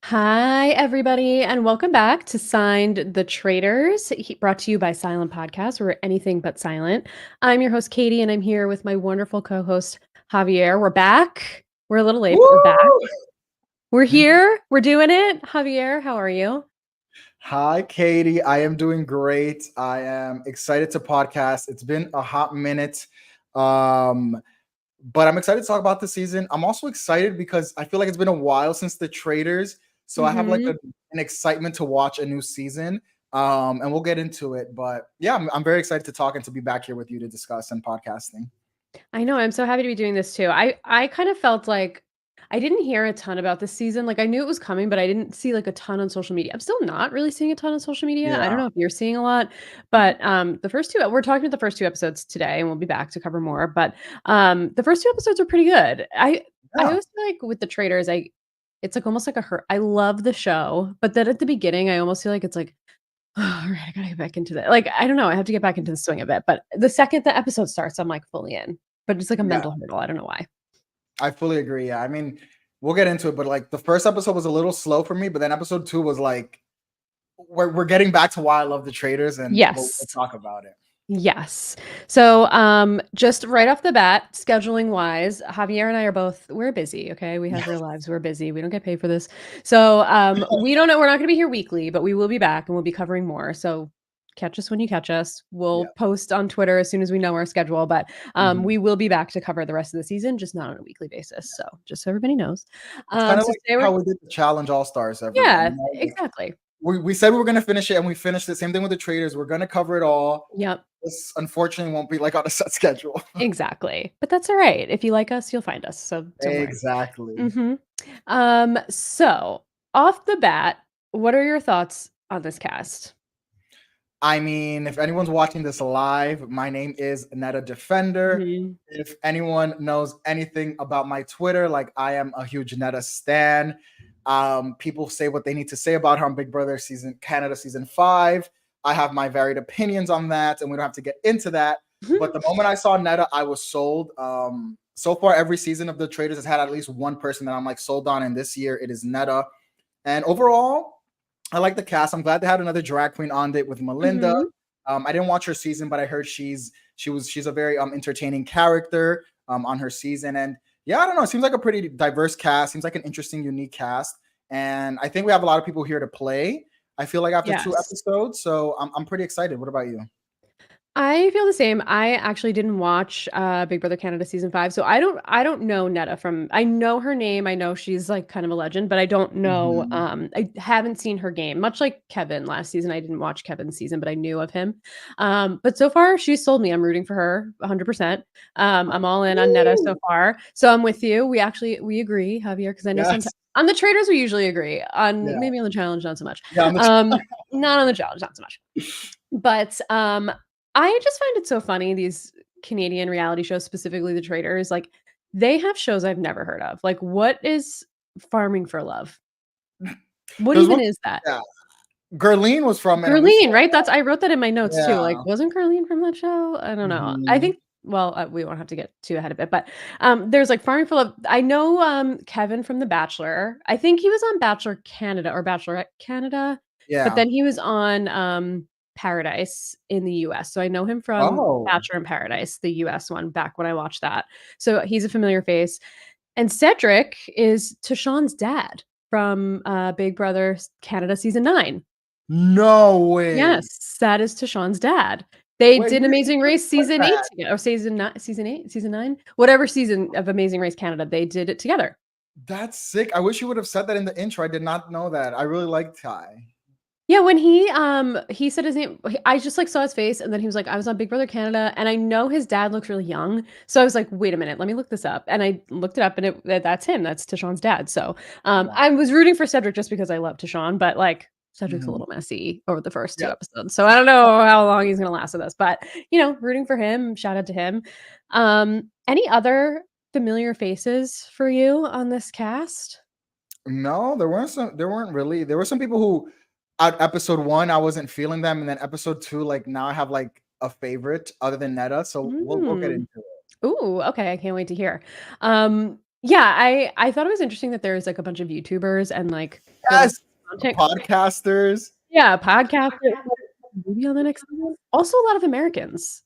Hi, everybody, and welcome back to Signed the Traitors, brought to you by Silent Podcast, where we're anything but silent. I'm your host, Katie, and I'm here with my wonderful co host, Javier. We're back. We're a little late, but we're back. Woo! We're here. We're doing it. Javier, how are you? Hi, Katie. I am doing great. I am excited to podcast. It's been a hot minute. Um, but I'm excited to talk about the season. I'm also excited because I feel like it's been a while since the Traders. So I have like Hmm. an excitement to watch a new season. And we'll get into it. But yeah, I'm very excited to talk and to be back here with you to discuss and podcasting. I know. I'm so happy to be doing this too. I kind of felt like I didn't hear a ton about this season. Like I knew it was coming, but I didn't see like a ton on social media. I'm still not really seeing a ton on social media. I don't Yeah. know if you're seeing a lot, but the first two we're talking about the first two episodes today, and we'll be back to cover more. But the first two episodes are pretty good. I Yeah. always feel like with the traders, it's like almost like a hurt. I love the show, but then at the beginning, I almost feel like it's like, oh, all right, I gotta get back into that. Like, I don't know, I have to get back into the swing of it. But the second the episode starts, I'm like fully in. But it's like a Yeah. mental hurdle. I don't know why. I fully agree. Yeah. I mean, we'll get into it, but like the first episode was a little slow for me, but then episode two was like we're getting back to why I love the traders, and we'll Yes. talk about it. Yes. So, just right off the bat, scheduling wise, Javier and I are both we're busy, okay? We have real lives. We're busy. We don't get paid for this. So, we don't know we're not going to be here weekly, but we will be back and we'll be covering more. So, catch us when you catch us. We'll Yeah. post on Twitter as soon as we know our schedule, but Mhm. we will be back to cover the rest of the season, just not on a weekly basis. So, just so everybody knows. It's kind of So like today we're how we did the challenge all stars, everyone. yeah, You know, like exactly. we said we were gonna finish it, and we finished it. Same thing with the traders. We're gonna cover it all. Yep. This unfortunately won't be like on a set schedule. Exactly. But that's all right. If you like us, you'll find us. So don't worry. Exactly. Mhm. So off the bat, what are your thoughts on this cast? I mean, if anyone's watching this live, my name is Netta Defender. Mhm. If anyone knows anything about my Twitter, like I am a huge Netta stan. People say what they need to say about her on Big Brother season Canada season 5. I have my varied opinions on that, and we don't have to get into that. But the moment I saw Netta, I was sold. So far, every season of the Traders has had at least one person that I'm like sold on, and this year it is Netta. And overall, I like the cast. I'm glad they had another drag queen on it with Melinda. Mhm. I didn't watch her season, but I heard she's a very entertaining character on her season. And yeah, I don't know. It seems like a pretty diverse cast. Seems like an interesting, unique cast. And I think we have a lot of people here to play. I feel like after two Yes. episodes, so I'm pretty excited. What about you? I feel the same. I actually didn't watch Big Brother Canada season 5. So I don't know Netta from I know her name. I know she's like kind of a legend, but I don't know Mhm. I haven't seen her game. Much like Kevin last season. I didn't watch Kevin's season, but I knew of him. But so far she's sold me. I'm rooting for her 100%. I'm all in on Netta so Woo! far. So I'm with you. We agree, Javier, because I know sometimes Yes. on the traders we usually agree. On Yeah. maybe on the challenge not so much. Yeah. Not on the challenge not so much. But I just find it so funny, these Canadian reality shows, specifically The Traitors, like, they have shows I've never heard of. Like, what is Farming for Love? What There's even one. is that? Yeah. Gerline was from it, and we saw. Gerline, right? That's I wrote that in my notes too. Like, Yeah. wasn't Gerline from that show? I don't know. I Mhm. think well, we won't have to get too ahead of it, but, there's, like, Farming for Love. I know, Kevin from The Bachelor. I think he was on Bachelor Canada or Bachelorette Canada, but Yeah. then he was on, Paradise in the US. So I know him from Oh. Bachelor in Paradise, the US one, back when I watched that. So he's a familiar face. And Cedric is Tashawn's dad from, Big Brother Canada season 9. No way. Yes, that is Tashawn's dad. They Wait, did you Amazing didn't Race put season 8 that. together or season 8, season 9? Whatever season of Amazing Race Canada, they did it together. That's sick. I wish you would have said that in the intro. I did not know that. I really like Ty. Yeah, when he said his name, I just, like, saw his face, and then he was like, "I was on Big Brother Canada," and I know his dad looks really young, so I was like, "Wait a minute, let me look this up," and I looked it up, and that's him, that's Tashawn's dad, so, Yeah. I was rooting for Cedric just because I love Tashawn, but, like, Cedric's a Mhm. little messy over the first 2 Yeah. episodes, so I don't know how long he's gonna last with us, but, rooting for him, shout out to him. Any other familiar faces for you on this cast? No, there weren't really. There were some people who at episode 1 I wasn't feeling them, and then episode 2, like now I have like a favorite other than Netta. So we'll get Mm. into it. Ooh, okay, I can't wait to hear. Yeah, I thought it was interesting that there's like a bunch of YouTubers and like little Yes, content. podcasters. Yeah, podcasters. Maybe on the next season. Also, a lot of Americans.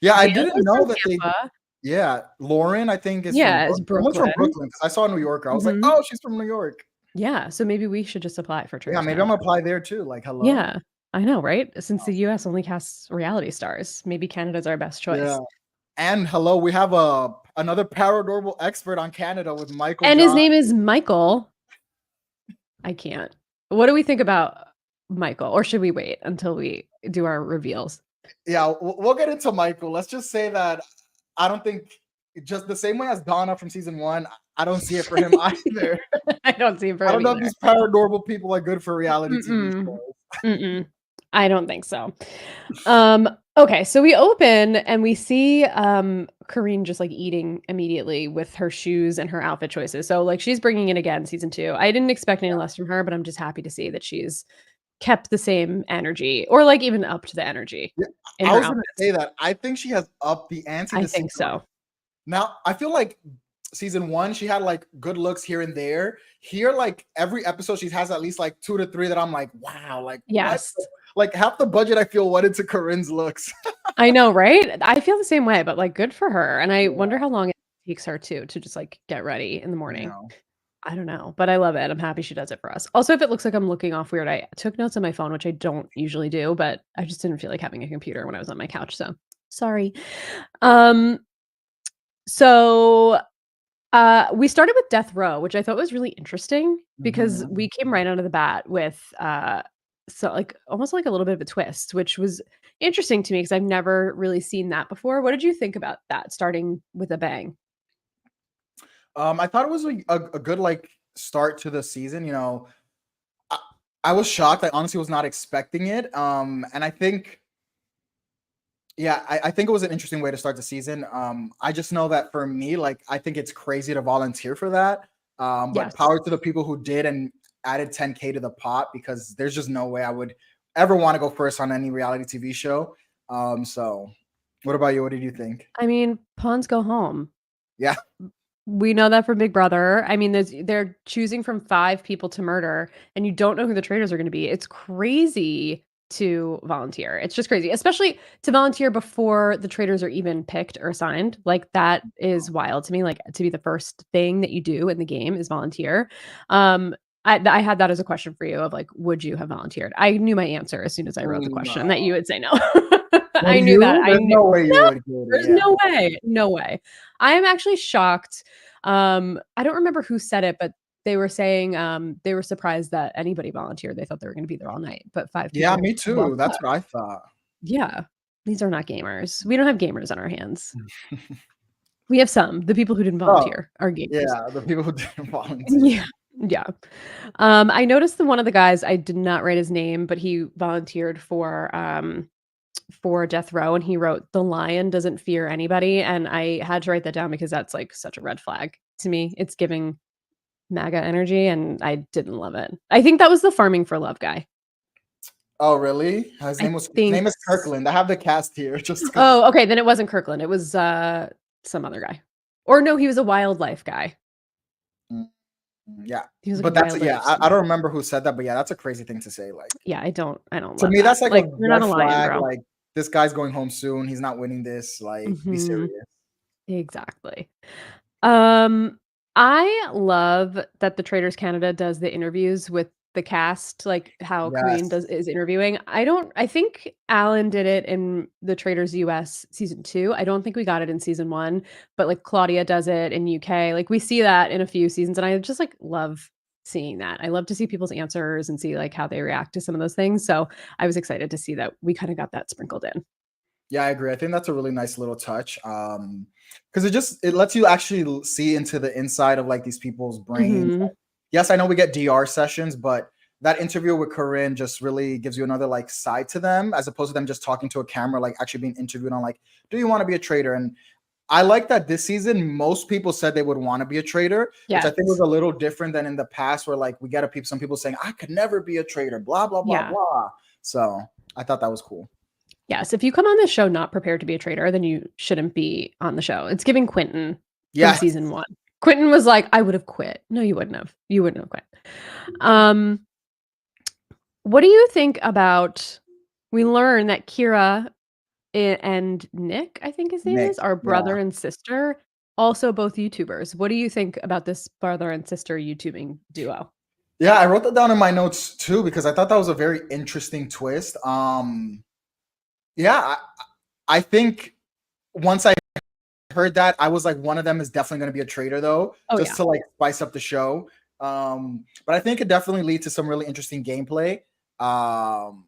Yeah, I didn't Jana's know from that they. Tampa. Yeah, Lauren, I think is from Yeah, it's someone's from Brooklyn. Brooklyn because I saw a New Yorker. I was like, Hmm. oh, she's from New York. Yeah, so maybe we should just apply for Yeah, Traitors maybe I'm Canada. gonna apply there too. Like, hello. Yeah, I know, right? Since the US only casts reality stars, maybe Canada's our best Yeah, choice. and hello, we have another paranormal expert on Canada with Michael And his John. name is Michael. I can't. What do we think about Michael? Or should we wait until we do our reveals? Yeah, we'll get into Michael. Let's just say that I don't think just the same way as Donna from season 1. I don't see it for him either. I don't see him for I don't him know if either. these paranormal people are good for reality TV Mm-mm. shows. Mm-mm. I don't think so. Okay, so we open and we see Karine just like eating immediately with her shoes and her outfit choices. So like she's bringing it again season 2. I didn't expect any less from her, but I'm just happy to see that she's kept the same energy or like even upped the energy Yeah, in I her was gonna outfits. say that. I think she has upped the ante I this season. think so. Now, I feel like season 1, she had like good looks here and there. Here, like every episode, she has at least like 2 to 3 that I'm like, wow, like what? Yes. Like half the budget I feel went into Corinne's looks. I know, right? I feel the same way, but like good for her. And I Yeah. wonder how long it takes her to just like get ready in the morning. No. I don't know, but I love it. I'm happy she does it for us. Also, if it looks like I'm looking off weird, I took notes on my phone, which I don't usually do, but I just didn't feel like having a computer when I was on my couch, so sorry. Um, so we started with Death Row, which I thought was really interesting because Mhm. we came right out of the bat with so like almost like a little bit of a twist, which was interesting to me because I've never really seen that before. What did you think about that starting with a bang? I thought it was a good like start to the season. I, I was shocked. I honestly was not expecting it. And I think, yeah, I think it was an interesting way to start the season. I just know that for me, like, I think it's crazy to volunteer for that. But Yes. power to the people who did and added 10K to the pot because there's just no way I would ever want to go first on any reality TV show. So what about you? What did you think? I mean, pawns go home. Yeah. We know that from Big Brother. I mean, they're choosing from 5 people to murder, and you don't know who the traitors are gonna be. It's crazy to volunteer. It's just crazy, especially to volunteer before the traitors are even picked or assigned. Like, that is wild to me, like, to be the first thing that you do in the game is volunteer. I had that as a question for you of, like, would you have volunteered? I knew my answer as soon as I wrote the question that you No. would say no. Would I knew that. you? I There's knew no way you no, would go to, there's yeah. no way. No way. I am actually shocked. I don't remember who said it, but they were saying, they were surprised that anybody volunteered. They thought they were gonna be there all night, but 5 Yeah, people me too. walked That's up. what I thought. Yeah. These are not gamers. We don't have gamers on our hands. We have some. The people who didn't Oh, volunteer are gamers. yeah, the people who didn't volunteer. Yeah. Yeah. I noticed that one of the guys, I did not write his name, but he volunteered for Death Row, and he wrote, "The lion doesn't fear anybody," and I had to write that down because that's, like, such a red flag to me. It's giving MAGA energy, and I didn't love it. I think that was the Farming for Love guy. Oh, really? His I name think is Kirkland. I have the cast here just because. Oh, okay, then it wasn't Kirkland, it was, some other guy. Or no, he was a wildlife guy. Yeah, He was like a but that's wildlife yeah. I don't remember who said that, but yeah, that's a crazy thing to say. Like Yeah, I don't to love me, that. that's like a Like, you're not red a lion, flag. bro. Like this guy's going home soon. He's not winning this. Like, be Mhm. serious. Exactly. Um, I love that the Traitors Canada does the interviews with the cast, like how Korean Yes. is interviewing. I think Alan did it in the Traitors US season 2. I don't think we got it in season 1, but like Claudia does it in UK. Like we see that in a few seasons and I just like love seeing that. I love to see people's answers and see like how they react to some of those things. So I was excited to see that we kind of got that sprinkled in. Yeah, I agree. I think that's a really nice little touch. Because it lets you actually see into the inside of like these people's brains. Mhm. Yes, I know we get DR sessions, but that interview with Corinne just really gives you another like side to them as opposed to them just talking to a camera, like actually being interviewed on like, do you want to be a traitor? And I like that this season, most people said they would want to be a traitor, which I think was Yes. a little different than in the past where like we get some people saying, I could never be a traitor, blah, blah, blah, Yeah. blah. So I thought that was cool. Yes, if you come on this show not prepared to be a traitor, then you shouldn't be on the show. It's giving Quentin from Yes. season 1. Quentin was like, "I would have quit." No, you wouldn't have. You wouldn't have quit. Um, what do you think about we learn that Kira and Nick, I think his name Nick, is, are yeah. brother and sister, also both YouTubers. What do you think about this brother and sister YouTubing duo? Yeah, I wrote that down in my notes too because I thought that was a very interesting twist. Yeah, I think once I heard that, I was like, one of them is definitely going to be a traitor, though, Oh, just yeah. to like spice up the show. But I think it definitely leads to some really interesting gameplay. Um,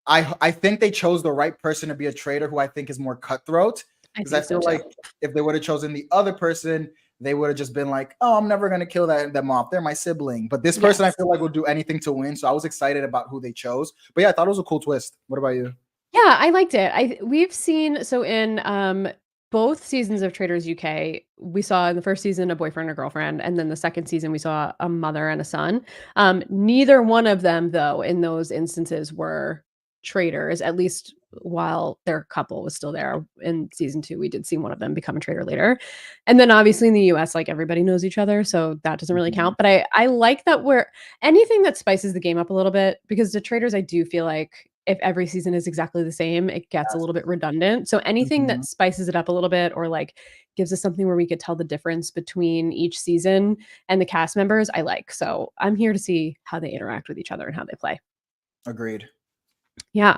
I think they chose the right person to be a traitor, who I think is more cutthroat. I Because I think so feel too. like if they would have chosen the other person, they would have just been like, "Oh, I'm never gonna kill them off. They're my sibling." But this person, I Yes. feel like, will do anything to win. So I was excited about who they chose. But yeah, I thought it was a cool twist. What about you? Yeah, I liked it. We've seen so in, both seasons of Traitors UK, we saw in the first season a boyfriend or girlfriend, and then the second season we saw a mother and a son. Neither one of them, though, in those instances were traitors, at least while their couple was still there. In season 2, we did see one of them become a traitor later. And then obviously in the US, like, everybody knows each other, so that doesn't really Mhm. count. But I like that we're anything that spices the game up a little bit because the traitors, I do feel like if every season is exactly the same, it gets a Yes. little bit redundant. So anything that Mhm. spices it up a little bit or like gives us something where we could tell the difference between each season and the cast members, I like. So I'm here to see how they interact with each other and how they play. Agreed. Yeah.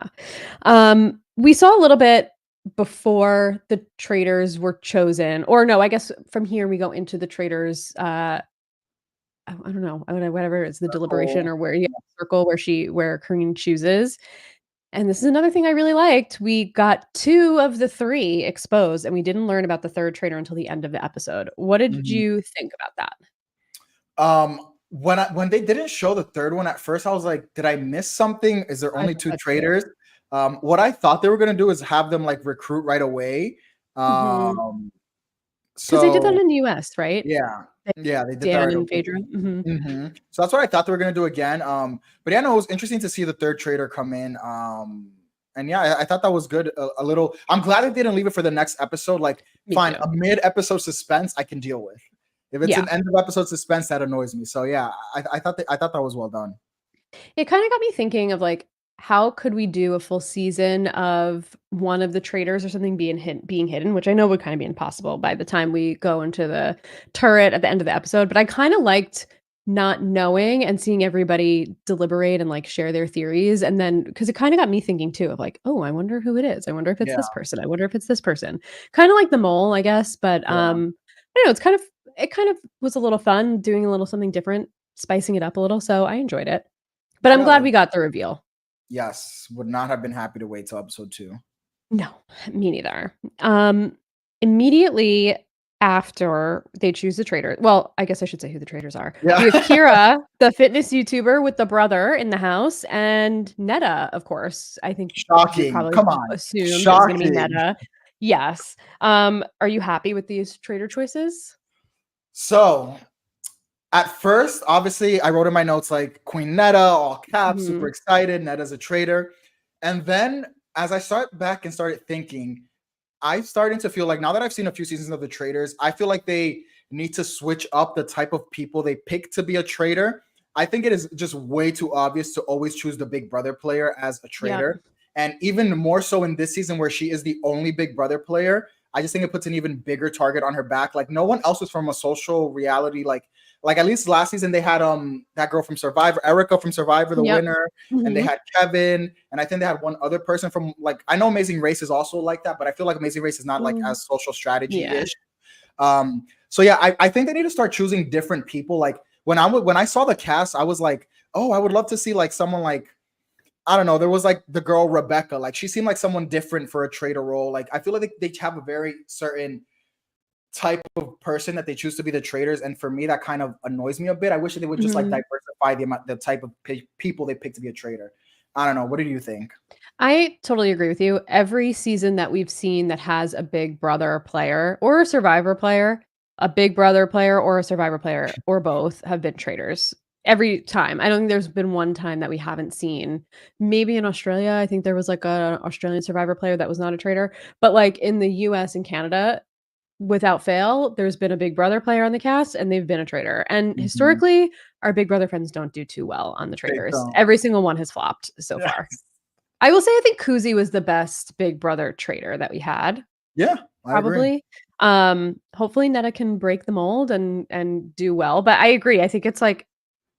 We saw a little bit before the traitors were chosen, or no, I guess from here we go into the traitors. I don't know, whatever it's the deliberation Circle. or where you circle where Kareen chooses. And this is another thing I really liked. We got 2 of the 3 exposed, and we didn't learn about the 3rd traitor until the end of the episode. What did Mhm. you think about that? When they didn't show the third one at first, I was like, did I miss something? Is there I only thought two that too. traders? What I thought they were gonna do is have them like recruit right away. Mhm. Um, 'Cause they did that so in the US, right? yeah, They yeah, they did that Dan right and away. Phaedra. Mhm. So that's what I thought they were gonna do again. But yeah, no, it was interesting to see the third trader come in. And yeah, I thought that was good. A little. I'm glad they didn't leave it for the next episode. Like, Me fine, too. a mid-episode suspense I can deal with. If it's Yeah. an end of episode suspense, that annoys me. So yeah, I thought that was well done. It kinda got me thinking of, like, how could we do a full season of one of the traitors or something being hidden, which I know would kinda be impossible by the time we go into the turret at the end of the episode, but I kinda liked not knowing and seeing everybody deliberate and, like, share their theories, and then because it kinda got me thinking too of like, "Oh, I wonder who it is. I wonder if it's Yeah, this person. I wonder if it's this person." Kinda like the mole, I guess, but, yeah, I don't know, it kind of was a little fun doing a little something different, spicing it up a little, so I enjoyed it. But I'm yeah. glad we got the reveal. Yes, would not have been happy to wait till episode two. No, me neither. Immediately after they choose the traitor well, I guess I should say who the traitors are. We have Yeah, Kira, the fitness YouTuber with the brother in the house, and Netta, of course. I think we shocking. probably Come on, assumed it was gonna be shocking. Netta. Yes. Are you happy with these traitor choices? So at first, obviously, I wrote in my notes like Queen Netta, all caps, super Mhm. excited. Netta's a traitor. And then as I start back and started thinking, I'm starting to feel like now that I've seen a few seasons of the Traitors, I feel like they need to switch up the type of people they pick to be a traitor. I think it is just way too obvious to always choose the Big Brother player as a Yep. traitor. And even more so in this season where she is the only Big Brother player, I just think it puts an even bigger target on her back. Like no one else was from a social reality like at least last season they had that girl from Survivor, Erica from Survivor, the Yep. winner, and they Mhm. had Kevin, and I think they had one other person from like I know Amazing Race is also like that, but I feel like Amazing Race is not like Mm. as social strategy Yeah. ish. So yeah, I think they need to start choosing different people. Like when I saw the cast, I was like, oh, I would love to see like someone like I don't know. There was like the girl Rebecca, like she seemed like someone different for a traitor role. Like I feel like they have a very certain type of person that they choose to be the traders, and for me, that kind of annoys me a bit. I wish they would just like Mhm. diversify the type of people they pick to be a trader. I don't know. What do you think? I totally agree with you. Every season that we've seen that has a Big Brother player or a Survivor player, a Big Brother player or a Survivor player, or both have been traitors. Every time. I don't think there's been one time that we haven't seen. Maybe in Australia, I think there was like a Australian Survivor player that was not a traitor, but like in the US and Canada, without fail, there's been a Big Brother player on the cast, and they've been a traitor. And Mhm. historically, our Big Brother friends don't do too well on the They traitors. don't. Every single one has flopped so Yeah. far. I will say I think Kuzi was the best Big Brother traitor that we had, Yeah, I agree. probably. Hopefully Netta can break the mold and do well. But I agree. I think it's like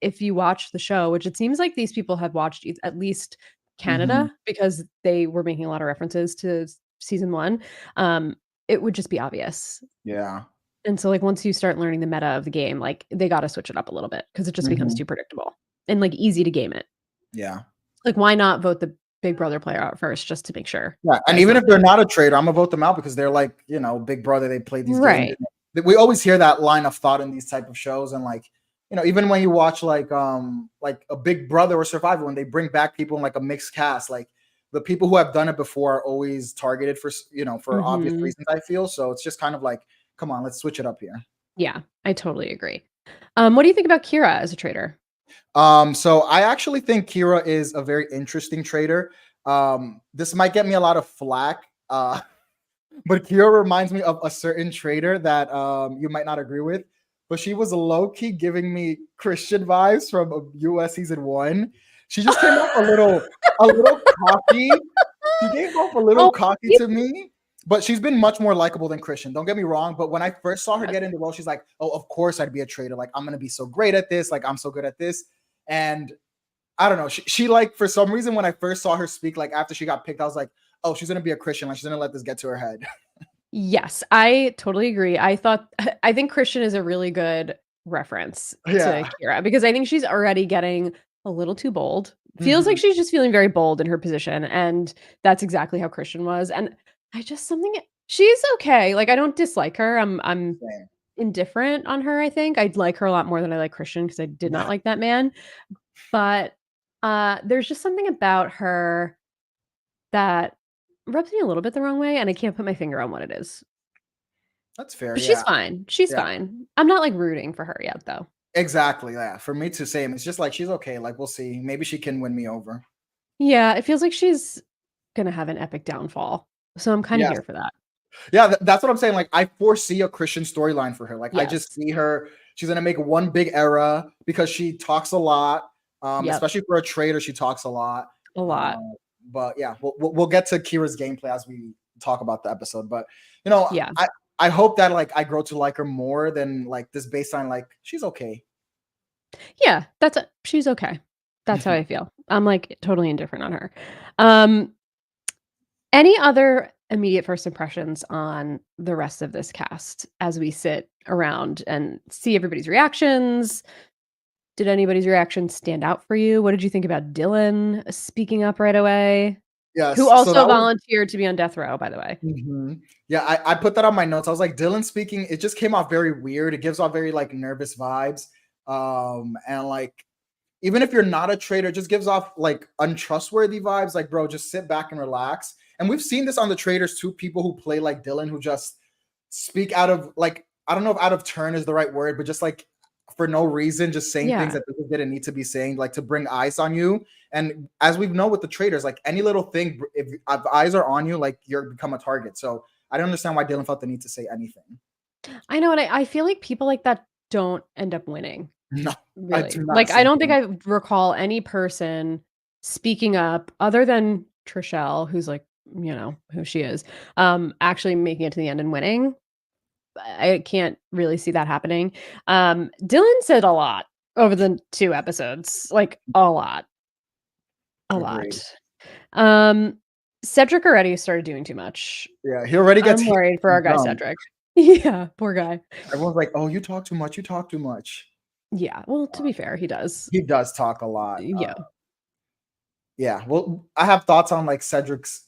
if you watch the show, which it seems like these people have watched at least Mhm. Canada because they were making a lot of references to season 1, um, it would just be obvious. Yeah. And so, like, once you start learning the meta of the game, like, they gotta switch it up a little bit because it just becomes Mhm. too predictable and, like, easy to game it. Yeah. Like, why not vote the Big Brother player out first just to make sure Yeah, that and it's even not if they're them? not a traitor, Imma vote them out because they're like, Big Brother, they play these games. Right. We always hear that line of thought in these type of shows, and, like, even when you watch, like a Big Brother or Survivor, when they bring back people in, like, a mixed cast, like, the people who have done it before are always targeted for obvious Mhm. reasons, I feel, so it's just kind of like, "Come on, let's switch it up here." Yeah, I totally agree. What do you think about Kira as a traitor? So I actually think Kira is a very interesting trader. This might get me a lot of flack, but Kira reminds me of a certain trader that you might not agree with, but she was low key giving me Christian vibes from US season 1. She just came off a little cocky. She came off a little Oh, cocky you to me, but she's been much more likable than Christian. Don't get me wrong, but when I first saw her yes. get in the role, she's like, "Oh, of course I'd be a trader. Like I'm gonna be so great at this. Like I'm so good at this." And I don't know. She like for some reason when I first saw her speak, like after she got picked, I was like, "Oh, she's gonna be a Christian. Like she's gonna let this get to her head." Yes, I totally agree. I thought I think Christian is a really good reference to Yeah. Kira because I think she's already getting a little too bold. Feels like Mhm. she's just feeling very bold in her position, and that's exactly how Christian was. And I just something she's okay. Like I don't dislike her. I'm Same. indifferent on her, I think. I'd like her a lot more than I like Christian because I did not Yeah. like that man. But there's just something about her that rubs me a little bit the wrong way, and I can't put my finger on what it is. That's fair. But she's Yeah. fine. She's Yeah. fine. I'm not, like, rooting for her yet, though. Exactly. Yeah. For me to same. It's just like she's okay. Like we'll see. Maybe she can win me over. Yeah, it feels like she's gonna have an epic downfall, so I'm kinda Yes. here for that. Yeah, that's what I'm saying. Like, I foresee a Christian storyline for her. Like, I just Yes. see her. She's gonna make one big era because she talks a lot. Yep, Especially for a trader, she talks a lot. a lot. But yeah, we'll get to Kira's gameplay as we talk about the episode. But you know, Yeah. I hope that like I grow to like her more than like this baseline. Like, she's okay. Yeah, that's a she's okay. That's how I feel. I'm, like, totally indifferent on her. Um, any other immediate first impressions on the rest of this cast as we sit around and see everybody's reactions? Did anybody's reaction stand out for you? What did you think about Dylan speaking up right away? Who Yes. So also that was volunteered to be on death row, by the way. Mhm. Yeah, I put that on my notes. I was like, Dylan speaking, it just came off very weird. It gives off very like nervous vibes. And like even if you're not a trader, it just gives off like untrustworthy vibes. Like, bro, just sit back and relax. And we've seen this on the traders too, people who play like Dylan who just speak out of like, I don't know if out of turn is the right word, but just like for no reason, just saying things Yeah. that they didn't need to be saying, like to bring eyes on you. And as we know with the traders, like any little thing, if eyes are on you, like you're become a target. So I don't understand why Dylan felt the need to say anything. I know, and I feel like people like that don't end up winning, No, I really. do not Like, I see don't think him. I recall any person speaking up other than Trishelle, who's like, who she is, actually making it to the end and winning. I can't really see that happening. Dylan said a lot over the 2 episodes, like, a lot, a Agreed. lot. Um, Cedric already started doing too much. Yeah, he already gets I'm hit worried for our and guy dumb. Cedric. Yeah, poor guy. Everyone's like, "Oh, you talk too much. You talk too much." Yeah, well, to be fair, he does. He does talk a lot. Yeah, Yeah. Well, I have thoughts on like Cedric's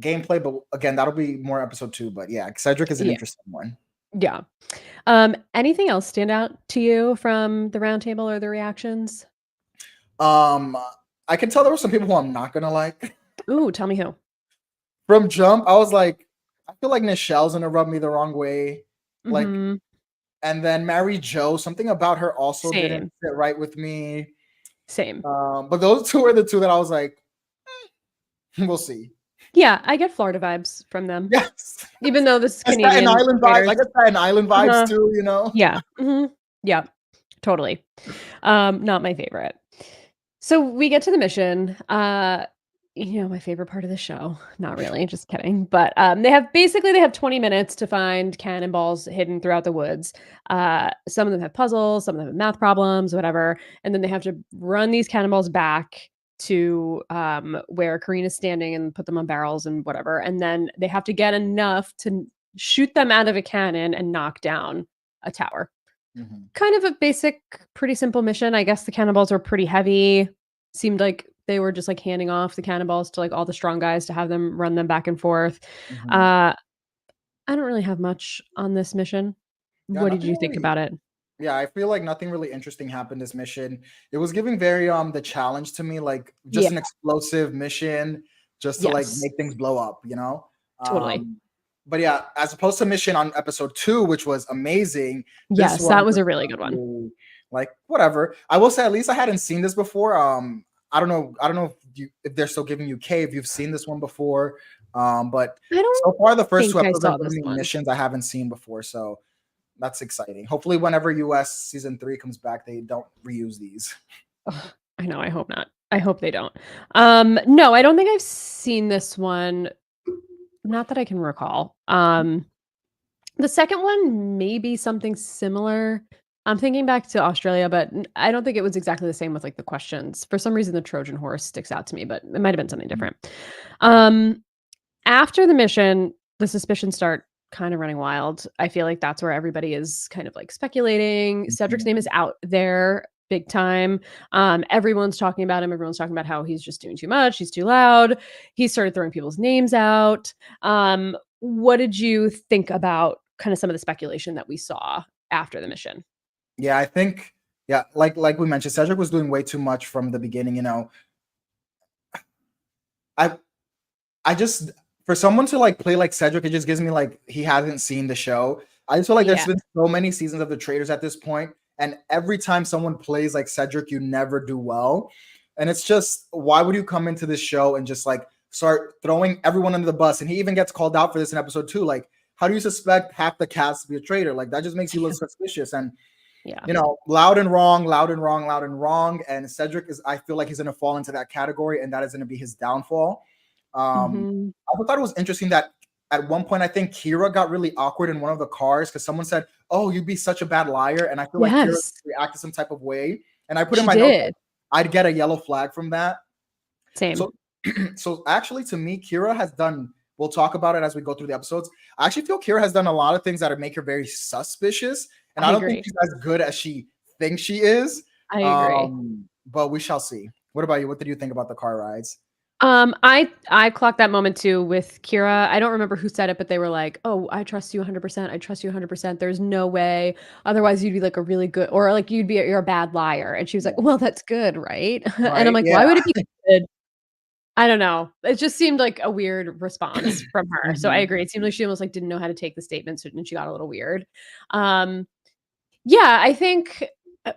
gameplay, but again, that'll be more episode 2. But yeah, Cedric is an yeah, interesting one. yeah. Anything else stand out to you from the roundtable or the reactions? Um, I can tell there were some people who I'm not gonna like. Ooh, tell me who. From jump, I was like, I feel like Nichelle's gonna rub me the wrong way. Like, Mhm. and then Mary Jo, something about her also didn't Same, sit right with me. same. But those two are the two that I was like, we'll see. Yeah, I get Florida vibes from them. Yes. Even though this is That's Staten Canadian Island vibes. Traitors. I get Staten Island vibes Uh-huh. too, you know? Yeah. Yeah, totally. Not my favorite. So we get to the mission. My favorite part of the show. Not really, just kidding. But they have 20 minutes to find cannonballs hidden throughout the woods. Some of them have puzzles, some of them have math problems, whatever. And then they have to run these cannonballs back to where Karina's standing and put them on barrels and whatever. And then they have to get enough to shoot them out of a cannon and knock down a tower. Mhm. Kind of a basic, pretty simple mission. I guess the cannonballs were pretty heavy. Seemed like they were just, like, handing off the cannonballs to, like, all the strong guys to have them run them back and forth. Mhm. I don't really have much on this mission. Yeah, What did nothing you think really. about it? Yeah, I feel like nothing really interesting happened this mission. It was giving very the challenge to me, like Yeah. just an explosive mission, just to like Yes. make things blow up, you know. Totally. But yeah, as opposed to mission on episode 2, which was amazing, this Yes, one that was was a really good one. really, like whatever. I will say at least I hadn't seen this before. I don't know if they're still giving you K if you've seen this one before. But I don't so far the first think two I episodes saw have given this me one. missions I haven't seen before. So that's exciting. Hopefully, whenever US season 3 comes back, they don't reuse these. Ugh, I know, I hope not. I hope they don't. No, I don't think I've seen this one, not that I can recall. The second one may be something similar. I'm thinking back to Australia, but I don't think it was exactly the same with, like, the questions. For some reason, the Trojan horse sticks out to me, but it might have been something different. Um, After the mission, the suspicions start kind of running wild. I feel like that's where everybody is kind of, like, speculating. Cedric's name is out there big time. Everyone's talking about him. Everyone's talking about how he's just doing too much. He's too loud. He started throwing people's names out. What did you think about kind of some of the speculation that we saw after the mission? Yeah, I think yeah, like we mentioned, Cedric was doing way too much from the beginning. You know, I I just for someone to like play like Cedric, it just gives me like he hasn't seen the show. I just feel like there's Yeah. been so many seasons of the Traitors at this point, and every time someone plays like Cedric, you never do well. And it's just why would you come into this show and just like start throwing everyone under the bus? And he even gets called out for this in episode 2. Like, how do you suspect half the cast to be a traitor? Like that just makes you look suspicious. And Yeah. you know, loud and wrong, loud and wrong, loud and wrong. And Cedric is, I feel like he's going to fall into that category, and that is going to be his downfall. Mhm. I thought it was interesting that at one point, I think Kira got really awkward in one of the cars because someone said, "Oh, you'd be such a bad liar," and I feel like Kira Yes, reacted some type of way. And I put in she my notes, did. I'd get a yellow flag from that. Same. So, so actually, to me, Kira has done. We'll talk about it as we go through the episodes. I actually feel Kira has done a lot of things that make her very suspicious, and I I don't think agree. she's as good as she thinks she is. I agree. But we shall see. What about you? What did you think about the car rides? I clocked that moment too with Kira. I don't remember who said it, but they were like, "Oh, I trust you 100%. I trust you 100%. There's no way. Otherwise, you'd be like a really good, or like you're a bad liar." And she was like, Yeah. "Well, that's good, right?" And I'm Right. like, Yeah. "Why would it be good?" I don't know. It just seemed like a weird response from her. So I Mhm. agree. It seemed like she almost like didn't know how to take the statements and she got a little weird. Um, yeah, I think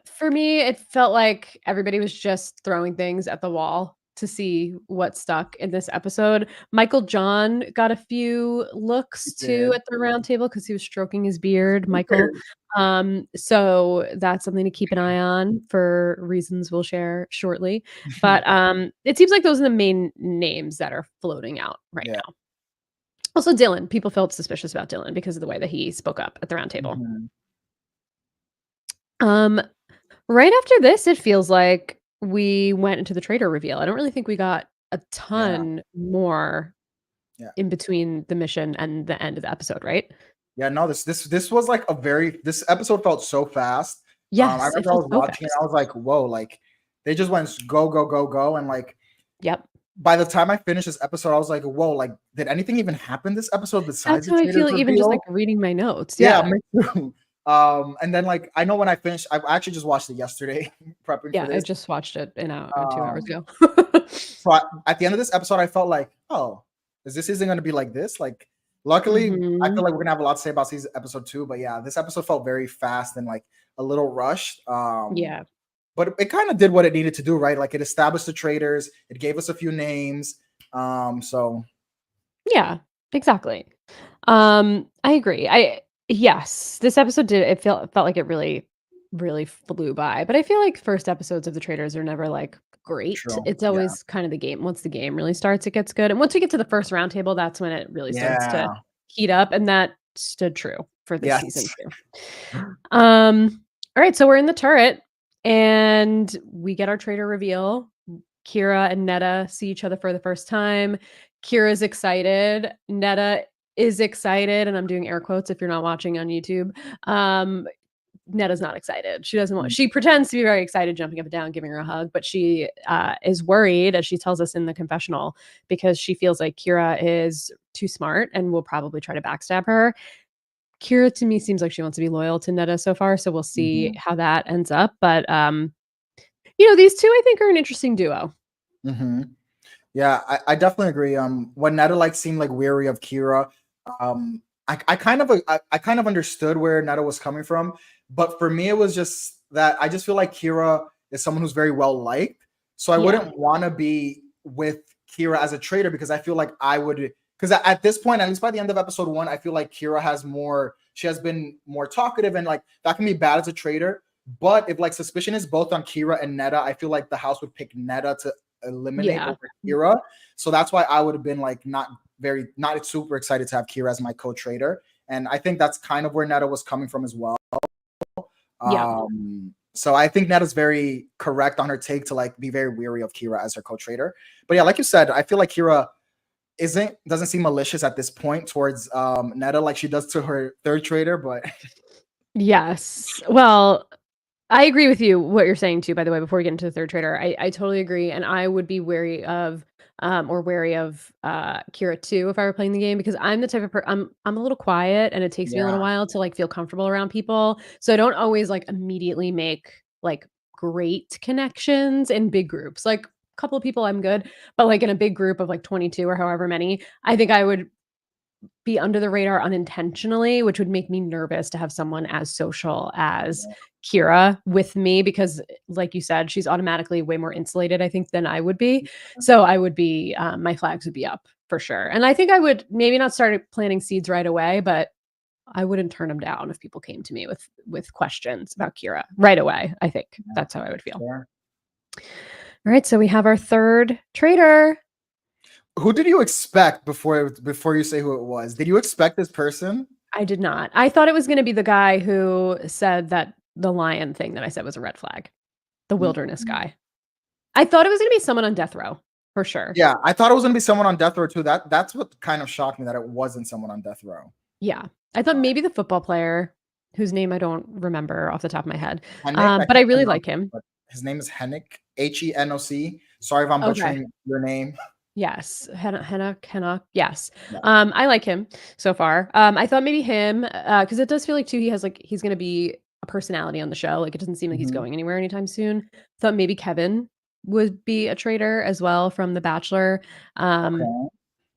for me, it felt like everybody was just throwing things at the wall to see what stuck in this episode. Michael John got a few looks It too did. at the round table because he was stroking his beard, Michael. So that's something to keep an eye on for reasons we'll share shortly. But it seems like those are the main names that are floating out right Yeah. now. Also, Dylan. People felt suspicious about Dylan because of the way that he spoke up at the round table. Mhm. Um, Right after this, it feels like we went into the traitor reveal. I don't really think we got a Yeah. ton more Yeah. in between the mission and the end of the episode, right? Yeah. No, this was like this episode felt so fast. I Yes, it remember I felt was so watching it, fast. I was like, whoa, like they just went go, go, go, go. And like Yep. by the time I finished this episode, I was like, whoa, like did anything even happen this episode besides That's the how I traitors feel even just, like, reveal? reading my notes. Yeah, Yeah. me too. And then like I know when I finished, I actually just watched it yesterday, prepping for Yeah, I this. just watched it 2 hours Um, ago. so at the end of this episode, I felt like, oh, is this isn't going to be like this? Like, luckily, I feel Mhm. like we're gonna have a lot to say about season episode 2. But yeah, this episode felt very fast and like a little rushed. Yeah. But it kind of did what it needed to do, right? Like it established the traders, it gave us a few names. So Yeah, exactly. I agree. Yes, this episode did it felt like it really flew by, but I feel like first episodes of The Traitors are never, like, great. True. It's Yeah. always kind of the game. Once the game really starts, it gets good, and once we get to the first roundtable, that's when it really starts to Yeah. heat up, and that stood true for this season Yes. too. Alright, so we're in the turret, and we get our traitor reveal. Kira and Netta see each other for the first time. Kira's excited. Netta is excited, and I'm doing air quotes if you're not watching on YouTube. Um, Netta's not excited. She doesn't want Mm. she pretends to be very excited, jumping up and down, giving her a hug, but she, is worried, as she tells us in the confessional, because she feels like Kira is too smart and will probably try to backstab her. Kira, to me, seems like she wants to be loyal to Netta so far, so we'll see Mhm. how that ends up, but, these 2 I think are an interesting duo. Mhm. Yeah, I definitely agree. When Netta like seemed like weary of Kira, I kind of understood where Netta was coming from, but for me it was just that I just feel like Kira is someone who's very well liked, so I Yeah. wouldn't want to be with Kira as a traitor because I feel like I would because at this point, at least by the end of episode 1, I feel like Kira has more. She has been more talkative, and like that can be bad as a traitor. But if like suspicion is both on Kira and Netta, I feel like the house would pick Netta to eliminate Yeah. over Kira. So that's why I would have been like not super excited to have Kira as my co-trader. And I think that's kind of where Netta was coming from as well. Yeah. So I think Netta's very correct on her take to like be very weary of Kira as her co-trader. But yeah, like you said, I feel like Kira doesn't seem malicious at this point towards Netta like she does to her third trader, but Yes. Well, I agree with you what you're saying too, by the way, before we get into the third trader. I totally agree, and I would be wary of, Kira too if I were playing the game because I'm the type of I'm a little quiet, and it takes me a little yeah. while to, like, feel comfortable around people, so I don't always, like, immediately make, like, great connections in big groups. Like, a couple of people I'm good, but, like, in a big group of, like, 22 or however many, I think I would be under the radar unintentionally, which would make me nervous to have someone as social as Kira with me because, like you said, she's automatically way more insulated, I think, than I would be. So I would be, my flags would be up for sure. And I think I would maybe not start planting seeds right away, but I wouldn't turn them down if people came to me with questions about Kira right away. I think that's how I would feel. Sure. All right, so we have our third traitor. Who did you expect before you say who it was? Did you expect this person? I did not. I thought it was gonna be the guy who said that the lion thing that I said was a red flag, the wilderness Mm. guy. I thought it was gonna be someone on death row, for sure. Yeah, I thought it was gonna be someone on death row too. That's what kind of shocked me that it wasn't someone on death row. Yeah. I thought maybe the football player, whose name I don't remember off the top of my head, Hennick, I but I can't really pronounce like it, him. but his name is Hennick, Henoc. Sorry if I'm Okay. butchering your name. Yes. Henna, yes. Yeah. I like him so far. I thought maybe him, because it does feel like too he has, like he's gonna be a personality on the show, like, it doesn't seem like he's Mhm. going anywhere anytime soon. Thought maybe Kevin would be a traitor as well from The Bachelor. Um, Okay.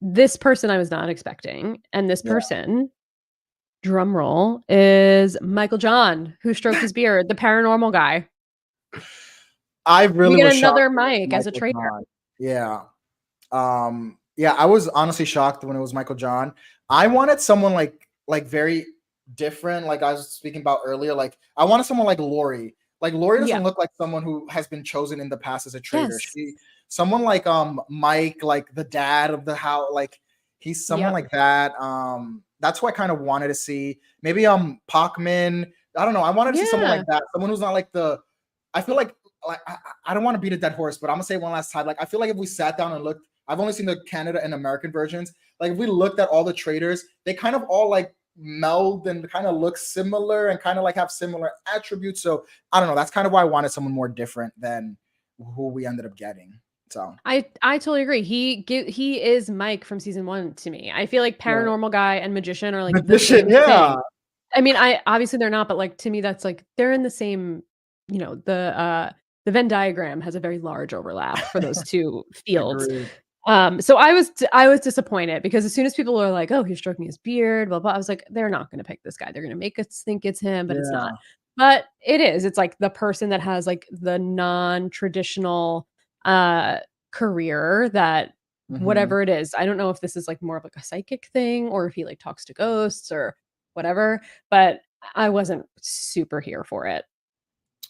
this person I was not expecting, and this Yeah. person, drum roll, is Michael John, who stroked his beard, the paranormal guy. I We really get was shocked another when it was Mike as a Michael traitor. John. Yeah. Yeah, I was honestly shocked when it was Michael John. I wanted someone like very different, like I was speaking about earlier. Like I wanted someone like Lori. Like Lori Yeah. doesn't look like someone who has been chosen in the past as a traitor. Yes. She someone like Mike, like the dad of the house, like he's someone Yep. like that. That's who I kind of wanted to see. Maybe Pacman. I don't know. I wanted to see someone like Yeah. that. Someone who's not like the I feel like I don't want to beat a dead horse, but I'm gonna say one last time. Like I feel like if we sat down and looked, I've only seen the Canada and American versions. Like if we looked at all the traders, they kind of all like meld and kind of look similar and kind of like have similar attributes. So I don't know. That's kind of why I wanted someone more different than who we ended up getting. So I totally agree. He is Mike from season 1 to me. I feel like yeah. paranormal guy and magician are, like, the Magician, same yeah. thing. I mean, I obviously they're not, but, like, to me, that's, like they're in the same the Venn diagram has a very large overlap for those 2 fields. Agreed. So I was disappointed because as soon as people were like, "Oh, he's stroking his beard, blah, blah," I was like, "They're not gonna pick this guy. They're gonna make us think it's him, but it's not." Yeah. But it is. It's like the person that has, like, the non-traditional, uh, career that whatever it is. I don't know if this is like more of like a psychic thing or if he like talks to ghosts or whatever, but I wasn't super here for it.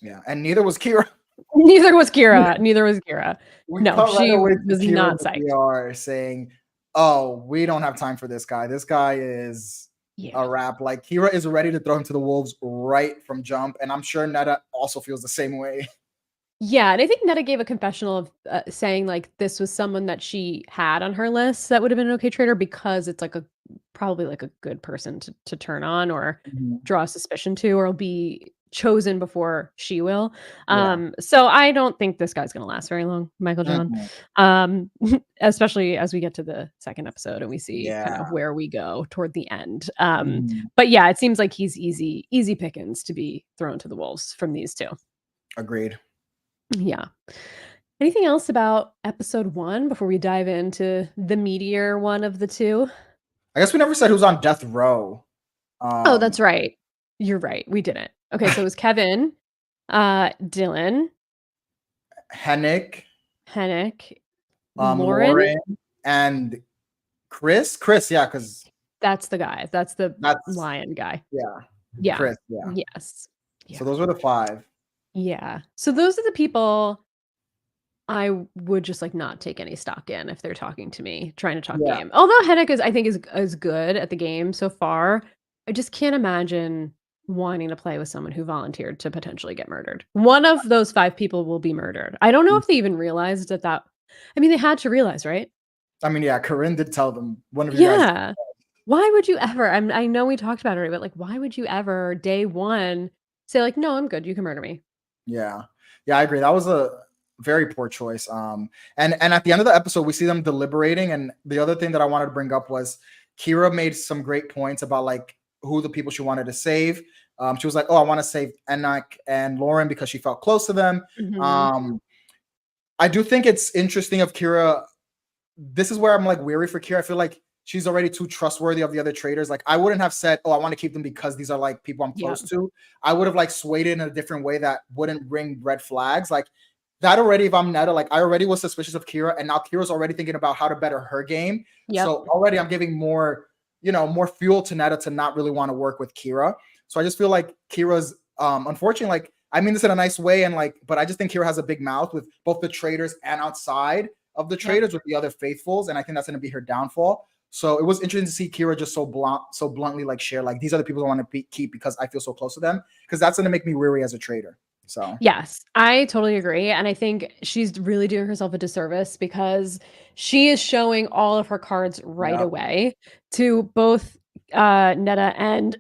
Yeah, and neither was Kira. Neither was Kira. Neither was Kira. We No, cut right she away to was Kira not in the psyched. PR saying, "Oh, we don't have time for this guy. This guy is Yeah. a wrap." Like Kira is ready to throw him to the wolves right from jump, and I'm sure Netta also feels the same way. Yeah, and I think Netta gave a confessional of saying like this was someone that she had on her list that would have been an okay traitor because it's like a probably like a good person to turn on or draw suspicion to or be chosen before she will. Yeah. So I don't think this guy's gonna last very long, Michael John. Mhm. Especially as we get to the second episode and we see kind of Yeah. where we go toward the end. Mhm. But yeah, it seems like he's easy pickings to be thrown to the wolves from these two. Agreed. Yeah. Anything else about episode 1 before we dive into the meteor one of the 2? I guess we never said who's on death row. Oh, that's right. You're right, we didn't. Okay, so it was Kevin, Dylan, Hennick, Hennick, Lauren. Lauren, and Chris. Chris, yeah, because That's the guy. That's the that's lion guy. yeah, Yeah. Chris, yeah. Yes. Yeah. So those were the 5. Yeah. So those are the people I would just, like, not take any stock in if they're talking to me, trying to talk Yeah. game. Although Hennick is I think is good at the game so far, I just can't imagine wanting to play with someone who volunteered to potentially get murdered. One of those 5 people will be murdered. I don't know if they even realized that I mean, they had to realize, right? I mean, yeah, Corinne did tell them one of you guys. Yeah. Why would you ever I know we talked about it already, but, like, why would you ever, day 1, say, like, "No, I'm good, you can murder me." Yeah. Yeah, I agree. That was a very poor choice. And at the end of the episode, we see them deliberating. And the other thing that I wanted to bring up was Kira made some great points about like who the people she wanted to save. She was like, "Oh, I want to save Enoch and Lauren because she felt close to them." Mhm. I do think it's interesting of Kira. This is where I'm like weary for Kira. I feel like she's already too trustworthy of the other traders. Like I wouldn't have said, "Oh, I want to keep them because these are like people I'm Yep. close to." I would have like swayed it in a different way that wouldn't ring red flags. Like that already, if I'm Netta, like I already was suspicious of Kira, and now Kira's already thinking about how to better her game. Yep. So already I'm giving more, more fuel to Netta to not really want to work with Kira. So I just feel like Kira's unfortunately, like I mean this in a nice way, and like, but I just think Kira has a big mouth with both the traders and outside of the traders with the other faithfuls, and I think that's going to be her downfall. So it was interesting to see Kira just so bluntly like share like these are the people I want to keep because I feel so close to them, because that's going to make me weary as a trader. So Yes, I totally agree, and I think she's really doing herself a disservice because she is showing all of her cards right yeah, away to both, Netta and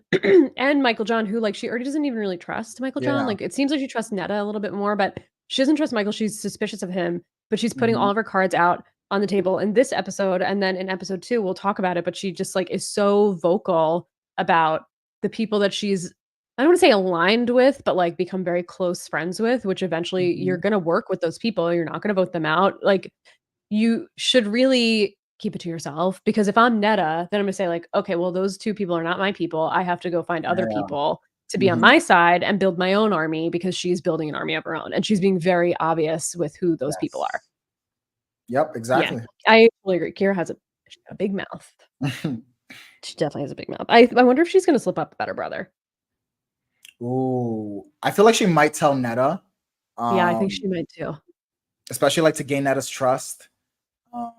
and Michael John, who, like, she already doesn't even really trust Michael John. yeah, Like, it seems like she trusts Netta a little bit more, but she doesn't trust Michael. She's suspicious of him, but she's putting all mhm, of her cards out on the table in this episode, and then in episode 2, we'll talk about it, but she just, like, is so vocal about the people that she's I don't wanna say aligned with, but, like, become very close friends with, which eventually you're mhm, gonna work with those people, you're not gonna vote them out. Like, you should really keep it to yourself because if I'm Netta, then I'm gonna say, like, "Okay, well, those 2 people are not my people. I have to go find other yeah, people to be on mhm, my side and build my own army," because she's building an army of her own, and she's being very obvious with who those people are. yes, yep, Yeah, exactly. I totally agree. Kira has a big mouth. She definitely has a big mouth. I wonder if she's gonna slip up about her brother. Ooh, I feel like she might tell Netta, Yeah, I think she um, might too. especially like to gain Netta's trust.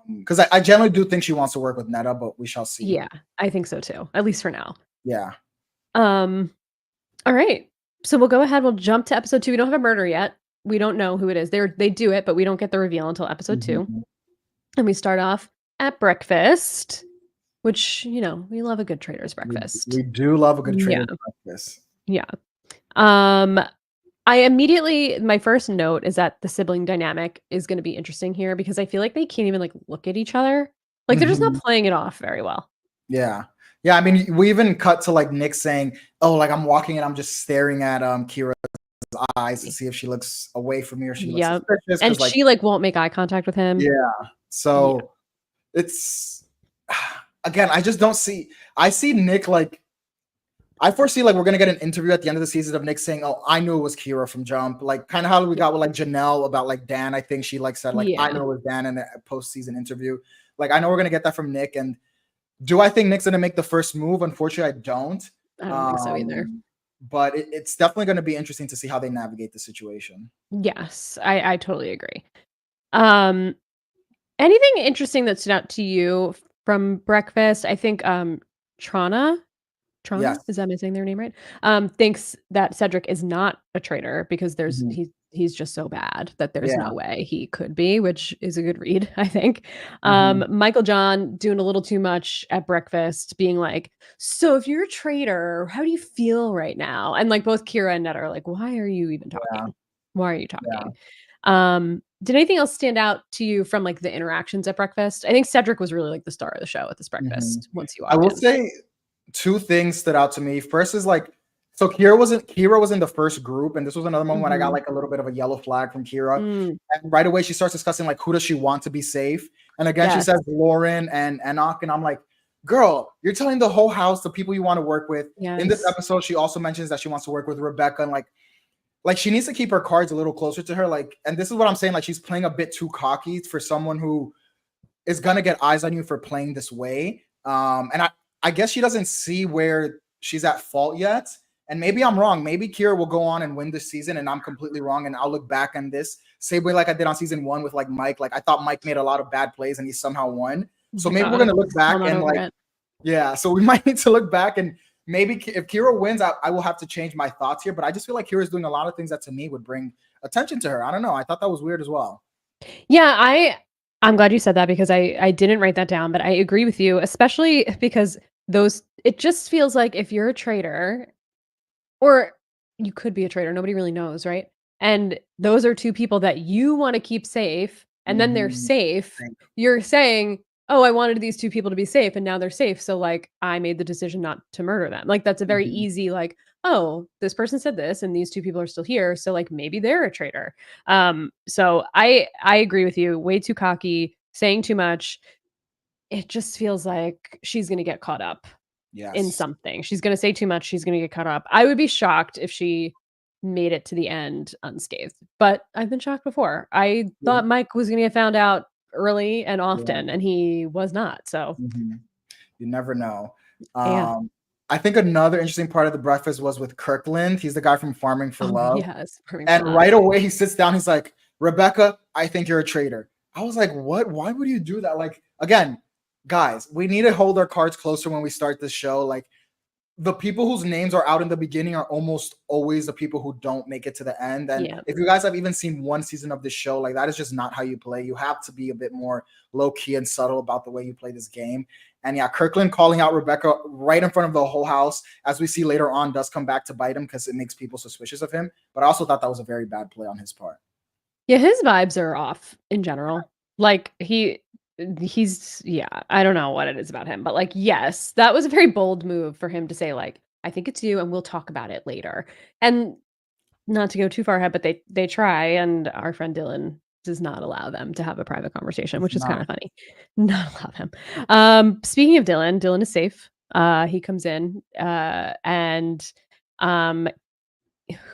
Because I generally do think she wants to work with Netta, but we shall see. Yeah, I think so too, at least for now. Yeah. Um, all right. So we'll go ahead, we'll jump to episode 2. We don't have a murder yet. We don't know who it is. They do it, but we don't get the reveal until episode 2. Mhm. And we start off at breakfast, which, we love a good trader's We breakfast. we do love a good Yeah. trader breakfast. Yeah. Um, my first note is that the sibling dynamic is gonna be interesting here because I feel like they can't even, like, look at each other. Like, they're just not Mhm. playing it off very well. Yeah. Yeah, I mean, we even cut to, like, Nick saying, "Oh, like, I'm walking and I'm just staring at, Kira's eyes to see if she looks away from me or she looks Yep. suspicious," And 'cause, like she, like, won't make eye contact with him. yeah. Yeah. So, it's again, I just don't see I see Nick, like I foresee like we're gonna get an interview at the end of the season of Nick saying, "Oh, I knew it was Kira from Jump." Like kind of how we got with like Janelle about like Dan. I think she like said like I Yeah. know it was Dan in a post-season interview. Like I know we're gonna get that from Nick. And do I think Nick's gonna make the first move? Unfortunately, I don't. I don't think so either. But it's definitely gonna be interesting to see how they navigate the situation. Yes, I totally agree. Um, Anything interesting that stood out to you from breakfast? I think, Trana Yes. Trana, is that am I saying their name right? Thinks that Cedric is not a traitor because Mhm. he's just so bad that there's Yeah. no way he could be, which is a good read, I think. Mhm. Michael John doing a little too much at breakfast, being like, "So if you're a traitor, how do you feel right now?" And, like, both Kira and Ned are like, "Why are you even Yeah. talking? Why are you Yeah. talking?" Did anything else stand out to you from, like, the interactions at breakfast? I think Cedric was really, like, the star of the show at this Mhm. breakfast once he I walked will in. say two things stood out to me. First is like, so Kira was in the first group, and this was another moment when I got Mhm. like a little bit of a yellow flag from Kira. Mm, And right away she starts discussing like who does she want to be safe. And again, she yes, says Lauren and Enoch, and I'm like, girl, you're telling the whole house the people you want to work with. In this yes. episode, she also mentions that she wants to work with Rebecca, and like she needs to keep her cards a little closer to her. Like, and this is what I'm saying, like she's playing a bit too cocky for someone who is gonna get eyes on you for playing this way. And I guess she doesn't see where she's at fault yet. And maybe I'm wrong. Maybe Kira will go on and win this season, and I'm completely wrong. And I'll look back on this same way like I did on season one with like Mike. Like I thought Mike made a lot of bad plays and he somehow won. Oh So my maybe we're god, gonna look still back not and over like, it. yeah. So we might need to look back and maybe if Kira wins, I will have to change my thoughts here. But I just feel like Kira's doing a lot of things that to me would bring attention to her. I don't know. I thought that was weird as well. Yeah, I'm glad you said that because I didn't write that down, but I agree with you, especially because those it just feels like if you're a traitor or you could be a traitor, nobody really knows, right? And those are 2 people that you wanna keep safe, and then they're Mhm. safe. You're saying, "Oh, I wanted these 2 people to be safe, and now they're safe, so, like, I made the decision not to murder them." Like, that's a very Mhm. easy, like, "Oh, this person said this, and these 2 people are still here, so, like, maybe they're a traitor." So I agree with you, way too cocky, saying too much. It just feels like she's gonna get caught up in Yes. something. She's gonna say too much, she's gonna get caught up. I would be shocked if she made it to the end unscathed, but I've been shocked before. I Yeah. thought Mike was gonna get found out early and Yeah. often, and he was not, so Mhm. You never know. yeah. Um, I think another interesting part of the breakfast was with Kirkland. He's the guy from Farming for Oh, Love. yes, Burning for And Love. right away he sits down, he's like, Rebecca, I think you're a traitor. I was like, what? Why would you do that? Like, again, guys, we need to hold our cards closer when we start this show. Like, the people whose names are out in the beginning are almost always the people who don't make it to the end. And Yeah. if you guys have even seen one season of this show, like that is just not how you play. You have to be a bit more low key and subtle about the way you play this game. And yeah, Kirkland calling out Rebecca right in front of the whole house, as we see later on, does come back to bite him because it makes people suspicious of him. But I also thought that was a very bad play on his part. Yeah, his vibes are off in general. Like, he's yeah, I don't know what it is about him, but, like, yes, that was a very bold move for him to say, like, "I think it's you, and we'll talk about it later." And not to go too far ahead, but they try, and our friend Dylan does not allow them to have a private conversation, It's which is kinda not. funny. Not allow him. Speaking of Dylan, Dylan is safe. He comes in, and, um,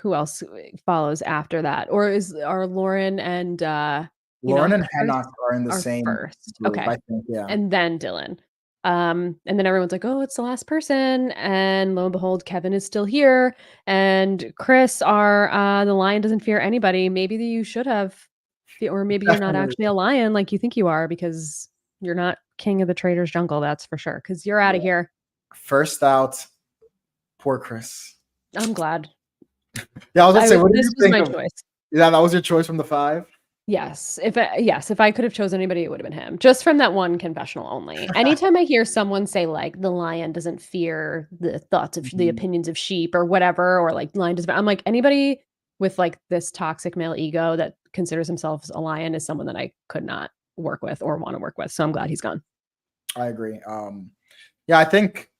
who else follows after that? Or are Lauren and, Lauren and first? Henoch are in the Are same first, group, okay, I think. Yeah. and then Dylan. And then everyone's like, "Oh, it's the last person," and lo and behold, Kevin is still here, and Chris, "The lion doesn't fear anybody." Maybe that you should have or maybe you're not Definitely. actually a lion like you think you are because you're not king of the Traitors jungle, that's for sure. Because 'cause you're outta Yeah. here. First out, poor Chris. I'm glad. Yeah, I was gonna I say, was what did this you was think my of? choice. Yeah, that was your choice from the five? Yes, if I could have chosen anybody, it would have been him, just from that one confessional only. Anytime I hear someone say, like, "The lion doesn't fear the thoughts of the Mhm. opinions of sheep," or whatever, or, like, "Lion doesn't" I'm like, anybody with, like, this toxic male ego that considers himself a lion is someone that I could not work with or wanna work with, so I'm glad he's gone. I agree. Yeah, I think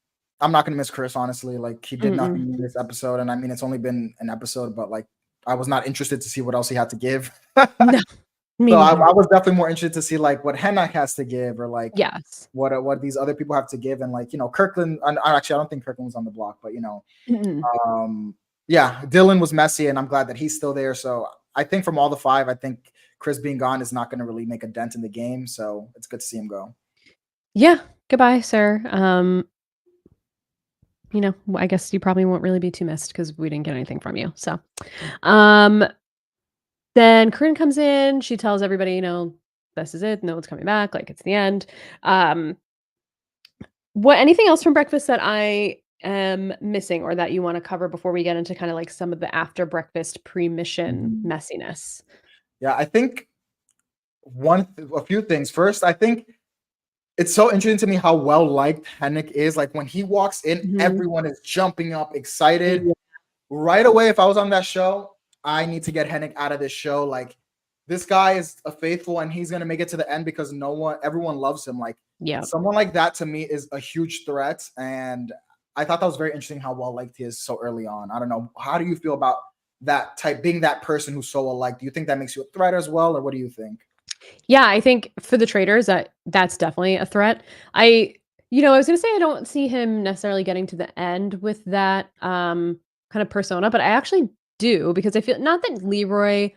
I'm not gonna miss Chris, honestly. Like, he did nothing Mm-mm. in this episode, and I mean, it's only been an episode, but, like, I was not interested to see what else he had to give. No. Me So I neither. was definitely more interested to see like what Hennak has to give, or like Yes. what these other people have to give, and like Kirkland. And actually, I don't think Kirkland was on the block, but Mhm. yeah, Dylan was messy, and I'm glad that he's still there. So I think from all the five, I think Chris being gone is not going to really make a dent in the game. So it's good to see him go. Yeah. Goodbye, sir. I guess you probably won't really be too missed because we didn't get anything from you. So, um, then Corinne comes in. She tells everybody, this is it. No one's coming back. Like it's the end. Um, what anything else from breakfast that I am missing or that you want to cover before we get into kind of like some of the after breakfast pre-mission Mhm. messiness? Yeah, I think a few things. First, I think it's so interesting to me how well liked Hennick is. Like when he walks in, Mhm. everyone is jumping up, excited. Yeah. Right away, if I was on that show, I need to get Hennick out of this show. Like this guy is a faithful, and he's gonna make it to the end because everyone loves him. Like Yeah. someone like that to me is a huge threat, and I thought that was very interesting how well liked he is so early on. I don't know. How do you feel about that type, being that person who's so well liked? Do you think that makes you a threat as well, or what do you think? Yeah, I think for the traders that's definitely a threat. I I was gonna say I don't see him necessarily getting to the end with that kind of persona, but I actually do because I feel not that Leroy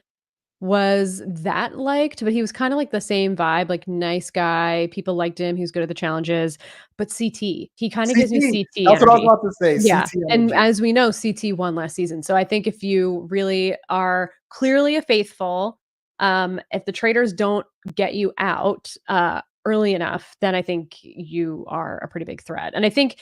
was that liked, but he was kind of like the same vibe, like nice guy, people liked him, he was good at the challenges. But CT, he kind of gives me CT. CT That's what I was energy. about to say. Yeah, CT and energy. as we know, CT won last season. So I think if you really are clearly a faithful, if the traders don't get you out early enough, then I think you are a pretty big threat. And I think,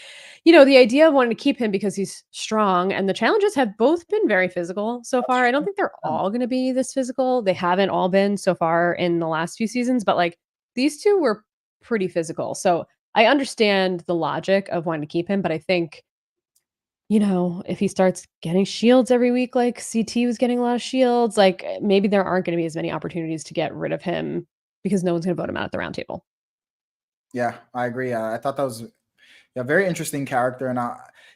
the idea of wanting to keep him because he's strong and the challenges have both been very physical so That's far. I don't true. think they're all going to be this physical. They haven't all been so far in the last few seasons, but like these two were pretty physical. So I understand the logic of wanting to keep him, but I think if he starts getting shields every week like CT was getting a lot of shields, like, maybe there aren't gonna be as many opportunities to get rid of him because no one's gonna vote him out at the round table. Yeah, I agree. I thought that was very interesting character, and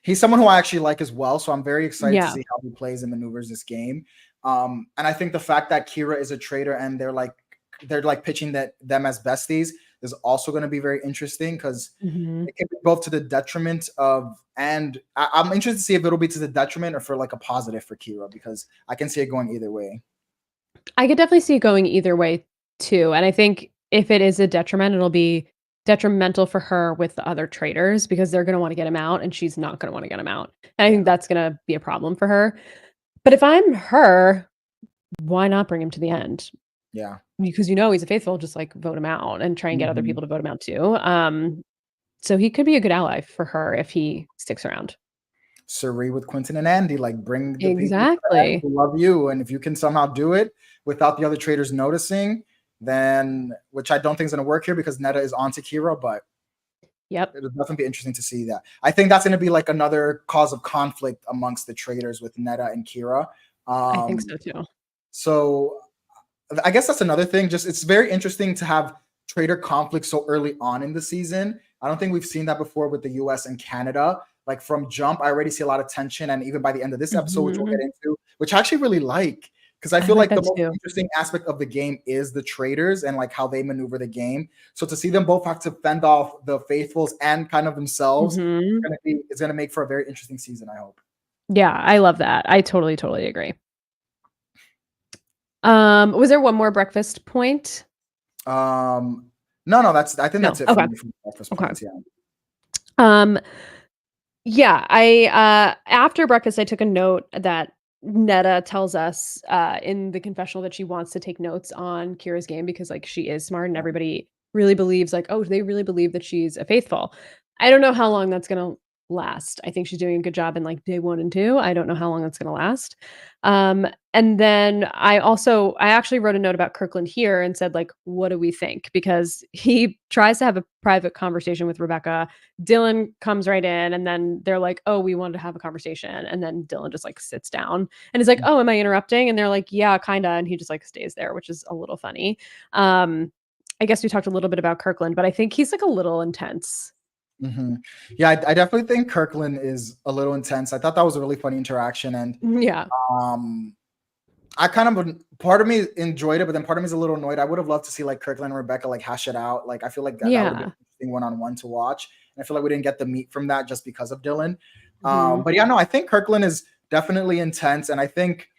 he's someone who I actually like as well. So I'm very excited to Yeah. see how he plays and maneuvers this game. And I think the fact that Kira is a traitor and they're like pitching them as besties is also going to be very interesting because Mhm. it can be both to the detriment of, and I'm interested to see if it'll be to the detriment or for like a positive for Kira, because I can see it going either way. I could definitely see it going either way too, and I think if it is a detriment, it'll be detrimental for her with the other traders because they're gonna wanna get him out, and she's not gonna wanna get him out, and I think Yeah, that's gonna be a problem for her. But if I'm her, why not bring him to the end? yeah. Because he's a faithful, just, like, vote him out and try and get other Mhm. people to vote him out too. So he could be a good ally for her if he sticks around. Surrey with Quentin and Andy, like bring the people to the end Exactly. who love you. And if you can somehow do it without the other traders noticing, then which I don't think is going to work here because Netta is on Kira, but Yep. it'll definitely be interesting to see that. I think that's going to be like another cause of conflict amongst the traders with Netta and Kira. I think Um, so too. so I guess that's another thing. Just it's very interesting to have trader conflict so early on in the season. I don't think we've seen that before with the US and Canada. Like from jump, I already see a lot of tension. And even by the end of this episode, which we'll get Mhm. into, which I actually really like, because I I feel like like the that most too. interesting aspect of the game is the traders and like how they maneuver the game. So to see them both have to fend off the faithfuls and kind of themselves, Mhm. it's gonna make for a very interesting season, I hope. Yeah, I love that. I totally, totally agree. Was there one more breakfast point? No, I think No. that's it for Okay. me from breakfast Okay. points. Yeah. Um, yeah, after breakfast, I took a note that Netta tells us, in the confessional that she wants to take notes on Kira's game because, like, she is smart and Yeah. everybody really believes, like, "Oh, they really believe that she's a faithful." I don't know how long that's gonna last. I think she's doing a good job in, like, day 1 and 2. I don't know how long that's gonna last. And then I actually wrote a note about Kirkland here and said, like, "What do we think?" Because he tries to have a private conversation with Rebecca. Dylan comes right in and then they're like, "Oh, we wanted to have a conversation." And then Dylan just like sits down and he's like, "Oh, am I interrupting?" And they're like, "Yeah, kinda." And he just like stays there, which is a little funny. Um, I guess we talked a little bit about Kirkland, but I think he's like a little intense. Hmm. Yeah, I definitely think Kirkland is a little intense. I thought that was a really funny interaction, and Yeah. um, I kind of part of me enjoyed it, but then part of me is a little annoyed. I would have loved to see like Kirkland and Rebecca like hash it out. Like I feel like that would have been Yeah. an interesting one-on-one to watch. And I feel like we didn't get the meat from that just because of Dylan. Mhm. But yeah, no, I think Kirkland is definitely intense, and I think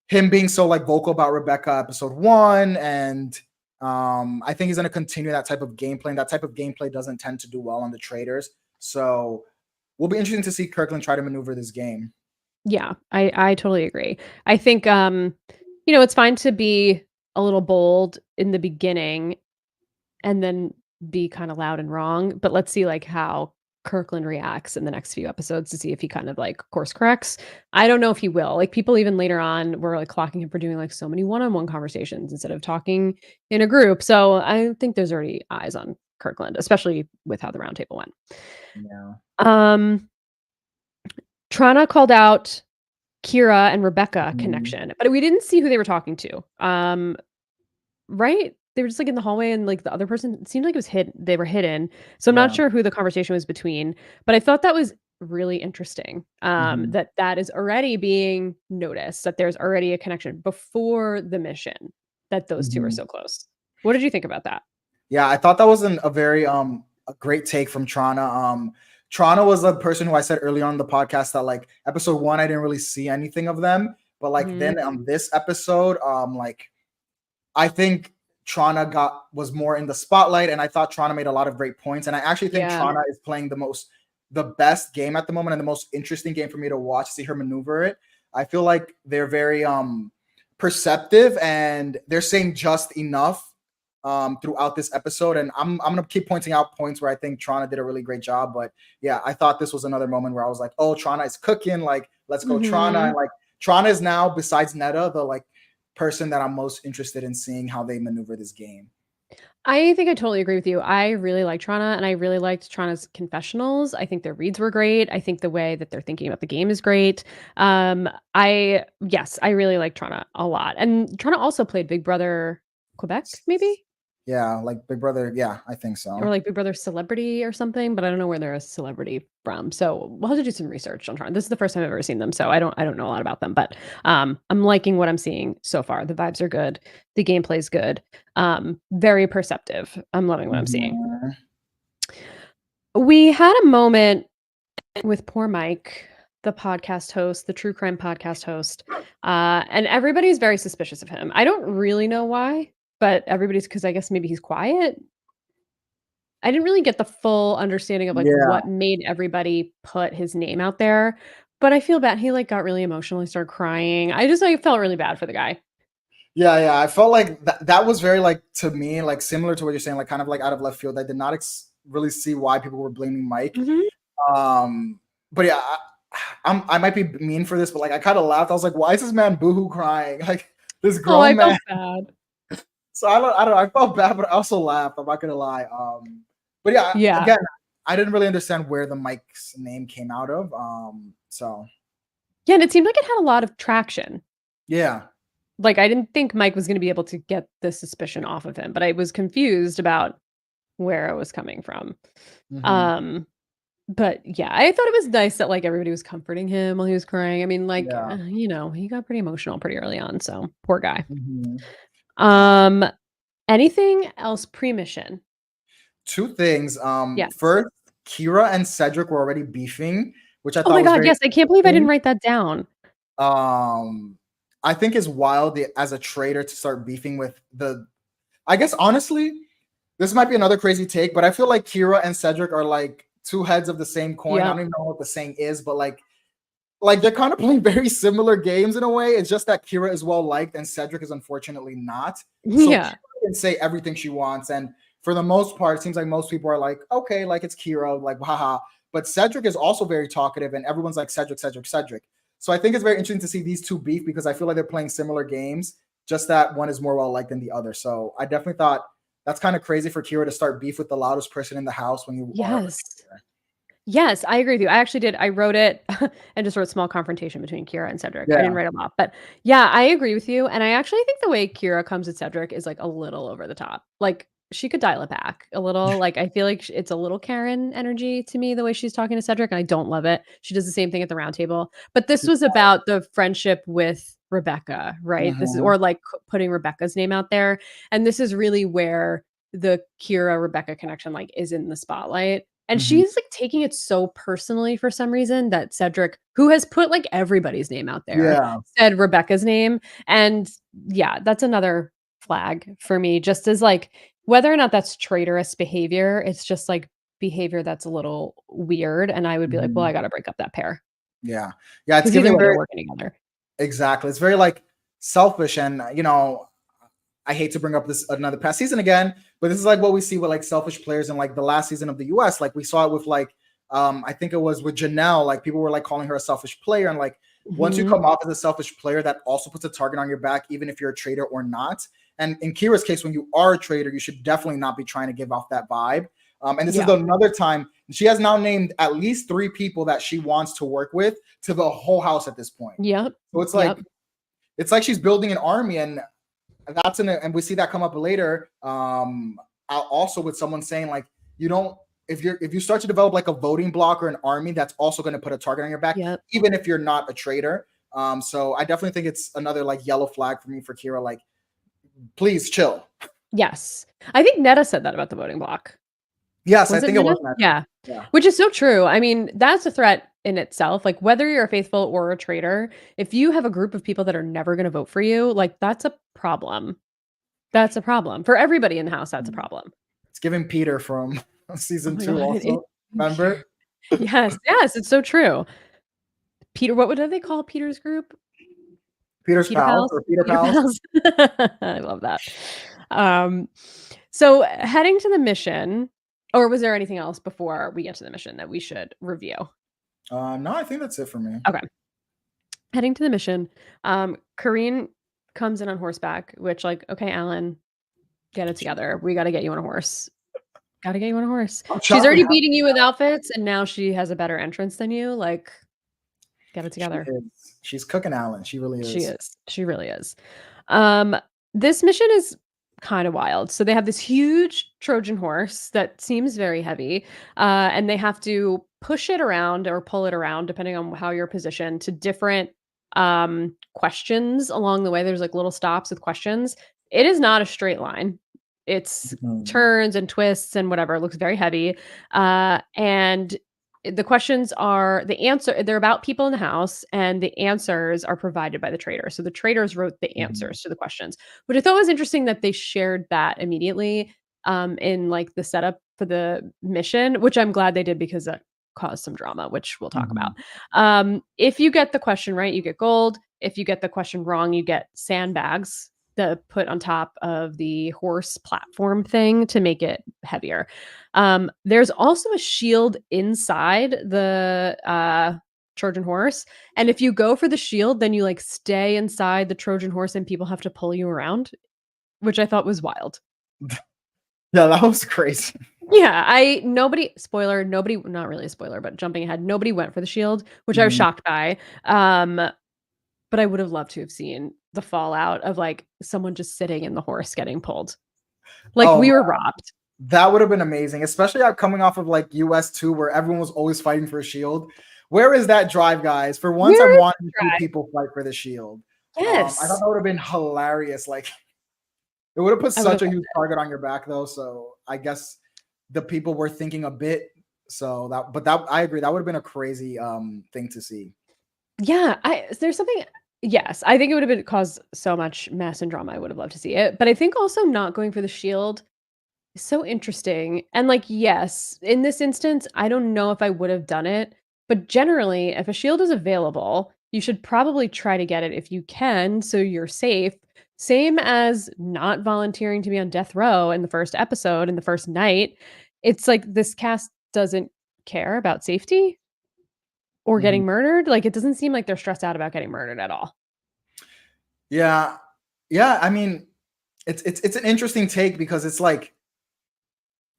him being so like vocal about Rebecca episode 1, and I think he's going to continue that type of gameplay. And that type of gameplay doesn't tend to do well on the Traitors. So will be interesting to see Kirkland try to maneuver this game. Yeah, I totally agree. I think, it's fine to be a little bold in the beginning and then be kinda loud and wrong, but let's see, like, how Kirkland reacts in the next few episodes to see if he kind of, like, course corrects. I don't know if he will. Like, people even later on were, like, clocking him for doing, like, so many one-on-one conversations instead of talking in a group, so I think there's already eyes on Kirkland, especially with how the roundtable went. Yeah. Um, Trana called out Kira and Rebecca Mhm. connection, but we didn't see who they were talking to. Right? They were just, like, in the hallway and, like, the other person it seemed like it was hid they were hidden, so I'm not Yeah. sure who the conversation was between, but I thought that was really interesting, Mhm. that is already being noticed, that there's already a connection before the mission, that those 2 are Mhm. so close. What did you think about that? Yeah, I thought that was a very a great take from Trana. Trana was a person who I said earlier on the podcast that like episode 1 I didn't really see anything of them, but like Mhm. then on this episode, like I think Trana was more in the spotlight, and I thought Trana made a lot of great points. And I actually think Yeah. Trana is playing the best game at the moment, and the most interesting game for me to watch, see her maneuver it. I feel like they're very perceptive, and they're saying just enough throughout this episode. And I'm gonna keep pointing out points where I think Trana did a really great job. But yeah, I thought this was another moment where I was like, oh, Trana is cooking. Like, let's go, Trana. And Mhm. like Trana is now, besides Netta, the like person that I'm most interested in seeing how they maneuver this game. I think I totally agree with you. I really like Trana, and I really liked Trana's confessionals. I think their reads were great. I think the way that they're thinking about the game is great. I really like Trana a lot. And Trana also played Big Brother Quebec, maybe? Yeah, like Big Brother. Yeah, I think Or so. like Big Brother Celebrity or something, but I don't know where they're a celebrity from. So we'll have to do some research on Trana. This is the first time I've ever seen them, so I don't know a lot about them, but I'm liking what I'm seeing so far. The vibes are good. The gameplay's good. Very perceptive. I'm loving what I'm seeing. Mhm. We had a moment with poor Mike, the podcast host, the true crime podcast host, and everybody's very suspicious of him. I don't really know why, but everybody's because I guess maybe he's quiet. I didn't really get the full understanding of, like, Yeah, what made everybody put his name out there, but I feel bad. He, like, got really emotional, he started crying. I felt really bad for the guy. yeah. I felt like that was very like to me like similar to what you're saying, like kind of like out of left field. I did not really see why people were blaming Mike. Mhm. Um, but yeah, I might be mean for this, but like I kind of laughed. I was like, why is this man boohoo crying? Like this Oh, I grown man. felt bad. So I don't know. I felt bad, but I also laughed. I'm not gonna lie. But yeah, Yeah. again, I didn't really understand where the Mike's name came out of. So Yeah, and it seemed like it had a lot of traction. yeah. Like, I didn't think Mike was gonna be able to get the suspicion off of him, but I was confused about where it was coming from. Hmm. Um, but yeah, I thought it was nice that, like, everybody was comforting him while he was crying. I mean, like, Yeah. he got pretty emotional pretty early on, so poor guy. Hmm. Um, anything else pre-mission? Two things. Yes. First, Kira and Cedric were already beefing, which I Oh thought my was god, very yes, I can't believe I didn't interesting. write that down. Um, I think is wild as a traitor to start beefing with the. I guess honestly, this might be another crazy take, but I feel like Kira and Cedric are like two heads of the same coin. I Yep. don't even know what the saying is, but like they're kind of playing very similar games in a way. It's just that Kira is well liked and Cedric is unfortunately not. So Kira Yeah. can say everything she wants, and for the most part, it seems like most people are like, okay, like it's Kira, like haha. But Cedric is also very talkative, and everyone's like Cedric, Cedric, Cedric. So I think it's very interesting to see these two beef because I feel like they're playing similar games, just that one is more well liked than the other. So I definitely thought that's kind of crazy for Kira to start beef with the loudest person in the house when you are a Yes. traitor. Yes, I agree with you. I actually did. I wrote it and just wrote small confrontation between Kira and Cedric. I didn't Yeah. write a lot, but yeah, I agree with you. And I actually think the way Kira comes at Cedric is like a little over the top. Like she could dial it back a little. Like I feel like it's a little Karen energy to me the way she's talking to Cedric, and I don't love it. She does the same thing at the round table. But this was about the friendship with Rebecca, right? This is Mhm. or like putting Rebecca's name out there. And this is really where the Kira Rebecca connection like is in the spotlight. And Mhm. she's like taking it so personally for some reason that Cedric, who has put like everybody's name out there, Yeah. said Rebecca's name. And yeah, that's another flag for me, just as like whether or not that's traitorous behavior, it's just like behavior that's a little weird. And I would be like, well, I Mhm. got to break up that pair Yeah. Yeah, it's because either giving way they're very working together. exactly. It's very like selfish and I hate to bring up this another past season again, but this is like what we see with like selfish players in like the last season of the US. Like we saw it with like I think it was with Janelle, like people were like calling her a selfish player. And like once you Mhm. come off as a selfish player, that also puts a target on your back, even if you're a traitor or not. And in Kira's case, when you are a traitor, you should definitely not be trying to give off that vibe. And this is Yeah. another time she has now named at least 3 people that she wants to work with to the whole house at this point. Yep. So Yep. it's like she's building an army, and and we see that come up later. Also with someone saying like you don't if you start to develop like a voting block or an army, that's also going to put a target on your back, Yep. even if you're not a traitor. So I definitely think it's another like yellow flag for me for Kira. Like, please chill. Yes. I think Netta said that about the voting block. Yes, I Was it think it was Netta? that. Yeah. Yeah. Which is so true. I mean, that's a threat in itself. Like whether you're a faithful or a traitor, if you have a group of people that are never going to vote for you, like that's a problem. That's a problem. For everybody in the house, that's a problem. It's giving Peter from Oh season my 2 god, it is also. Remember? Yes, yes, it's so true. Peter, what would they call Peter's group? Peter's Peter pals Pals? or Peter Peter pals. Pals. I love that. Um, so heading to the mission, or was there anything else before we get to the mission that we should review? No, I think that's it for me. Okay. Heading to the mission, Kareen comes in on horseback, which like, okay, Alan, get it together. We gotta get you on a horse. Gotta get you on a horse. I'm She's shocked we already have. beating you with outfits, and now she has a better entrance than you. Like, get it She together. is. She's cooking Alan. She really She is. is. She really is. Um, this mission is kind of wild. So they have this huge Trojan horse that seems very heavy, and they have to push it around or pull it around, depending on how you're positioned, to different questions along the way. There's like little stops with questions. It is not a straight line. It's Mhm. turns and twists and whatever. It looks very heavy. And the questions are they're about people in the house, and the answers are provided by the traitors. So the traitors wrote the Mhm. answers to the questions, which I thought was interesting that they shared that immediately in like the setup for the mission, which I'm glad they did because that caused some drama, which we'll talk about. Mhm. If you get the question right, you get gold. If you get the question wrong, you get sandbags that put on top of the horse platform thing to make it heavier. There's also a shield inside the Trojan horse. And if you go for the shield, then you like stay inside the Trojan horse and people have to pull you around, which I thought was wild. Yeah, that was crazy. Yeah, spoiler, nobody, not really a spoiler, but jumping ahead, nobody went for the shield, which I was Mhm. shocked by. But I would have loved to have seen the fallout of like someone just sitting in the horse getting pulled. Like Oh, we were robbed. that would have been amazing, especially coming off of like US 2, where everyone was always fighting for a shield. Where is that drive, guys? For once, I'm Where is wanting the to see drive? people fight for the shield. I thought Yes. that would have been hilarious. Like, it would have put I would have such a huge target on your back, though. So I guess the people were thinking a bit. So that I agree. That would have been a crazy thing to see. Yeah, there's something yes, I think it would have been caused so much mess and drama, I would have loved to see it, but I think also not going for the shield is so interesting, and, like, yes, in this instance, I don't know if I would have done it, but generally, if a shield is available, you should probably try to get it if you can, so you're safe. Same as not volunteering to be on death row in the first episode, in the first night. It's like this cast doesn't care about safety or Mhm. getting murdered, like, it doesn't seem like they're stressed out about getting murdered at all. Yeah, yeah. I mean, it's an interesting take because it's like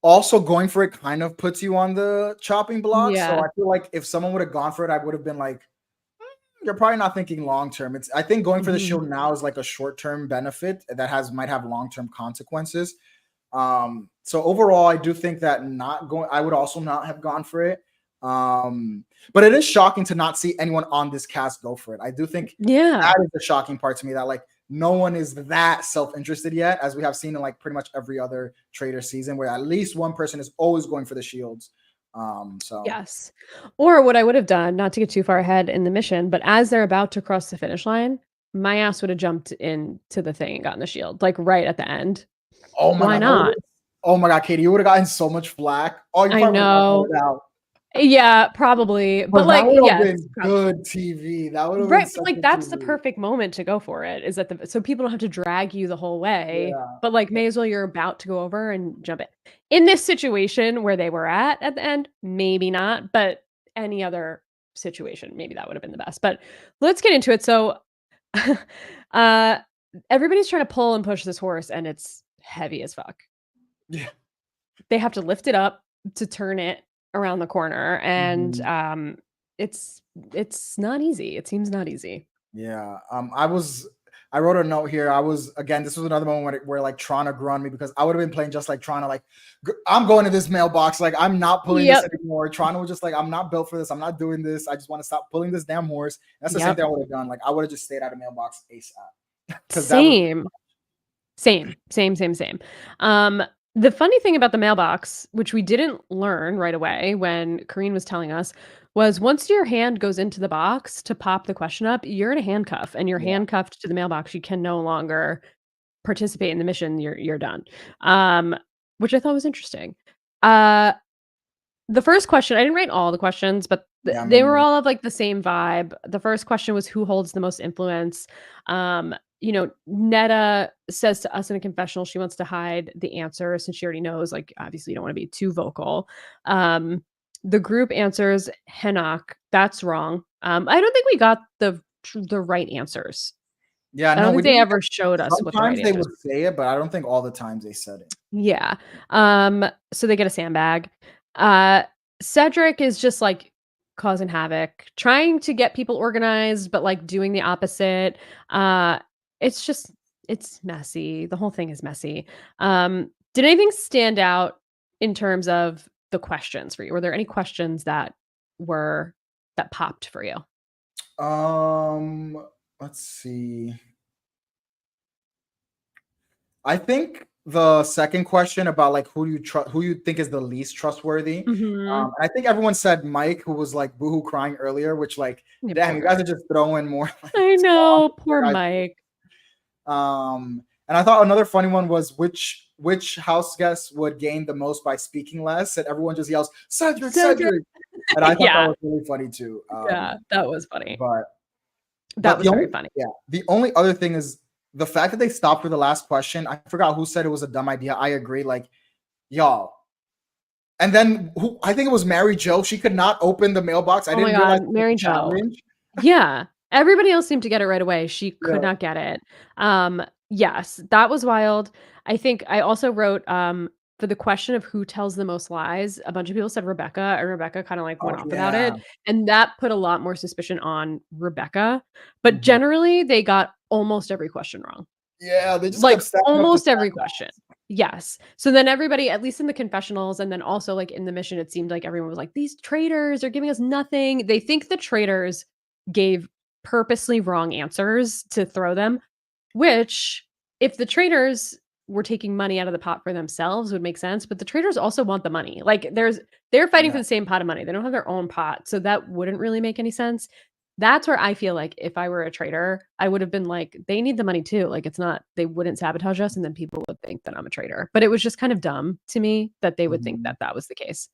also going for it kind of puts you on the chopping block. So Yeah. I feel like if someone would have gone for it, I would have been like, you're probably not thinking long term. It's I think going for the Mhm. shield now is like a short term benefit that has might have long term consequences. So overall, I do think that not going, I would also not have gone for it. But it is shocking to not see anyone on this cast go for it. I do think that is the shocking part to me, that like no one is that self-interested yet, as we have seen in like pretty much every other Traitor season, where at least one person is always going for the shields. So yes. Or what I would have done, not to get too far ahead in the mission, but as they're about to cross the finish line, my ass would have jumped into the thing and gotten the shield, like right at the end. Oh my Why god! not? Oh my god, Katie, you would have gotten so much flack. Oh, you I probably know. would have out. Yeah, probably. But that like, would have yes, been good TV. That would have right. been But such like, that's the perfect moment to go for it. Is that so people don't have to drag you the whole way. Yeah. But like, may as well you're about to go over and jump in. In this situation where they were at the end, maybe not. But any other situation, maybe that would have been the best. But let's get into it. So, everybody's trying to pull and push this horse, and it's heavy as fuck. Yeah. They have to lift it up to turn it around the corner, and it's not easy. It seems not easy. Yeah. I wrote a note here. This was another moment where like Trana grew on me, because I would have been playing just like Trana, like I'm going to this mailbox, like I'm not pulling this anymore. Trana was just like, I'm not built for this. I'm not doing this. I just want to stop pulling this damn horse. That's the same thing I would have done. Like I would have just stayed out of mailbox ASAP. Same. The funny thing about the mailbox, which we didn't learn right away when Karine was telling us, was once your hand goes into the box to pop the question up, you're in a handcuff, and you're handcuffed to the mailbox. You can no longer participate in the mission. You're done. Which I thought was interesting. The first question, I didn't write all the questions, but they were all of like the same vibe. The first question was, who holds the most influence? Netta says to us in a confessional she wants to hide the answer since she already knows, like, obviously you don't want to be too vocal. The group answers Henok. That's wrong. I don't think we got the right answers. Yeah, I don't think they ever showed us what the right answers. Sometimes they would say it, but I don't think all the times they said it. Yeah. So they get a sandbag. Cedric is just like causing havoc, trying to get people organized, but like doing the opposite. It's messy. The whole thing is messy. Did anything stand out in terms of the questions for you? Were there any questions that popped for you? Let's see. I think the second question about like who you think is the least trustworthy. I think everyone said Mike, who was like boohoo crying earlier, which like, damn, you guys are just throwing more. Like, I know, poor Mike. And I thought another funny one was which house guest would gain the most by speaking less, and everyone just yells Cedric. And I thought that was really funny too. Yeah, that was funny. But that was very funny. Yeah. The only other thing is the fact that they stopped for the last question. I forgot who said it was a dumb idea. I agree. Like, y'all. And then I think it was Mary Jo. She could not open the mailbox. I didn't realize Mary Jo. Yeah. Everybody else seemed to get it right away. She could not get it. Yes, that was wild. I think I also wrote for the question of who tells the most lies, a bunch of people said Rebecca, and Rebecca kind of like went off about it. And that put a lot more suspicion on Rebecca. But generally, they got almost every question wrong. Yeah, they just like almost every question. Yes. So then everybody, at least in the confessionals, and then also like in the mission, it seemed like everyone was like, these traitors are giving us nothing. They think the traitors gave purposely wrong answers to throw them, which if the traitors were taking money out of the pot for themselves would make sense, but the traitors also want the money. Like they're fighting for the same pot of money. They don't have their own pot. So that wouldn't really make any sense. That's where I feel like if I were a traitor, I would have been like, they need the money too. Like they wouldn't sabotage us and then people would think that I'm a traitor. But it was just kind of dumb to me that they would think that that was the case.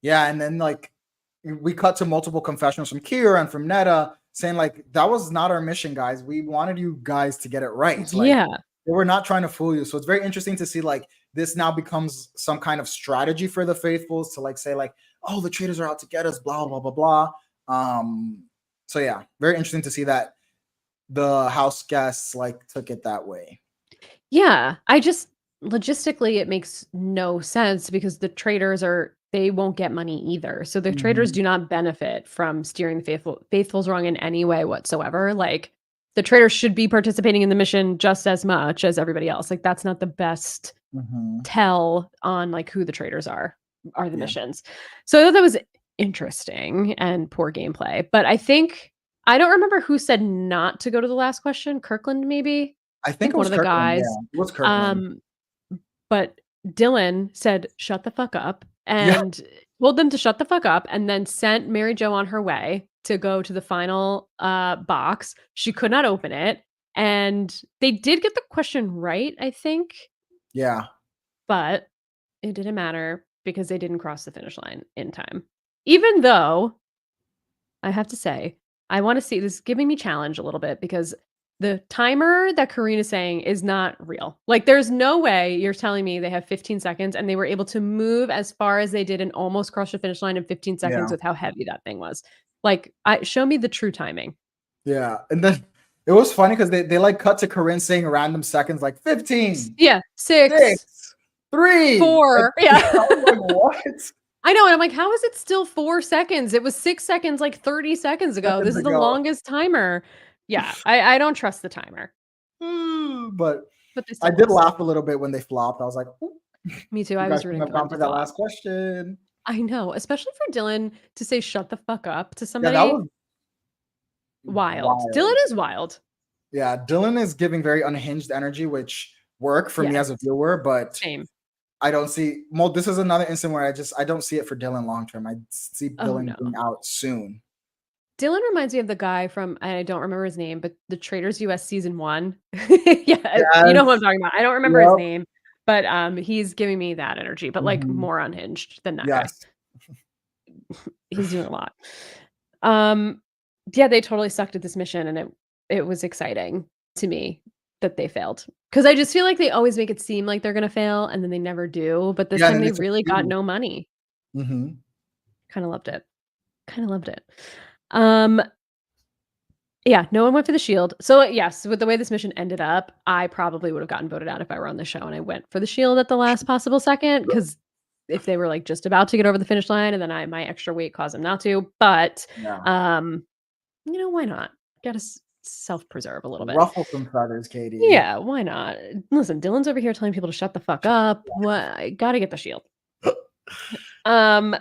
Yeah. And then like we cut to multiple confessionals from Kira and from Netta saying like, that was not our mission, guys. We wanted you guys to get it right. Like, they were not trying to fool you. So it's very interesting to see like this now becomes some kind of strategy for the faithfuls to like say like, oh, the traitors are out to get us, blah, blah, blah, blah. So yeah, very interesting to see that the house guests like took it that way. Yeah, I just logistically it makes no sense because the traitors they won't get money either. So the traitors do not benefit from steering the faithfuls wrong in any way whatsoever. Like the traitors should be participating in the mission just as much as everybody else. Like that's not the best tell on like who the traitors are the missions. So I thought that was interesting and poor gameplay. But I don't remember who said not to go to the last question. Kirkland, maybe? I I think think it one was of the Kirkland. guys. Yeah, it was Kirkland. Um, but Dylan said, "Shut the fuck up," Yeah, and told them to shut the fuck up, and then sent Mary Jo on her way to go to the final, box. She could not open it, and they did get the question right, I think, yeah, but it didn't matter because they didn't cross the finish line in time. Even though, I have to say, I wanna see this is giving me challenge a little bit because the timer that Karina's saying is not real. Like, there's no way you're telling me they have 15 seconds and they were able to move as far as they did and almost cross the finish line in 15 seconds yeah, with how heavy that thing was. Like, I show me the true timing. yeah. And then it was funny because they like cut to Corinne saying random seconds like 15, Yeah, 6, 6, 3. And 4. I Yeah. was like, what? I know, and I'm like, "How is it still 4 seconds? It was 6 seconds, like, 30 seconds ago. Seconds This is the ago. longest timer." Yeah, I don't trust the timer, But but they I still did lost. laugh a little bit when they flopped. I was like, "Ooh, Me too, you I guys was shouldn't rooting have for them gone to for that flop. last question." I know, especially for Dylan to say "shut the fuck up" to Yeah, that somebody. was Wild. Dylan wild. is wild. Yeah, Dylan is giving very unhinged energy, which work for me Yes, as a viewer, but same. I don't see well, this is another instant where I don't see it for Dylan long term. I see Oh, Dylan no. being out soon. Dylan reminds me of the guy from I don't remember his name, but the Traitors US season 1. Yeah, you know who I'm Yes. talking about. I don't remember his Yep. name, but, he's giving me that energy, but, like, Mhm. more unhinged than that guy. Yes. He's doing a lot. Um, yeah, they totally sucked at this mission, and it was exciting to me that they failed because I just feel like they always make it seem like they're gonna fail, and then they never do, but this Yeah, and time then they they really got succeed. no money. Mhm. Kinda loved it. Kinda loved it. Um, yeah, no one went for the shield. So, yes, with the way this mission ended up, I probably would have gotten voted out if I were on the show and I went for the shield at the last possible second. Because if they were, like, just about to get over the finish line and then my extra weight caused them not to, but, Yeah. um, why not? Gotta self-preserve a little bit. Ruffle some feathers, Katie. Yeah, why not? Listen, Dylan's over here telling people to shut the fuck up. What gotta get the shield. Um,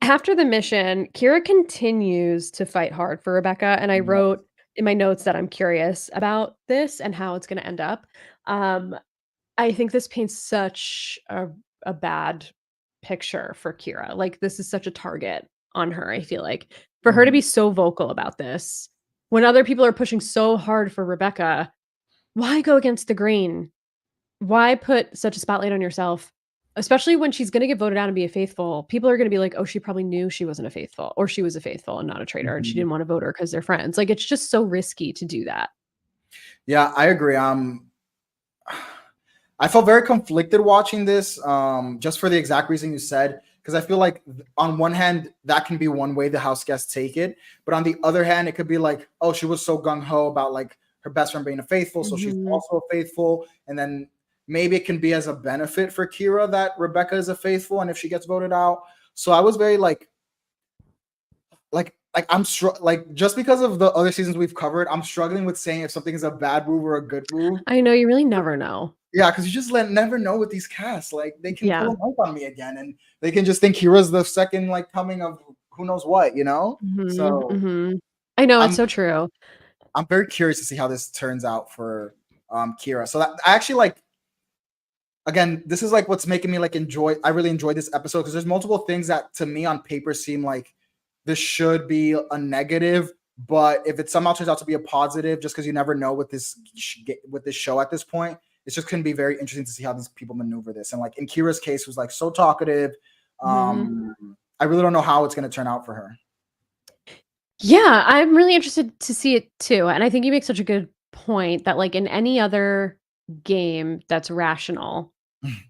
After the mission, Kira continues to fight hard for Rebecca, and I Yeah. wrote in my notes that I'm curious about this and how it's gonna end up. Um, I think this paints such a bad picture for Kira. Like, this is such a target on her, I feel like. For her to Mhm. be so vocal about this, when other people are pushing so hard for Rebecca, why go against the grain? Why put such a spotlight on yourself? Especially when she's gonna get voted out and be a faithful, people are gonna be like, "Oh, she probably knew she wasn't a faithful, or she was a faithful and not a traitor, and she Mhm. didn't wanna vote her because 'cause they're friends." Like, it's just so risky to do that. Yeah, I agree. I felt very conflicted watching this, just for the exact reason you said, because I feel like on one hand that can be one way the house guests take it, but on the other hand, it could be like, oh, she was so gung ho about like her best friend being a faithful, so she's Mhm. also a faithful, and then maybe it can be as a benefit for Kira that Rebecca is a faithful, and if she gets voted out, so I was very like like just because of the other seasons we've covered, I'm struggling with saying if something is a bad move or a good move. I know, you really never know. Yeah, because you just never know with these casts. Like they can pull Yeah. a knife on me again, and they can just think Kira's the second like coming of who knows what, you know. Mhm, So mhm. I know, it's I'm so true. I'm very curious to see how this turns out for Kira. So that I actually like again, this is like what's making me like enjoy. I really enjoyed this episode because there's multiple things that to me on paper seem like this should be a negative, but if it somehow turns out to be a positive, just because you never know with with this show at this point, it's just going to be very interesting to see how these people maneuver this. And like in Kira's case, was like so talkative. Mhm. I really don't know how it's going to turn out for her. Yeah, I'm really interested to see it too, and I think you make such a good point that, like, in any other game that's rational,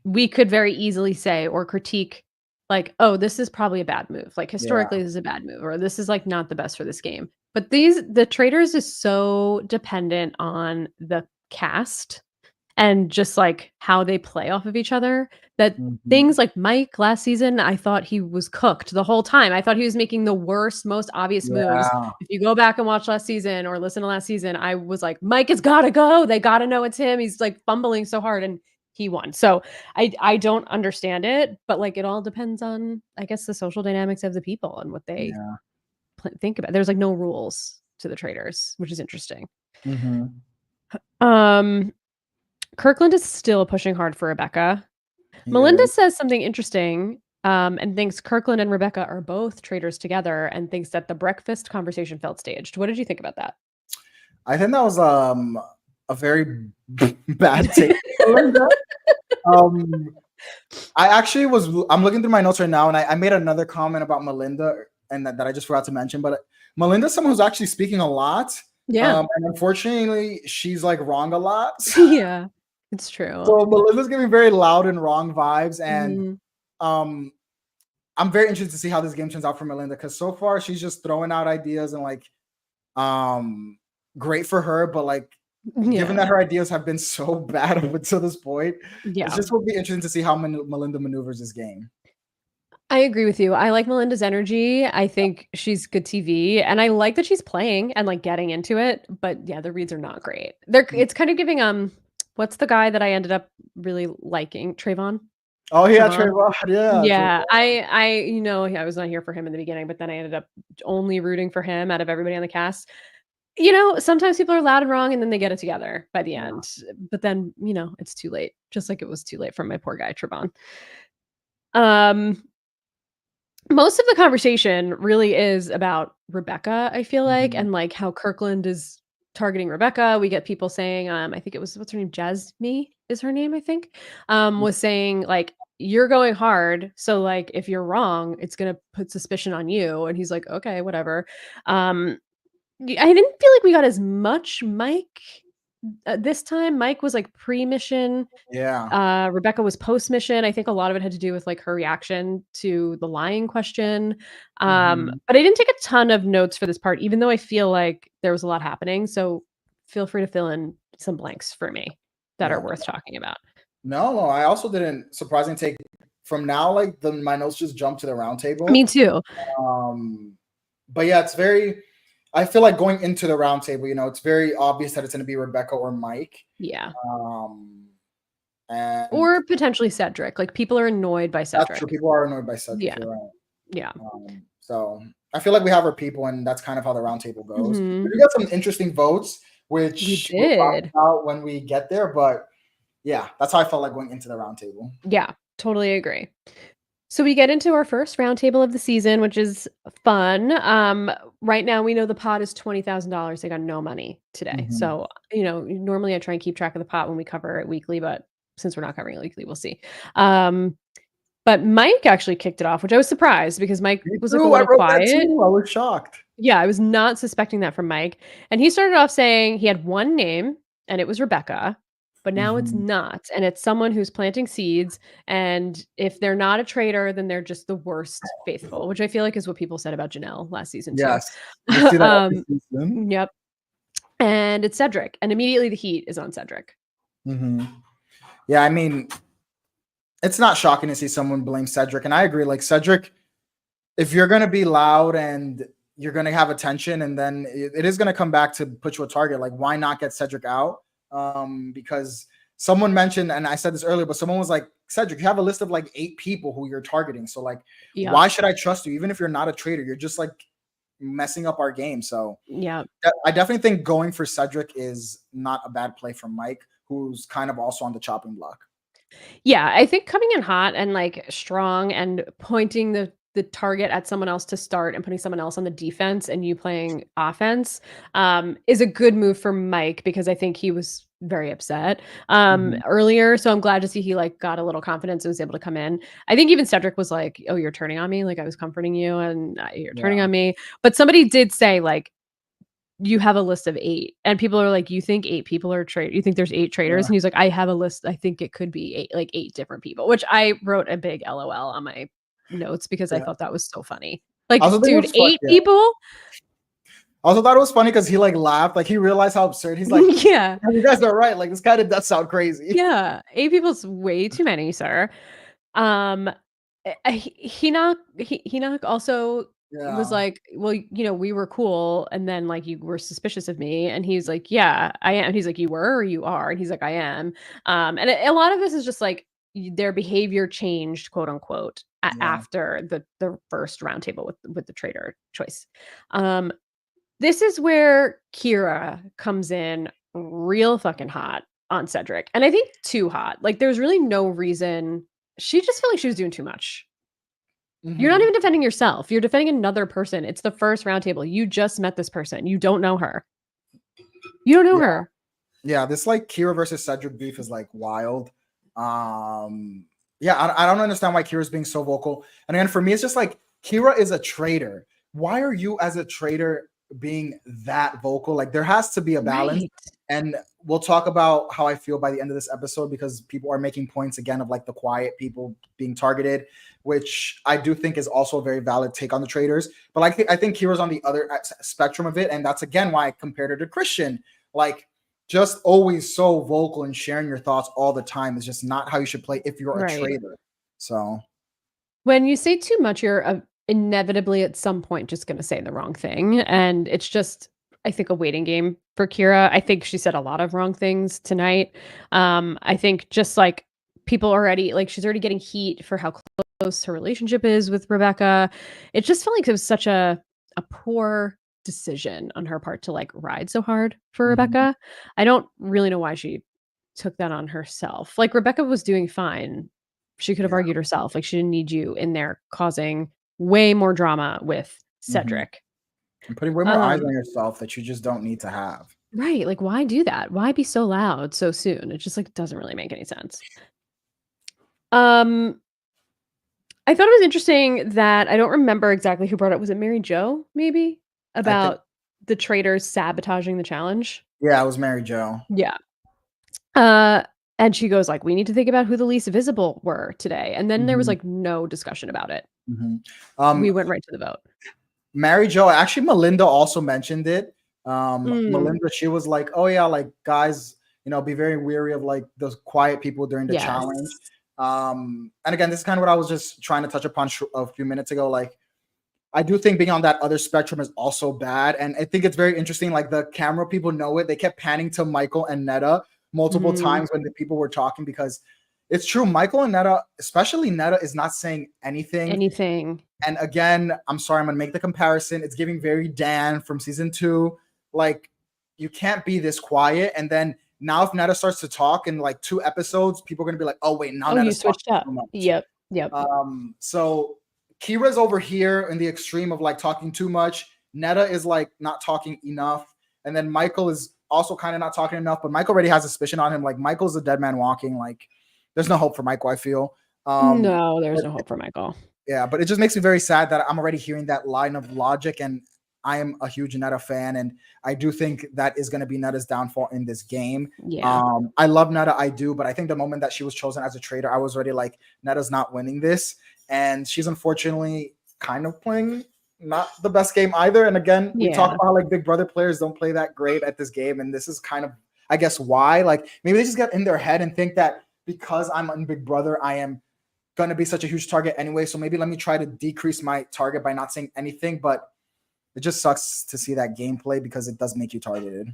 we could very easily say or critique, like, "Oh, this is probably a bad move. Like, Yeah. historically, this is a bad move," or "This is, like, not the best for this game." But the Traders is so dependent on the cast and just, like, how they play off of each other, that Mhm. things like Mike last season, I thought he was cooked the whole time. I thought he was making the worst, most obvious moves. Yeah. If you go back and watch last season or listen to last season, I was like, "Mike has gotta go. They gotta know it's him. He's, like, fumbling so hard," and he won. So I don't understand it, but like it all depends on, I guess, the social dynamics of the people and what they Yeah. think about. There's like no rules to the Traitors, which is interesting. Hmm. Um, Kirkland is still pushing hard for Rebecca. Melinda Yeah. says something interesting, and thinks Kirkland and Rebecca are both traitors together, and thinks that the breakfast conversation felt staged. What did you think about that? I think that was a very bad take. Melinda. Um, I actually was. I'm looking through my notes right now, and I made another comment about Melinda, and that I just forgot to mention. But Melinda's someone who's actually speaking a lot, Yeah. and unfortunately, she's like wrong a lot. Yeah, it's true. So Melinda's giving very loud and wrong vibes, and Mhm. um, I'm very interested to see how this game turns out for Melinda because so far she's just throwing out ideas and like um great for her, but like given Yeah. that her ideas have been so bad up until this point, it's Yeah. just will be interesting to see how Melinda maneuvers this game. I agree with you. I like Melinda's energy. I think she's good TV, and I like that she's playing and, like, getting into it, but, yeah, the reads are not great. It's kind of giving, what's the guy that I ended up really liking? Trayvon? Oh yeah, Trevon? Trayvon. Yeah, Yeah, Trayvon. I was not here for him in the beginning, but then I ended up only rooting for him out of everybody on the cast. You know, sometimes people are loud and wrong, and then they get it together by the Yeah. end, but then, it's too late, just like it was too late for my poor guy, Trevon. Um Most of the conversation really is about Rebecca, I feel like, Mhm. and, like, how Kirkland is targeting Rebecca. We get people saying, I think it was what's her name? Jasmine is her name, I think, was saying, like, "You're going hard, so, like, if you're wrong, it's gonna put suspicion on you," and he's like, "Okay, whatever." I didn't feel like we got as much Mike, this time. Mike was, like, pre-mission, Yeah. Rebecca was post-mission. I think a lot of it had to do with, like, her reaction to the lying question. Mhm. But I didn't take a ton of notes for this part, even though I feel like there was a lot happening, so feel free to fill in some blanks for me that are Yeah. worth talking about. No, no, I also didn't surprisingly take from now, like my notes just jumped to the round Me table. too. Um, but yeah, it's very I feel like going into the round table, it's very obvious that it's gonna be Rebecca or Mike. Yeah. Um, and Or potentially Cedric, like, people are annoyed by that's true. Cedric. People are annoyed by Cedric, Yeah, you're right. yeah. So I feel like we have our people, and that's kind of how the round table goes. We Mhm. do get some interesting votes, We which we'll talk did. about when we get there. But yeah, that's how I felt like going into the round table. Yeah, totally agree. So we get into our first roundtable of the season, which is fun. Right now we know the pot is $20,000. They got no money today. Mhm. So, normally I try and keep track of the pot when we cover it weekly, but since we're not covering it weekly, we'll see. Um, but Mike actually kicked it off, which I was surprised because Mike Me was like a too. I little wrote that quiet. too. I was shocked. Yeah, I was not suspecting that from Mike. And he started off saying he had one name and it was Rebecca, but now it's Mhm. not. And it's someone who's planting seeds. And if they're not a traitor, then they're just the worst faithful, which I feel like is what people said about Janelle last season too. Yes, we see that every um, season. yep. And it's Cedric. And immediately the heat is on Cedric. Mhm. Yeah, I mean, it's not shocking to see someone blame Cedric, and I agree. Like Cedric, if you're gonna be loud and you're gonna have attention, and then it is gonna come back to put you a target. Like, why not get Cedric out? Because someone mentioned, and I said this earlier, but someone was like, Cedric, you have a list of like 8 people who you're targeting. So like, Yep. why should I trust you? Even if you're not a traitor, you're just like messing up our game. So Yep. I definitely think going for Cedric is not a bad play from Mike, who's kind of also on the chopping block. Yeah, I think coming in hot and, like, strong and pointing the target at someone else to start and putting someone else on the defense and you playing offense, is a good move for Mike because I think he was very upset, Mhm. earlier, so I'm glad to see he, like, got a little confidence and was able to come in. I think even Cedric was like, "Oh, you're turning on me? Like, I was comforting you, and, you're turning Yeah. on me." But somebody did say, like, you have a list of 8, and people are like, "You think 8 people are you think there's 8 traitors?" Yeah. And he's like, "I have a list, I think it could be 8, like, 8 different people," which I wrote a big LOL on my notes because I Yeah. thought that was so funny. I Like, also think it dude, was fun. 8 Yeah. people? I also thought it was funny because he like laughed, like he realized how absurd. He's like, Yeah, "Yeah, you guys are right. Like this kind of does sound crazy." yeah, 8 people's way too many, sir. Um, Hinock also was Yeah. like, "Well, we were cool, and then, like, you were suspicious of me," and he's like, "Yeah, I am." And he's like, "You were or you are?" And he's like, "I am." And a lot of this is just, like, their behavior changed, quote, unquote, Yeah. after the first roundtable with the traitor choice. Um, this is where Kira comes in real fucking hot on Cedric, and I think too hot. Like, there's really no reason. She just felt like she was doing too much. You're not Hmm. even defending yourself, you're defending another person. It's the first roundtable. You just met this person. You don't know her. You don't know Yeah. her. Yeah. This like Kira versus Cedric beef is like wild. Um, yeah, I don't understand why Kira's being so vocal. And again, for me, it's just like Kira is a traitor. Why are you as a traitor being that vocal? Like there has to be a balance. Right. And we'll talk about how I feel by the end of this episode because people are making points again of like the quiet people being targeted, which I do think is also a very valid take on the traitors. But like I think Kira's on the other spectrum of it, and that's again why I compared her to Christian. Like just always so vocal and sharing your thoughts all the time is just not how you should play if you're a Right. traitor. So When you say too much, you're, inevitably at some point just gonna say the wrong thing, and it's just, I think, a waiting game for Kira. I think she said a lot of wrong things tonight. I think just, like, people already like, she's already getting heat for how close her relationship is with Rebecca. It just felt like it was such a poor decision on her part to, like, ride so hard for mhm, Rebecca. I don't really know why she took that on herself. Like, Rebecca was doing fine. She could have yeah, argued herself, like, she didn't need you in there causing way more drama with mhm. Cedric. And putting way more eyes Um, on yourself that you just don't need to have. right, like, why do that? Why be so loud so soon? It just, like, doesn't really make any sense. Um, I thought it was interesting that I don't remember exactly who brought it. Was it Mary Jo, maybe? I think, About the traitors sabotaging the challenge? yeah, it was Mary Jo. Yeah. Uh, and she goes like, "We need to think about who the least visible were today." And then there was, Mhm, like, no discussion about it. mhm. We Um, went right to the vote. Mary Jo, actually, Melinda also mentioned it. Mm, Melinda, she was like, "Oh yeah, like guys, be very weary of like those quiet people during the yes. challenge." And again, this is kind of what I was just trying to touch upon a few minutes ago. Like, I do think being on that other spectrum is also bad, and I think it's very interesting. Like the camera people know it; they kept panning to Michael and Netta multiple Mhm. times when the people were talking because it's true. Michael and Netta, especially Netta, is not saying anything. Anything. And again, I'm sorry, I'm gonna make the comparison. It's giving very Dan from season 2. Like, you can't be this quiet. And then now, if Netta starts to talk in like 2 episodes, people are gonna be like, "Oh wait, now Oh, you Netta's talking switched up. so much." Yep, yep. So Kira's over here in the extreme of like talking too much. Netta is like not talking enough, and then Michael is also kind of not talking enough. But Michael already has a suspicion on him. Like Michael's a dead man walking. Like, there's no hope for Michael. I feel. No, there's But no hope for Michael. yeah, but it just makes me very sad that I'm already hearing that line of logic, and I am a huge Netta fan, and I do think that is going to be Netta's downfall in this game. Yeah. I love Netta, I do, but I think the moment that she was chosen as a traitor, I was already like, Netta's not winning this, and she's unfortunately kind of playing not the best game either. And again, we talk Yeah. about how like Big Brother players don't play that great at this game, and this is kind of, I guess, why. Like maybe they just get in their head and think that because I'm in Big Brother, I am going to be such a huge target anyway. So maybe let me try to decrease my target by not saying anything. But it just sucks to see that gameplay because it does make you targeted.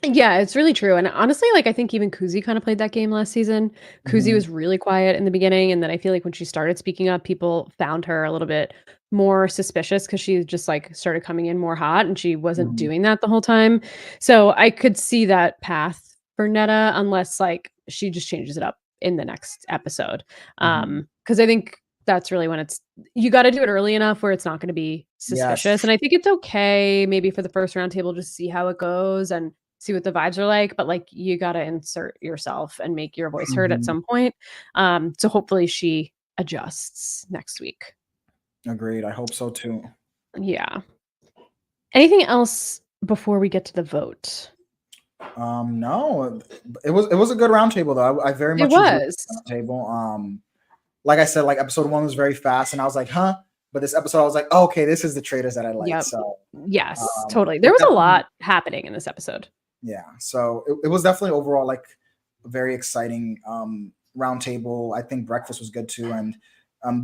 Yeah, it's really true, and honestly, like, I think even Kuzi kinda played that game last season. Kuzi Mm-hmm. was really quiet in the beginning, and then I feel like when she started speaking up, people found her a little bit more suspicious because she just, like, started coming in more hot, and she wasn't Mm-hmm. doing that the whole time. So, I could see that path for Netta unless, like, she just changes it up in the next episode. Mm-hmm. Because I think that's really when it's you gotta do it early enough where it's not gonna be Yes. suspicious, and I think it's okay maybe for the first round table just see how it goes and see what the vibes are like, but, like, you gotta insert yourself and make your voice heard at Mm-hmm. some point. So hopefully she adjusts next week. Agreed. I hope so too. Yeah. Anything else before we get to the vote? No, it was a good roundtable though. I very It much enjoyed was. the roundtable. Like I said, like episode 1 was very fast, and I was like, huh. But this episode, I was like, oh, okay, this is the traders that I like. Yep. So, Yes, totally. There it was a definitely, lot happening in this episode. yeah. So it was definitely overall like a very exciting roundtable. I think breakfast was good too, and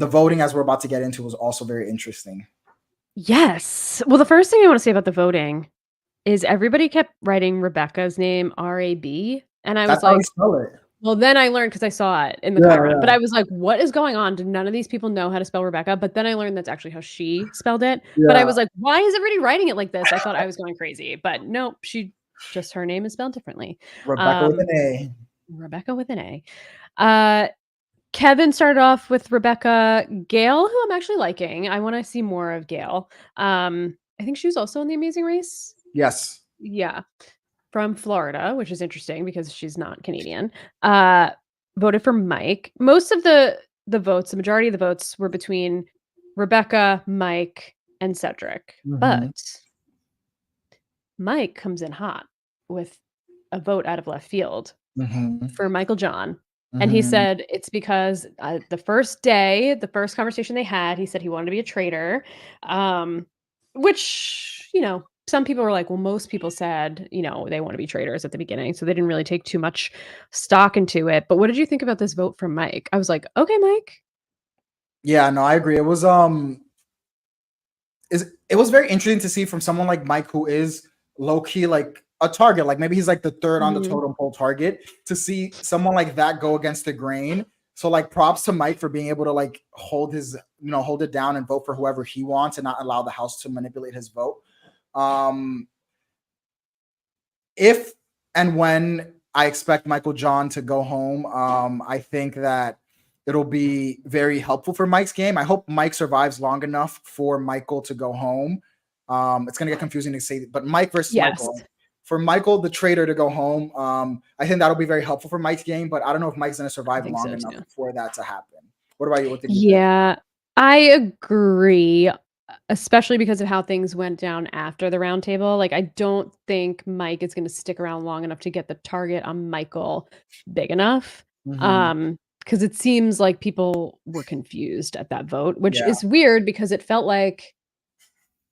the voting, as we're about to get into, was also very interesting. Yes. Well, the first thing I wanna say about the voting is everybody kept writing Rebecca's name R-A-B, and I That's was how you like, spell it. well, then I learned because I saw it in the Yeah, chyron, but yeah, I was like, "What is going on? Do none of these people know how to spell Rebecca?" But then I learned that's actually how she spelled it, but I yeah. was like, "Why is everybody writing it like this?" I thought I was going crazy, but nope, her name is spelled differently. Rebecca with Um, an A. Rebecca with an A. Uh, Kevin started off with Rebecca. Gail, who I'm actually liking, I wanna see more of Gail. I think she was also in The Amazing Race? Yes. Yeah. From Florida, which is interesting because she's not Canadian, uh, voted for Mike. Most of the votes, the majority of the votes were between Rebecca, Mike, and Cedric. Mhm, But Mike comes in hot with a vote out of left field mhm, for Michael John. And he mhm. said it's because the first day, the first conversation they had, he said he wanted to be a traitor. Um, which, some people were like, well, most people said, they want to be traitors at the beginning. So they didn't really take too much stock into it. But what did you think about this vote from Mike? I was like, okay, Mike. Yeah, no, I agree. It was very interesting to see from someone like Mike, who is low key like a target, like maybe he's like the third on the Mhm. totem pole target, to see someone like that go against the grain. So like props to Mike for being able to like hold it down and vote for whoever he wants and not allow the house to manipulate his vote. Um, if and when I expect Michael John to go home, I think that it'll be very helpful for Mike's game. I hope Mike survives long enough for Michael to go home. It's gonna get confusing to say, but Mike versus Yes, Michael. For Michael, the traitor, to go home, I think that'll be very helpful for Mike's game. But I don't know if Mike's gonna I survive think long so enough too. for that to happen. What about you? What did you think? Yeah, I agree, especially because of how things went down after the roundtable. Like, I don't think Mike is gonna stick around long enough to get the target on Michael big enough. Mm-hmm. Because it seems like people were confused at that vote, which Yeah. is weird because it felt like,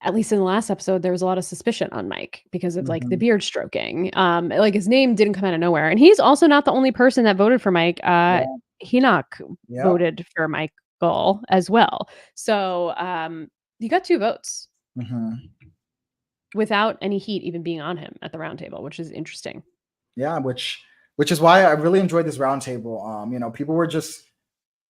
at least in the last episode, there was a lot of suspicion on Mike because of, like, the Mm-hmm. beard stroking. Like, his name didn't come out of nowhere, and he's also not the only person that voted for Mike. Yeah. Enoch Yep. voted for Michael as well. So, you got 2 votes Mm-hmm. without any heat even being on him at the round table, which is interesting. Yeah, which is why I really enjoyed this roundtable. People were just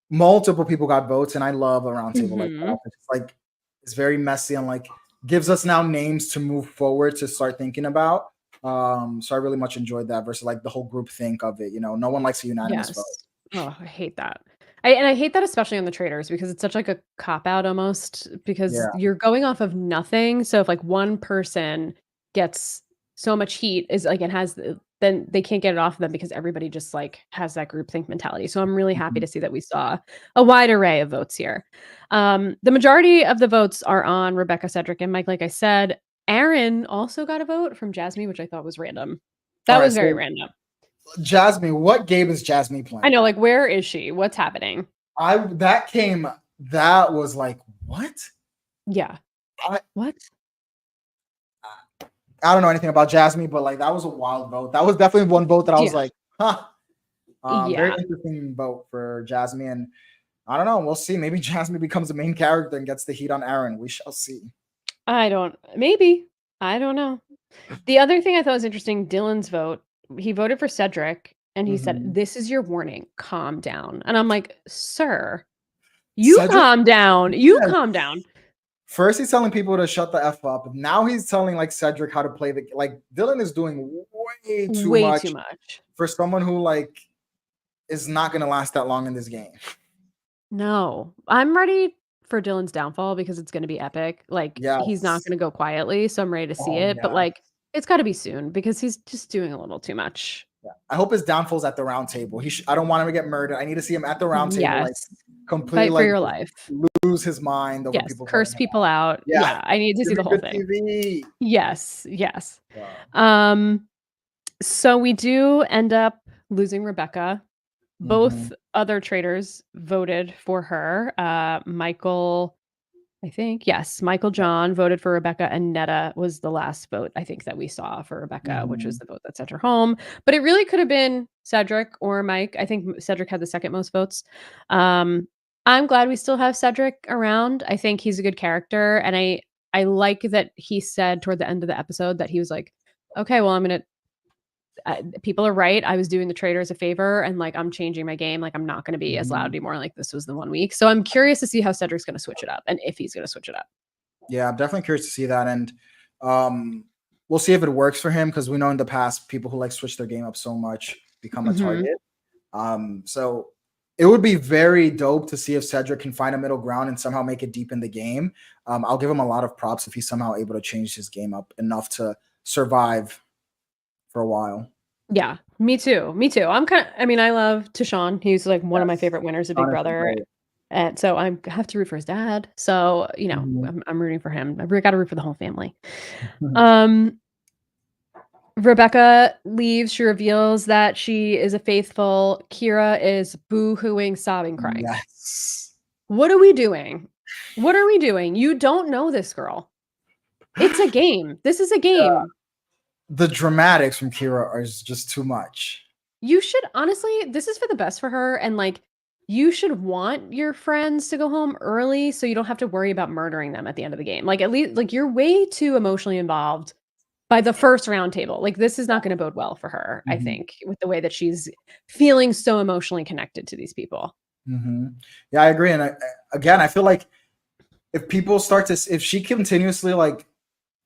multiple people got votes, and I love a roundtable like that. Mhm. It's like it's very messy and like gives us now names to move forward to start thinking about. So I really much enjoyed that versus like the whole group think of it. No one likes a unanimous vote. Yes. Oh, I hate that. I hate that especially on the traders because it's such like a cop out almost because Yeah. you're going off of nothing. So if like one person gets so much heat is like and has then they can't get it off of them because everybody just like has that group think mentality. So I'm really happy Mhm. to see that we saw a wide array of votes here. The majority of the votes are on Rebecca, Cedric, and Mike. Like I said, Aaron also got a vote from Jasmine, which I thought was random. All That right. was very So random. Jasmine, what game is Jasmine I playing? know, like, where is she? What's happening? I that came that was like what? Yeah. I What? I don't know anything about Jasmine, but like that was a wild vote. That was definitely one vote that I was Yeah. like, huh. Very Yeah. interesting vote for Jasmine. And I don't know. We'll see. Maybe Jasmine becomes the main character and gets the heat on Aaron. We shall see. I don't maybe. I don't know. The other thing I thought was interesting, Dylan's vote, he voted for Cedric, and he said, Mhm. "This is your warning. Calm down." And I'm like, "Sir, you Cedric, calm down. You yes. calm down." First, he's telling people to shut the f up. Now he's telling like Cedric how to play the like. Dylan is doing way too Way too much much. for someone who like is not gonna last that long in this game. No. I'm ready for Dylan's downfall because it's gonna be epic. Like, he's not Yes. gonna go quietly, so I'm ready to see Oh it, but, yeah. like, it's gotta be soon because he's just doing a little too much. Yeah. I hope his downfall's at the round table. I don't want him to get murdered. I need to see him at the round table, like Yes. completely Fight for like your just life. lose his mind over Yes, people voting curse him people out. out. Yeah. Yeah, I need to Give see me the whole good thing. TV. Yes, yes. Wow. Um, so we do end up losing Rebecca. Mhm. Both other traders voted for her. Michael I think, yes, Michael John voted for Rebecca, and Netta was the last vote I think that we saw for Rebecca, which was Mhm. the vote that sent her home. But it really could have been Cedric or Mike. I think Cedric had the second most votes. Um, I'm glad we still have Cedric around. I think he's a good character, and I like that he said toward the end of the episode that he was like, okay, well, I'm gonna people are right. I was doing the Traitors a favor, and like I'm changing my game. Like I'm not going to be as loud Mhm. anymore. Like this was the 1 week. So I'm curious to see how Cedric's going to switch it up, and if he's going to switch it up. Yeah, I'm definitely curious to see that, and we'll see if it works for him because we know in the past people who like switch their game up so much become a Mhm. target. So it would be very dope to see if Cedric can find a middle ground and somehow make it deep in the game. I'll give him a lot of props if he's somehow able to change his game up enough to survive for a while. Yeah, me too. Me too. I mean, I love Tashawn. He's like one of my Yes, favorite winners of Big honestly, Brother. great. And so I have to root for his dad. So, Mhm. I'm rooting for him. I've got to root for the whole family. Um, Rebecca leaves. She reveals that she is a faithful. Kira is boo-hooing, sobbing, crying. Yes. What are we doing? What are we doing? You don't know this girl. It's a game. This is a Yeah. game. The dramatics from Kira are just too much. You should honestly, this is for the best for her, and, like, you should want your friends to go home early so you don't have to worry about murdering them at the end of the game. Like, at least like, you're way too emotionally involved by the first round table. Like, this is not gonna bode well for her, I Mhm. think, with the way that she's feeling so emotionally connected to these people. Mhm. Yeah, I agree, and again, I feel like if people start to if she continuously like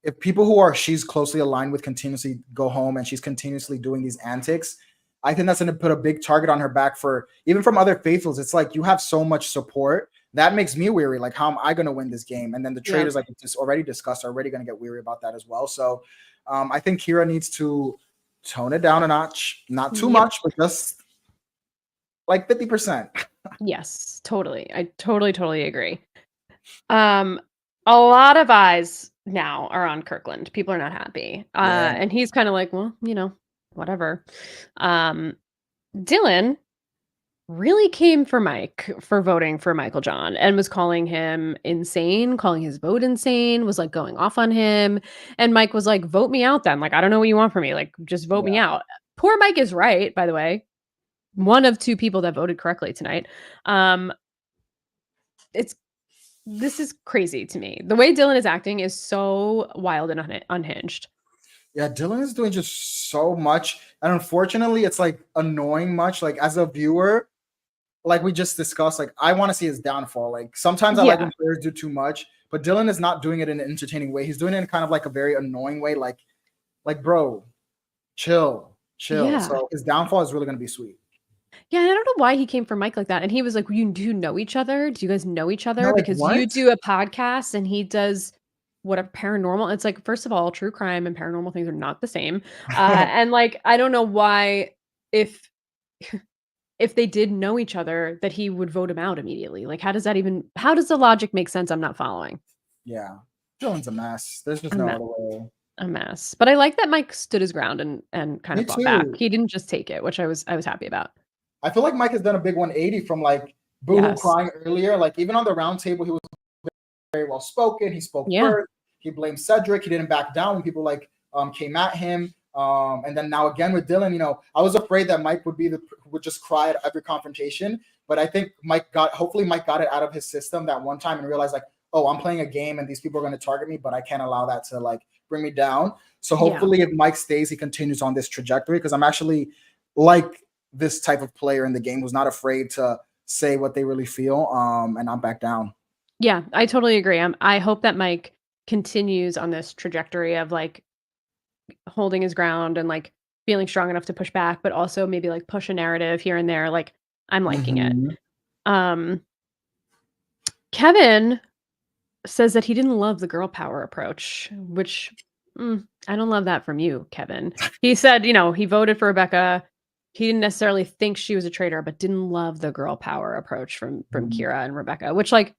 if people who are she's closely aligned with continuously go home and she's continuously doing these antics, I think that's going to put a big target on her back for even from other faithfuls. It's like you have so much support that makes me weary. Like, how am I going to win this game? And then the Yeah. traders, like just already discussed, are already going to get weary about that as well. So I think Kira needs to tone it down a notch, not too Yep. much, but just like 50%. Yes, totally. I totally, totally agree. Um, a lot of eyes now are on Kirkland. People are not happy. Yeah. And he's kind of like, well, whatever. Um, Dylan really came for Mike for voting for Michael John and was calling him insane, calling his vote insane, was like going off on him. And Mike was like, vote me out then. Like, I don't know what you want from me. Like, just vote me Yeah. out. Poor Mike is right, by the way. One of two people that voted correctly tonight. Um, it's This is crazy to me. The way Dylan is acting is so wild and unhinged. Yeah, Dylan is doing just so much. And unfortunately, it's like annoying much. Like as a viewer, like we just discussed, like I want to see his downfall. Like sometimes I like Yeah. when players do too much, but Dylan is not doing it in an entertaining way. He's doing it in kind of like a very annoying way. Like bro, chill. Yeah. So his downfall is really gonna be sweet. Yeah, and I don't know why he came for Mike like that, and he was like, "You do know each other? Do you guys know each You're other? like, Because you what? do a podcast and he does whatever paranormal." It's like, first of all, true crime and paranormal things are not the same. And like, I don't know why if if they did know each other that he would vote him out immediately. Like, how does the logic make sense? I'm not following. Yeah. Dylan's a mess. There's just A no mess. other way. A mess. But I like that Mike stood his ground and kind Me of fought back. too. He didn't just take it, which I was happy about. I feel like Mike has done a big 180 from like Boohoo Yes. crying earlier. Like even on the round table, he was very well spoken. He spoke Yeah. first. He blamed Cedric. He didn't back down when people like came at him. And then now again with Dylan, I was afraid that Mike would be who would just cry at every confrontation. But I think hopefully Mike got it out of his system that one time and realized like, oh, I'm playing a game and these people are going to target me, but I can't allow that to like bring me down. So Yeah. hopefully if Mike stays, he continues on this trajectory because I'm actually like this type of player in the game who's not afraid to say what they really feel and not back down. Yeah, I totally agree. I hope that Mike continues on this trajectory of like holding his ground and like feeling strong enough to push back, but also maybe like push a narrative here and there. Like I'm liking it. Mhm. Um Kevin says that he didn't love the girl power approach, which I don't love that from you, Kevin. He said, he voted for Rebecca. He didn't necessarily think she was a traitor, but didn't love the girl power approach from Mhm. Kira and Rebecca, which like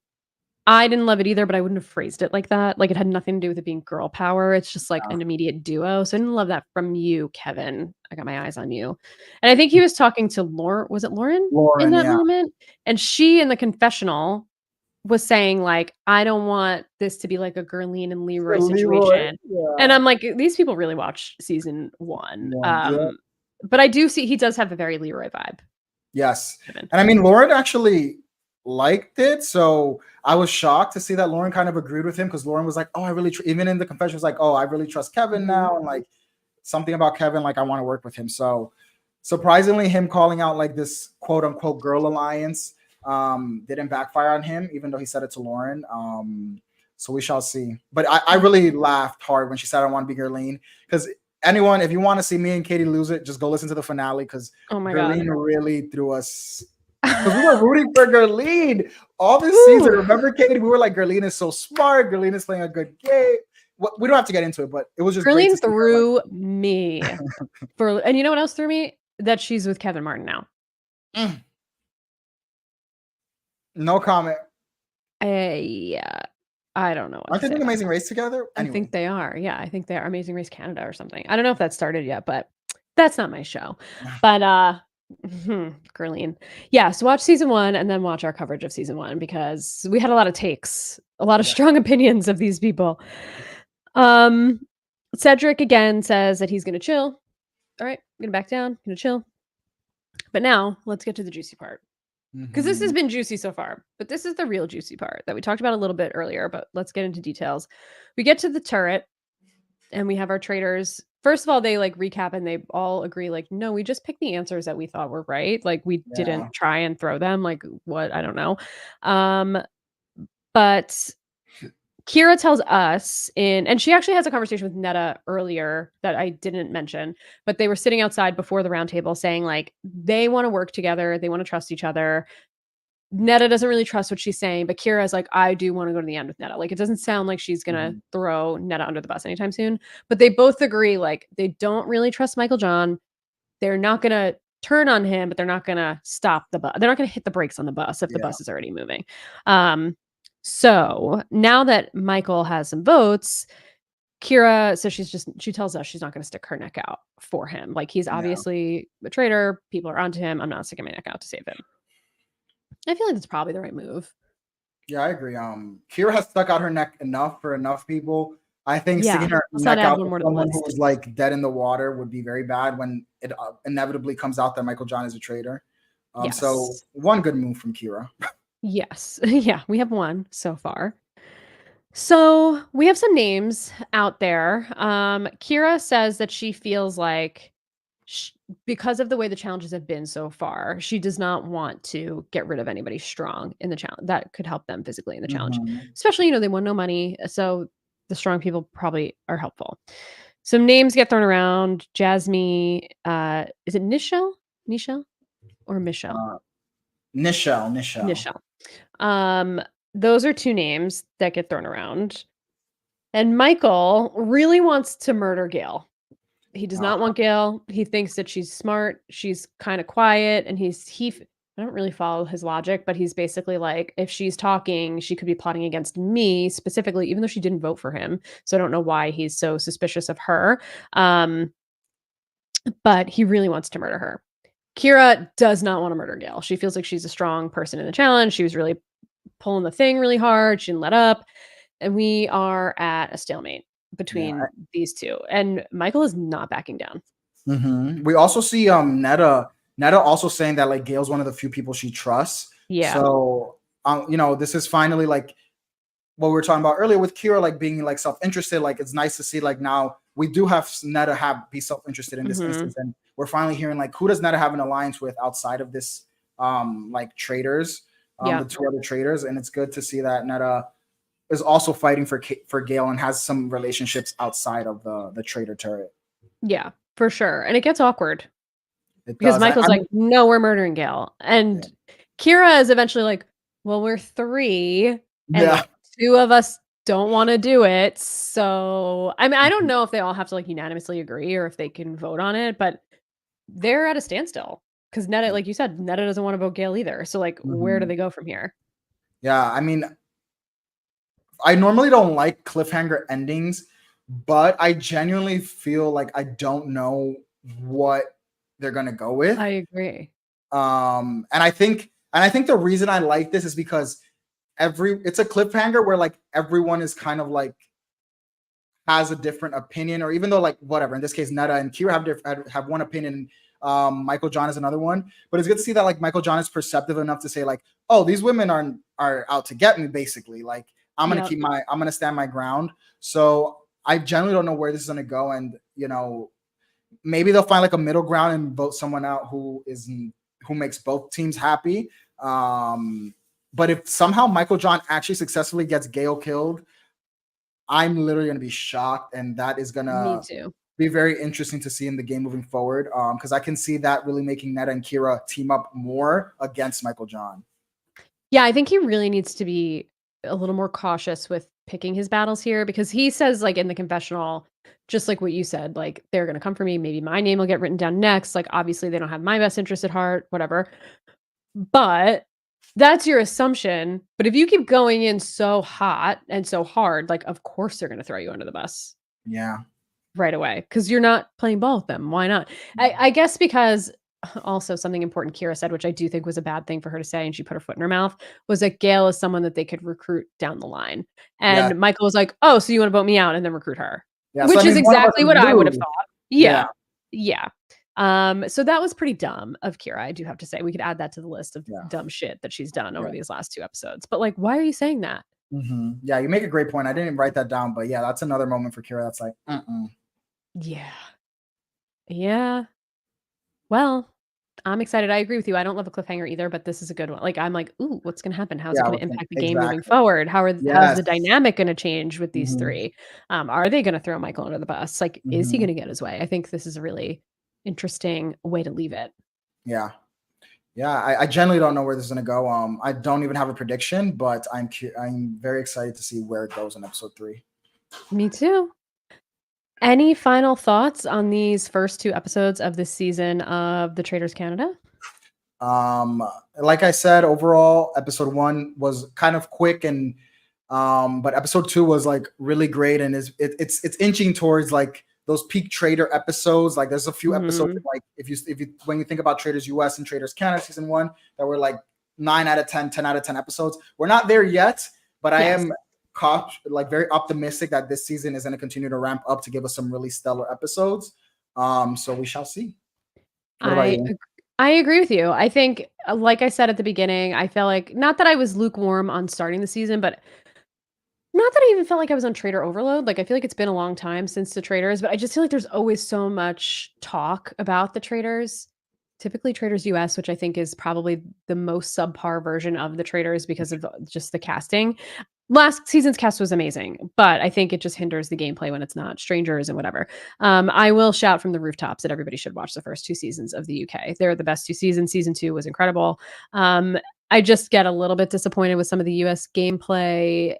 I didn't love it either, but I wouldn't have phrased it like that. Like it had nothing to do with it being girl power. It's just like an immediate duo. So I didn't love that from you, Kevin. I got my eyes on you. And I think he was talking to Lauren. Was it Lauren in Lauren, that yeah. moment? And she in the confessional was saying like, I don't want this to be like a Gerline and Leroy Leroy, situation. And yeah. I'm like, these people really watch season one. Yeah. But I do see he does have a very Leroy vibe, Yes. Kevin. And I mean, Lauren actually, liked it. So I was shocked to see that Lauren kind of agreed with him, because Lauren was like, "Oh, I really," even in the confession was like, "Oh, I really trust Kevin now," and like something about Kevin, like I want to work with him. So surprisingly, him calling out like this quote unquote girl alliance didn't backfire on him, even though he said it to Lauren. So we shall see. But I really laughed hard when she said, "I want to be Gerline," because anyone, if you want to see me and Katie lose it, just go listen to the finale, because Oh my Gerline God. really threw us. Because we were rooting for Gerline all this Woo. season. Remember, Katie? We were like, Gerline is so smart. Gerline is playing a good game. We don't have to get into it, but it was just great to Gerline see her, like, threw me and you know what else threw me? That she's with Kevin Martin now. no comment. Yeah. I don't know what Aren't to they say doing about Amazing that. Race together? I Anyway. think they are. Yeah, I think they are Amazing Race Canada or something. I don't know if that started yet, but that's not my show. But Gerline. Yeah, so watch season 1 and then watch our coverage of season 1, because we had a lot of takes, a lot of Yeah. strong opinions of these people. Cedric again says that he's gonna chill. All right, I'm gonna back down, gonna chill. But now let's get to the juicy part. Because this has been juicy so far, but this is the real juicy part that we talked about a little bit earlier, but let's get into details. We get to the turret and we have our traitors. First of all, they like recap and they all agree, like, no, we just picked the answers that we thought were right. Like, we didn't Yeah. try and throw them. Like, what? I don't know. But Kira tells us and she actually has a conversation with Netta earlier that I didn't mention, but they were sitting outside before the round table saying, like, they want to work together, they want to trust each other. Netta doesn't really trust what she's saying, but Kira is like, I do want to go to the end with Netta. Like, it doesn't sound like she's gonna throw Netta under the bus anytime soon. But they both agree, like, they don't really trust Michael John. They're not gonna turn on him, but they're not gonna stop the bus. They're not gonna hit the brakes on the bus if the bus is already moving. So now that Michael has some votes, Kira, so she tells us she's not gonna stick her neck out for him. Like, he's obviously a traitor. People are onto him. I'm not sticking my neck out to save him. I feel like that's probably the right move. Yeah, I agree. Kira has stuck out her neck enough for enough people. I think Yeah, sticking her let's not neck add out one to more to the someone list. who's like dead in the water would be very bad when it inevitably comes out that Michael John is a traitor. So Yes. one good move from Kira. Yes. Yeah, we have one so far. So we have some names out there. Kira says that she feels like because of the way the challenges have been so far, she does not want to get rid of anybody strong in the challenge that could help them physically in the challenge. Especially, you know, they want no money, so the strong people probably are helpful. Some names get thrown around. Jasmine, is it Nichelle? Nichelle or Michelle? Nichelle. Nichelle. Those are two names that get thrown around. And Michael really wants to murder Gail. He does not want Gail. He thinks that she's smart. She's kind of quiet, and I don't really follow his logic, but he's basically like, if she's talking, she could be plotting against me specifically, even though she didn't vote for him. So I don't know why he's so suspicious of her. But he really wants to murder her. Kira does not want to murder Gail. She feels like she's a strong person in the challenge. She was really pulling the thing really hard. She didn't let up. And we are at a stalemate between these two. And Michael is not backing down. We also see Netta also saying that like Gail's one of the few people she trusts. Yeah. So you know, this is finally like what we were talking about earlier with Kira, like being like self-interested. Like, it's nice to see like now we do have Netta be self-interested in this instance, and we're finally hearing like, who does Netta have an alliance with outside of this like traitors, the two other traitors. And it's good to see that Netta is also fighting for Gail and has some relationships outside of the traitor turret. Yeah, for sure. And it gets awkward because Michael's like, no, we're murdering Gail. And Kira is eventually like, well, we're 3 and 2 of us don't want to do it. So, I mean, I don't know if they all have to like unanimously agree or if they can vote on it, but they're at a standstill because Netta, like you said, Netta doesn't want to vote Gail either. So, like, where do they go from here? Yeah, I mean, I normally don't like cliffhanger endings, but I genuinely feel like I don't know what they're gonna go with. I agree. And I think the reason I like this is because it's a cliffhanger where like everyone is kind of like has a different opinion, or even though like whatever, in this case Netta and Kira have one opinion, Michael John is another one. But it's good to see that like Michael John is perceptive enough to say like, oh, these women are out to get me, basically. Like I'm gonna I'm gonna stand my ground. So I generally don't know where this is gonna go, and maybe they'll find like a middle ground and vote someone out who makes both teams happy. But if somehow Michael John actually successfully gets Gale killed, I'm literally gonna be shocked, and that is gonna be very interesting to see in the game moving forward. Because I can see that really making Netta and Kira team up more against Michael John. Yeah, I think he really needs to be a little more cautious with picking his battles here, because he says, like, in the confessional, just like what you said, like, they're gonna come for me, maybe my name will get written down next, like, obviously they don't have my best interest at heart, whatever. But that's your assumption, but if you keep going in so hot and so hard, like, of course they're gonna throw you under the bus. Yeah. Right away, because you're not playing ball with them, why not? I guess because also something important Kira said, which I do think was a bad thing for her to say, and she put her foot in her mouth, was that Gail is someone that they could recruit down the line. And Michael was like, "Oh, so you wanna vote me out and then recruit her?" Yeah, Which so, is exactly what I would have thought. Yeah. Yeah. So that was pretty dumb of Kira, I do have to say. We could add that to the list of dumb shit that she's done over these last 2 episodes. But, like, why are you saying that? Yeah, you make a great point. I didn't write that down, but yeah, that's another moment for Kira that's like, Yeah. Yeah. Well, I'm excited. I agree with you. I don't love a cliffhanger either, but this is a good one. Like, I'm like, "Ooh, what's gonna happen? How's it gonna impact the game moving forward? How's the dynamic gonna change with these 3? Are they gonna throw Michael under the bus? Like, is he gonna get his way?" I think this is a really interesting way to leave it. Yeah. Yeah, I generally don't know where this is gonna go. I don't even have a prediction, but I'm very excited to see where it goes in episode 3. Me too. Any final thoughts on these first 2 episodes of this season of The Traitors Canada? Like I said, overall, episode 1 was kind of quick, and but episode 2 was like really great, and it's inching towards like those peak Traitor episodes. Like there's a few episodes like if you when you think about Traitors US and Traitors Canada season 1 that were like 9 out of 10, 10 out of 10 episodes. We're not there yet, but I am like very optimistic that this season is going to continue to ramp up to give us some really stellar episodes. So we shall see. What about you? I agree with you. I think, like I said at the beginning, I felt like, not that I was lukewarm on starting the season, but not that I even felt like I was on Traitor overload. Like, I feel like it's been a long time since the Traitors, but I just feel like there's always so much talk about the Traitors. Typically Traitors US, which I think is probably the most subpar version of the Traitors because of just the casting. Last season's cast was amazing, but I think it just hinders the gameplay when it's not strangers and whatever. I will shout from the rooftops that everybody should watch the first 2 seasons of the UK. They're the best 2 seasons. Season 2 was incredible. I just get a little bit disappointed with some of the US gameplay,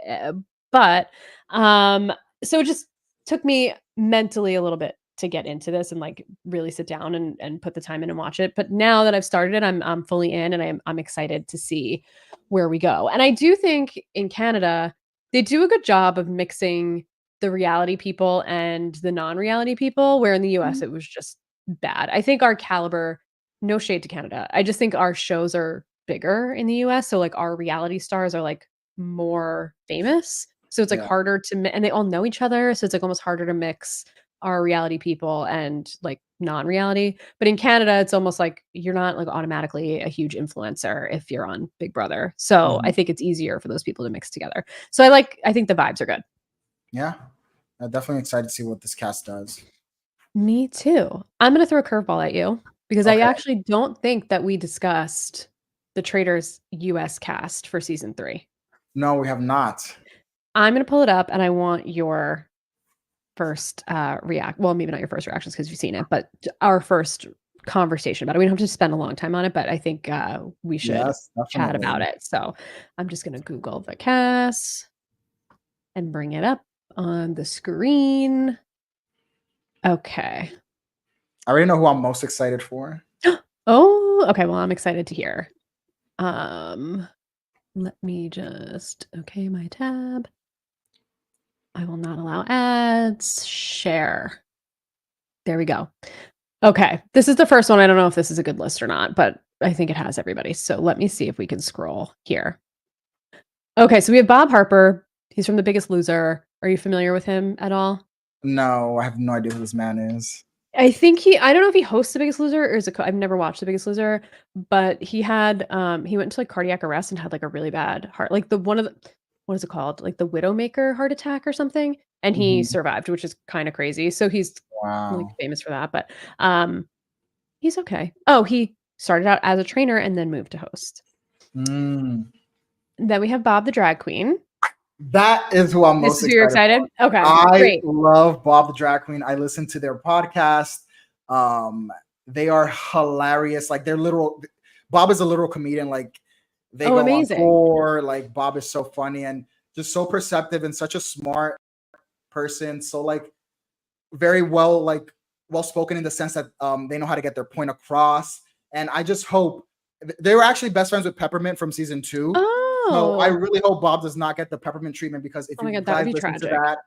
but so it just took me mentally a little bit to get into this and like really sit down and put the time in and watch it. But now that I've started it, I'm fully in, and I'm excited to see where we go. And I do think in Canada, they do a good job of mixing the reality people and the non-reality people, where in the US it was just bad. I think our caliber, no shade to Canada, I just think our shows are bigger in the US. So like our reality stars are like more famous. So it's like harder to, and they all know each other. So it's like almost harder to mix our reality people and like non-reality. But in Canada, it's almost like you're not like automatically a huge influencer if you're on Big Brother. So I think it's easier for those people to mix together. So I think the vibes are good. Yeah. I'm definitely excited to see what this cast does. Me too. I'm going to throw a curveball at you because I actually don't think that we discussed the Traitors US cast for season 3. No, we have not. I'm going to pull it up, and I want your first well, maybe not your first reactions because you've seen it, but our first conversation about it. We don't have to spend a long time on it, but I think we should chat about it. So I'm just gonna Google the cast and bring it up on the screen. Okay. I already know who I'm most excited for. Oh, okay. Well, I'm excited to hear. Let me just my tab. I will not allow ads. Share. There we go. Okay. This is the first one. I don't know if this is a good list or not, but I think it has everybody. So let me see if we can scroll here. Okay. So we have Bob Harper. He's from The Biggest Loser. Are you familiar with him at all? No, I have no idea who this man is. I think I don't know if he hosts The Biggest Loser or is I've never watched The Biggest Loser, but he had, he went into, like, cardiac arrest and had, like, a really bad heart like, the one of the what is it called? Like, the Widowmaker heart attack or something, and he Mhm. survived, which is kinda crazy, so he's, like, Wow. famous for that, but, he's okay. Oh, he started out as a trainer and then moved to host. Mm. Then we have Bob the drag queen. That is who I'm This most is who you're excited excited? for. Okay, I great. love Bob the Drag Queen. I listen to their podcast. Um, they are hilarious. Like they're literal. Bob is a literal comedian. Like they Oh, go on amazing. tour. Like Bob is so funny and just so perceptive and such a smart person. So like very well well spoken in the sense that they know how to get their point across. And I just hope they were actually best friends with Peppermint from season 2. So I Oh. really hope Bob does not get the Peppermint treatment because if Oh my you god, that would guys be listen to tragic.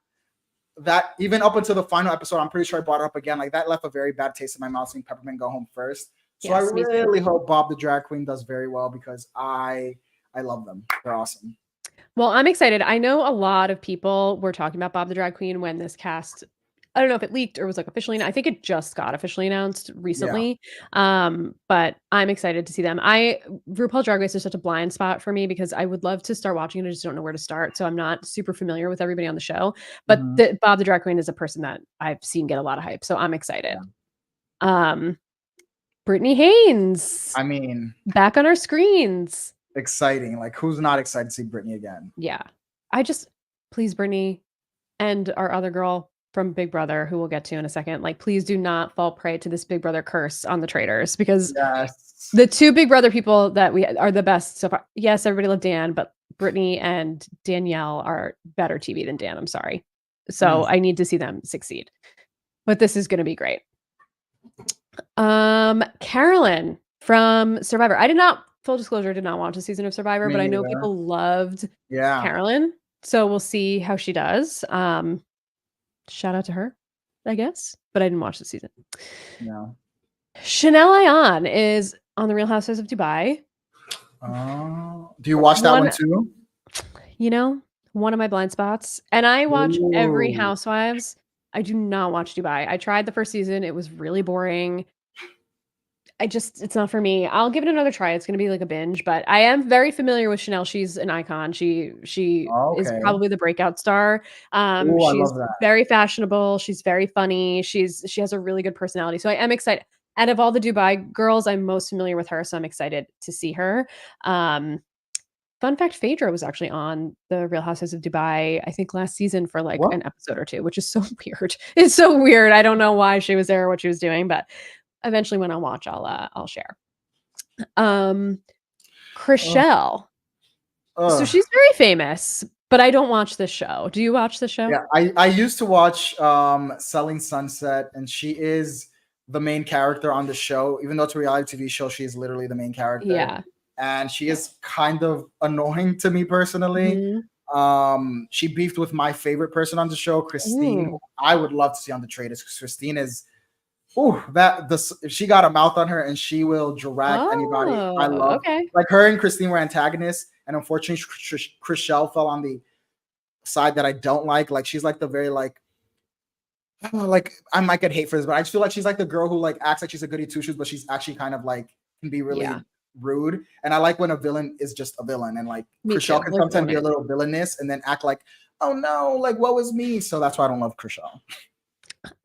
that even up until the final episode, I'm pretty sure I brought it up again. Like that left a very bad taste in my mouth seeing Peppermint go home first. So I Yes, me too. really hope Bob the drag queen does very well because I love them. They're awesome. Well, I'm excited. I know a lot of people were talking about Bob the Drag Queen when this cast I don't know if it leaked or was, like, officially I think it just got officially announced Yeah. recently, but I'm excited to see them. RuPaul Drag Race is such a blind spot for me because I would love to start watching it, I just don't know where to start, so I'm not super familiar with everybody on the show, but Mhm. the Bob the Drag Queen is a person that I've seen get a lot of hype, so I'm excited. Yeah. Um, Brittany Haynes, I mean, back on our screens. exciting. Like who's not excited to see Britney again? Yeah. I just please, Brittany, and our other girl from Big Brother, who we'll get to in a second, like, please do not fall prey to this Big Brother curse on the Traitors because Yes. the 2 Big Brother people that we are the best so far. Yes, everybody loved Dan, but Brittany and Danielle are better TV than Dan, I'm sorry. So, Mm. I need to see them succeed. But this is gonna be great. Carolyn from Survivor. I did not full disclosure, did not watch a season of Survivor, Me but I know neither. people loved Yeah. Carolyn, so we'll see how she does. Shout out to her, I guess, but I didn't watch the season. Yeah. Chanel Ayan is on The Real Housewives of Dubai. Do you watch that one One too? you know, one of my blind spots, and I watch every Ooh. Housewives. I do not watch Dubai. I tried the first season, it was really boring. It's not for me. I'll give it another try. It's gonna be like a binge, but I am very familiar with Chanel. She's an icon. She is Okay. probably the breakout star. Oh, I She's love that. very fashionable. She's very funny. She has a really good personality. So I am excited. Out of all the Dubai girls, I'm most familiar with her, so I'm excited to see her. Um, Fun fact, Phaedra was actually on The Real Housewives of Dubai, I think last season for like What? an episode or two, which is so weird. It's so weird. I don't know why she was there or what she was doing, but eventually when I watch, I'll share. Um, Ugh. Chrishell. So Ugh. she's very famous, but I don't watch this show. Do you watch the show? Yeah, I used to watch Selling Sunset, and she is the main character on the show. Even though it's a reality TV show, she is literally the main character, Yeah. and she is kind of annoying to me personally. Mhm. She beefed with my favorite person on the show, Christine, who Ooh. I would love to see on the Traitors. Christine is, ooh, that this she got a mouth on her, and she will drag anybody. I Oh, love okay. like her and Christine were antagonists, and unfortunately, Chrishell fell on the side that I don't like. Like she's like the very I don't know, like I might get hate for this, but I just feel like she's like the girl who like acts like she's a goody two shoes, but she's actually kind of like can be Yeah, really rude. And I like when a villain is just a villain, and like me Chriselle too. can Like, sometimes own be a it. little villainous and then act like, oh no, like what was me? So that's why I don't love Chriselle.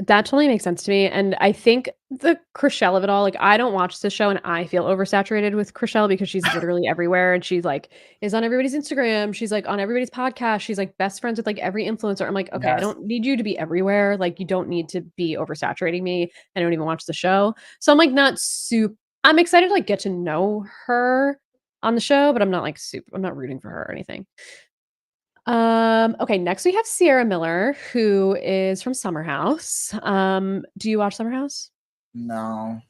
That totally makes sense to me, and I think the Chrishell of it all, like, I don't watch this show, and I feel oversaturated with Chrishell because she's literally everywhere, and she's, like, is on everybody's Instagram, she's, like, on everybody's podcast, she's, like, best friends with, like, every influencer. I'm like, "Okay, I Yes. don't need you to be everywhere, like, you don't need to be oversaturating me. I don't even watch the show." So I'm, like, not sup I'm excited to, like, get to know her on the show, but I'm not, like, I'm not rooting for her or anything. Okay, next we have Sierra Miller, who is from Summer House. Do you watch Summer House? No.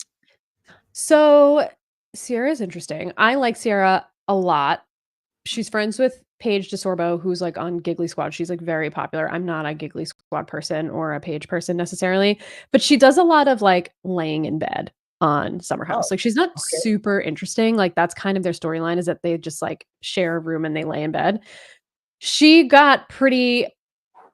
So Sierra is interesting. I like Sierra a lot. She's friends with Paige DeSorbo, who's like on Giggly Squad. She's like very popular. I'm not a Giggly Squad person or a Paige person necessarily, but she does a lot of like laying in bed on Summer Oh, House. Like she's not okay. super interesting. Like that's kind of their storyline is that they just like share a room and they lay in bed. She got pretty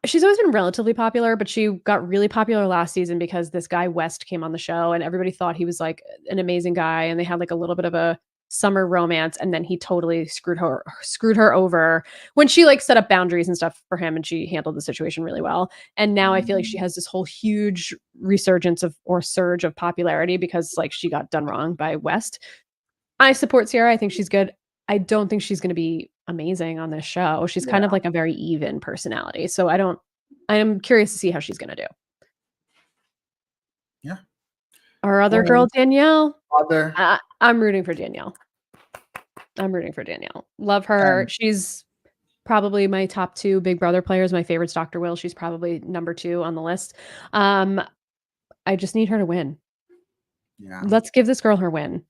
She's always been relatively popular, but she got really popular last season because this guy West came on the show, and everybody thought he was, like, an amazing guy, and they had, like, a little bit of a summer romance, and then he totally screwed her over when she, like, set up boundaries and stuff for him, and she handled the situation really well, and now I feel like she Mm, has this whole huge resurgence of or surge of popularity because, like, she got done wrong by West. I support Sierra, I think she's good. I don't think she's gonna be amazing on this show. She's kind of yeah, like a very even personality, so I am curious to see how she's gonna do. yeah. Our other girl, Well, Danielle, other I'm rooting for Danielle. I'm rooting for Danielle. Love her. and She's probably my top 2 Big Brother players. My favorite's Dr. Will. She's probably number 2 on the list. Um, I just need her to win. yeah, Let's give this girl her win.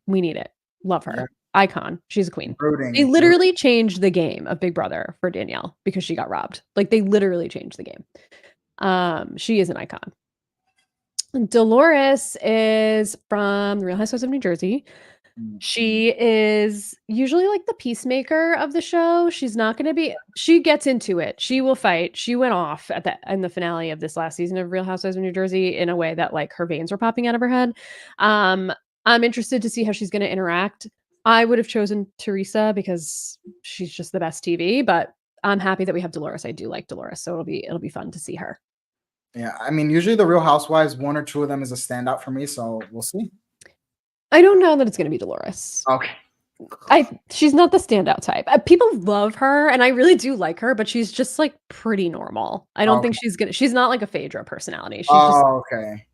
We need it. Love yeah. her. Icon. She's a queen. They Rooting. literally changed the game of Big Brother for Danielle because she got robbed. Like, they literally changed the game. She is an icon. Dolores is from The Real Housewives of New Jersey. Mhm. She is usually, like, the peacemaker of the show. She's not gonna be she gets into it. She will fight. She went off at the in the finale of this last season of Real Housewives of New Jersey in a way that, like, her veins were popping out of her head. Um, I'm interested to see how she's gonna interact. I would have chosen Teresa because she's just the best TV, but I'm happy that we have Dolores. I do like Dolores, so it'll be fun to see her. Yeah, I mean, usually the Real Housewives, one or two of them is a standout for me, so we'll see. I don't know that it's gonna be Dolores. Okay. She's not the standout type. People love her, and I really do like her, but she's just, like, pretty normal. I don't think Okay. she's not like a Phaedra personality. Oh, okay.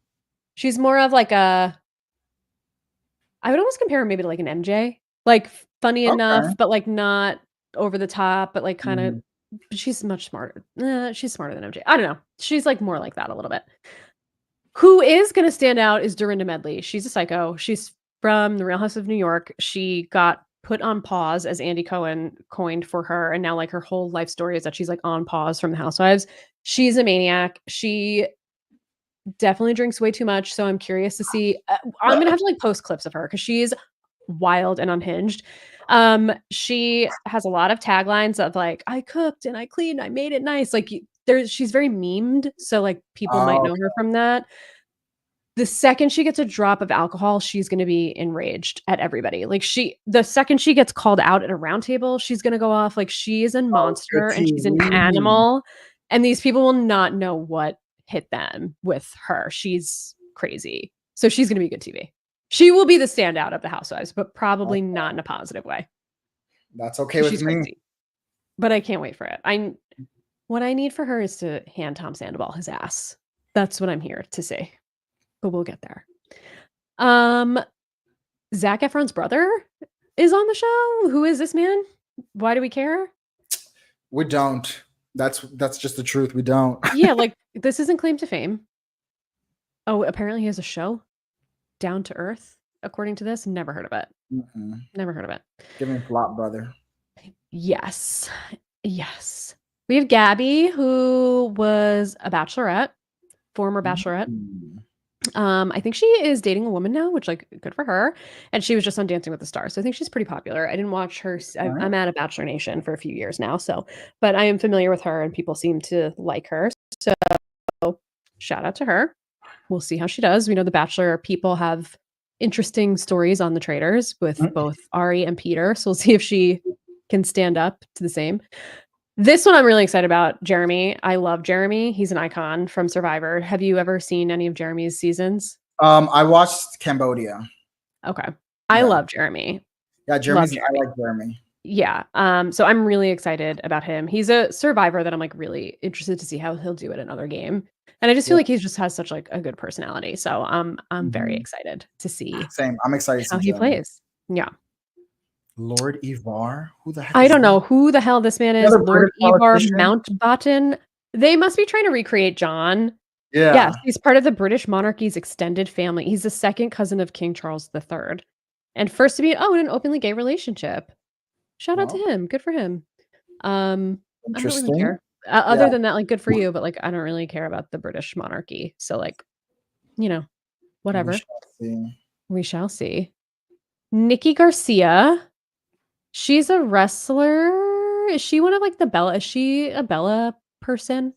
She's more of like a I would almost compare her maybe to, like, an MJ. Like, funny Okay. enough, but, like, not over the top, but, like, kinda Mhm. she's much smarter. She's smarter than MJ. I don't know. She's, like, more like that a little bit. Who is gonna stand out is Dorinda Medley. She's a psycho. She's from The Real House of New York. She got put on pause, as Andy Cohen coined for her, and now, like, her whole life story is that she's, like, on pause from The Housewives. She's a maniac. She definitely drinks way too much, so I'm curious to see I'm gonna have to, like, post clips of her because she's wild and unhinged. She has a lot of taglines of, like, "I cooked and I cleaned, I made it nice." Like, she's very memed, so, like, people might Oh, know her from that. The second she gets a drop of alcohol, she's gonna be enraged at everybody. Like, the second she gets called out at a round table, she's gonna go off. Like, she is a oh, good monster and she's an TV. animal, and these people will not know what hit them with her. She's crazy. So she's gonna be good TV. She will be the standout of the housewives, but probably Okay. not in a positive way That's okay because with she's me. crazy. But I can't wait for it. What I need for her is to hand Tom Sandoval his ass. That's what I'm here to say, but we'll get there. Um, Zac Efron's brother is on the show. Who is this man? Why do we care? We don't. That's just the truth. We don't. Yeah, like, this isn't claim to fame. Oh, apparently he has a show, Down to Earth, according to this. Never heard of it. Mm-mm. Never heard of it. Give me flop, brother. Yes. Yes. We have Gabby, who was a bachelorette, former bachelorette. Mm. I think she is dating a woman now, which, like, good for her, and she was just on Dancing with the Stars, so I think she's pretty popular. I didn't watch her s Alright. I'm at a Bachelor Nation for a few years now, so but I am familiar with her, and people seem to like her, so shout out to her. We'll see how she does. We know the Bachelor people have interesting stories on the Traitors with Mm. both Ari and Peter, so we'll see if she can stand up to the same. This one I'm really excited about, Jeremy. I love Jeremy. He's an icon from Survivor. Have you ever seen any of Jeremy's seasons? I watched Cambodia. Okay. I Yeah. love Jeremy. Yeah, Love I Jeremy. like Jeremy. Yeah, so I'm really excited about him. He's a survivor that I'm, like, really interested to see how he'll do at another game, and I just feel Yeah. like he just has such, like, a good personality, so I'm very Mhm. excited to see Same. I'm excited to see how he Jeremy. plays. Yeah. Lord Ivar? Who the heck I is don't that? know who the hell this man The is, other Lord British Ivar politician? Mountbatten. They must be trying to recreate John. Yes, Yeah. he's part of the British monarchy's extended family. He's the second cousin of King Charles III, and first to be in an openly gay relationship. Shout out to Well, him, good for him. Um, I don't really interesting. care. Yeah. Other than that, like, good for you, but, like, I don't really care about the British monarchy, so, like, you know, We whatever. shall see. We shall see. Nikki Garcia, she's a wrestler. Is she one of, like, the Bella is she a Bella person.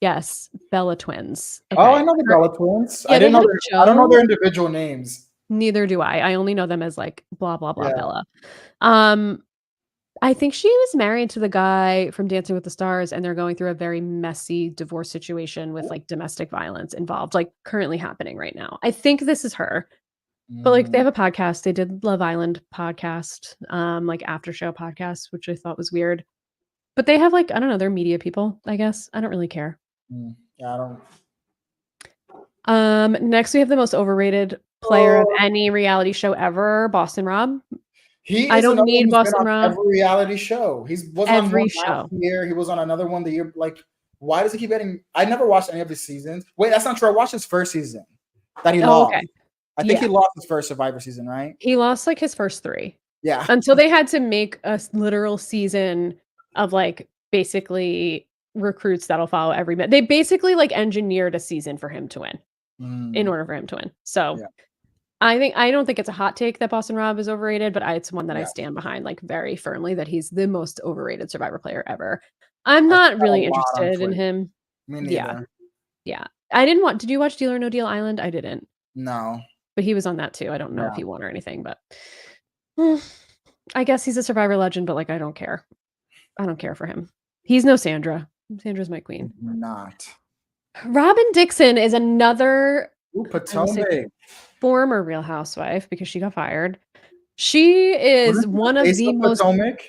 Yes, Bella twins. Oh, I Okay. know the Bella twins. Yeah, they had a I don't know show. their individual names. Neither do I. I only know them as like blah blah blah Yeah. Bella. Um, I think she was married to the guy from Dancing with the Stars, and they're going through a very messy divorce situation with like domestic violence involved, like currently happening right now. I think this is her. But like they Mm, have a podcast. They did Love Island podcast, like after show podcast, which I thought was weird. But they have like, I don't know, they're media people, I guess. I don't really care. yeah, I don't. Next we have the most overrated player of Oh, any reality show ever, Boston Rob. he I is don't another one need who's been Boston on Rob every reality show. He was on one every last show. year. He was on another one the year. Like, why does he keep getting? I never watched any of his seasons. Wait, that's not true. I watched his first season that he Oh, lost. okay. I think Yeah. he lost his first Survivor season, right? He lost like his first 3 Yeah. until they had to make a literal season of like basically recruits that'll follow every minute. They basically like engineered a season for him to win in Mm, order for him to win. So yeah. I don't think it's a hot take that Boston Rob is overrated, but it's one that I Yeah. stand behind like very firmly that he's the most overrated Survivor player ever. I'm I see not that a really lot on interested in Twitter. him. Me Yeah, neither. yeah. I didn't want. Did you watch Deal or No Deal Island? I didn't, No. but he was on that too. I don't know if Yeah. he won or anything, but mm, I guess he's a Survivor legend. But like, I don't care. I don't care for him. He's no Sandra. Sandra's my queen. Not. Robin Dixon is another, Ooh, I will say, Potomac. former Real Housewife because she got fired. She is Wasn't she one the of face the of most. Potomac?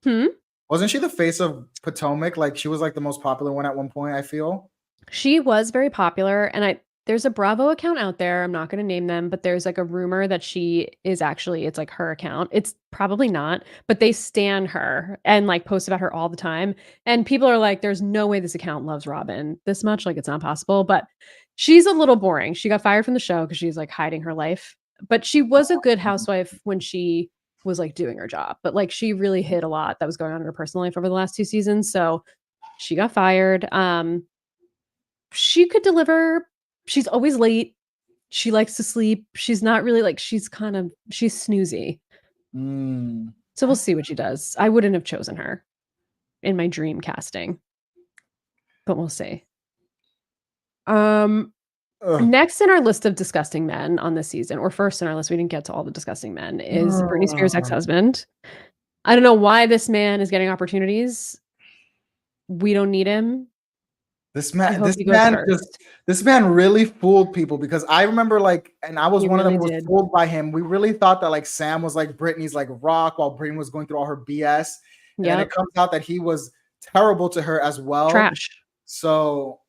Hmm? Wasn't she the face of Potomac? Like she was like the most popular one at one point, I feel. She was very popular, and there's a Bravo account out there, I'm not gonna name them, but there's, like, a rumor that she is actually it's, like, her account. It's probably not, but they stan her and, like, post about her all the time, and people are like, "There's no way this account loves Robin this much, like, it's not possible," but she's a little boring. She got fired from the show because she's, like, hiding her life, but she was a good housewife when she was, like, doing her job, but, like, she really hid a lot that was going on in her personal life over the last 2 seasons, so she got fired. She could deliver. She's always late. She likes to sleep. She's not really like she's snoozy. Mm. So we'll see what she does. I wouldn't have chosen her in my dream casting, but we'll see. Um Ugh. Next in our list of disgusting men on this season, or first in our list, we didn't get to all the disgusting men, is Britney Spears' ex-husband. I don't know why this man is getting opportunities. We don't need him. This I man, hope this he goes man just first. this man really fooled people because I remember like, and I was He one of them really who was did. fooled by him. We really thought that like Sam was like Britney's like rock while Britney was going through all her BS, and then it Yep. comes out that he was terrible to her as well. Trash. So,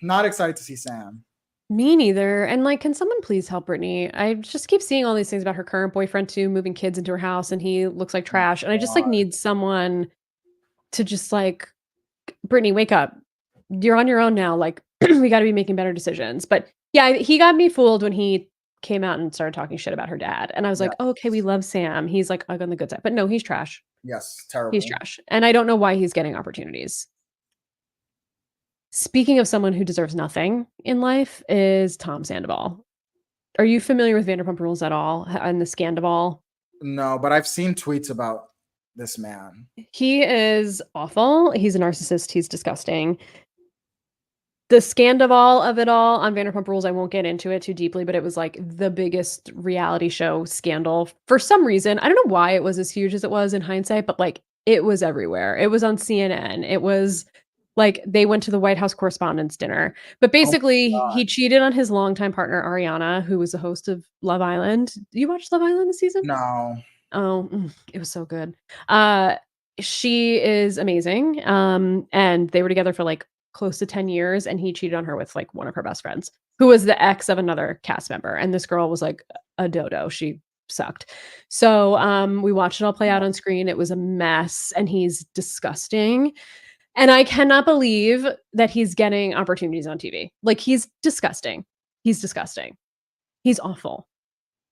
not excited to see Sam. Me neither. And like, can someone please help Brittany? I just keep seeing all these things about her current boyfriend too, moving kids into her house, and he looks like Oh, trash. And I just like God. need someone to just like, Brittany, wake up. You're on your own now. Like, we got to be making better decisions. But yeah, he got me fooled when he came out and started talking shit about her dad. And I was Yeah. like, oh, okay, we love Sam. He's like on the good side. But no, he's trash. Yes, He's terrible. trash. And I don't know why he's getting opportunities. Speaking of someone who deserves nothing in life is Tom Sandoval. Are you familiar with Vanderpump Rules at all and the Scandival? No, but I've seen tweets about this man. He is awful. He's a narcissist. He's disgusting. The Scandival of it all on Vanderpump Rules, I won't get into it too deeply, but it was like the biggest reality show scandal for some reason. I don't know why it was as huge as it was in hindsight, but like it was everywhere. It was on CNN. It was like they went to the White House Correspondents' Dinner. But Oh my basically, God. he cheated on his longtime partner, Ariana, who was the host of Love Island. You watch Love Island this season? No. Oh, it was so good. She is amazing. And they were together for like close to 10 years, and he cheated on her with like one of her best friends, who was the ex of another cast member. And this girl was like a dodo. She sucked. So we watched it all play out on screen. It was a mess, and he's disgusting. And I cannot believe that he's getting opportunities on TV. Like he's disgusting. He's disgusting. He's awful.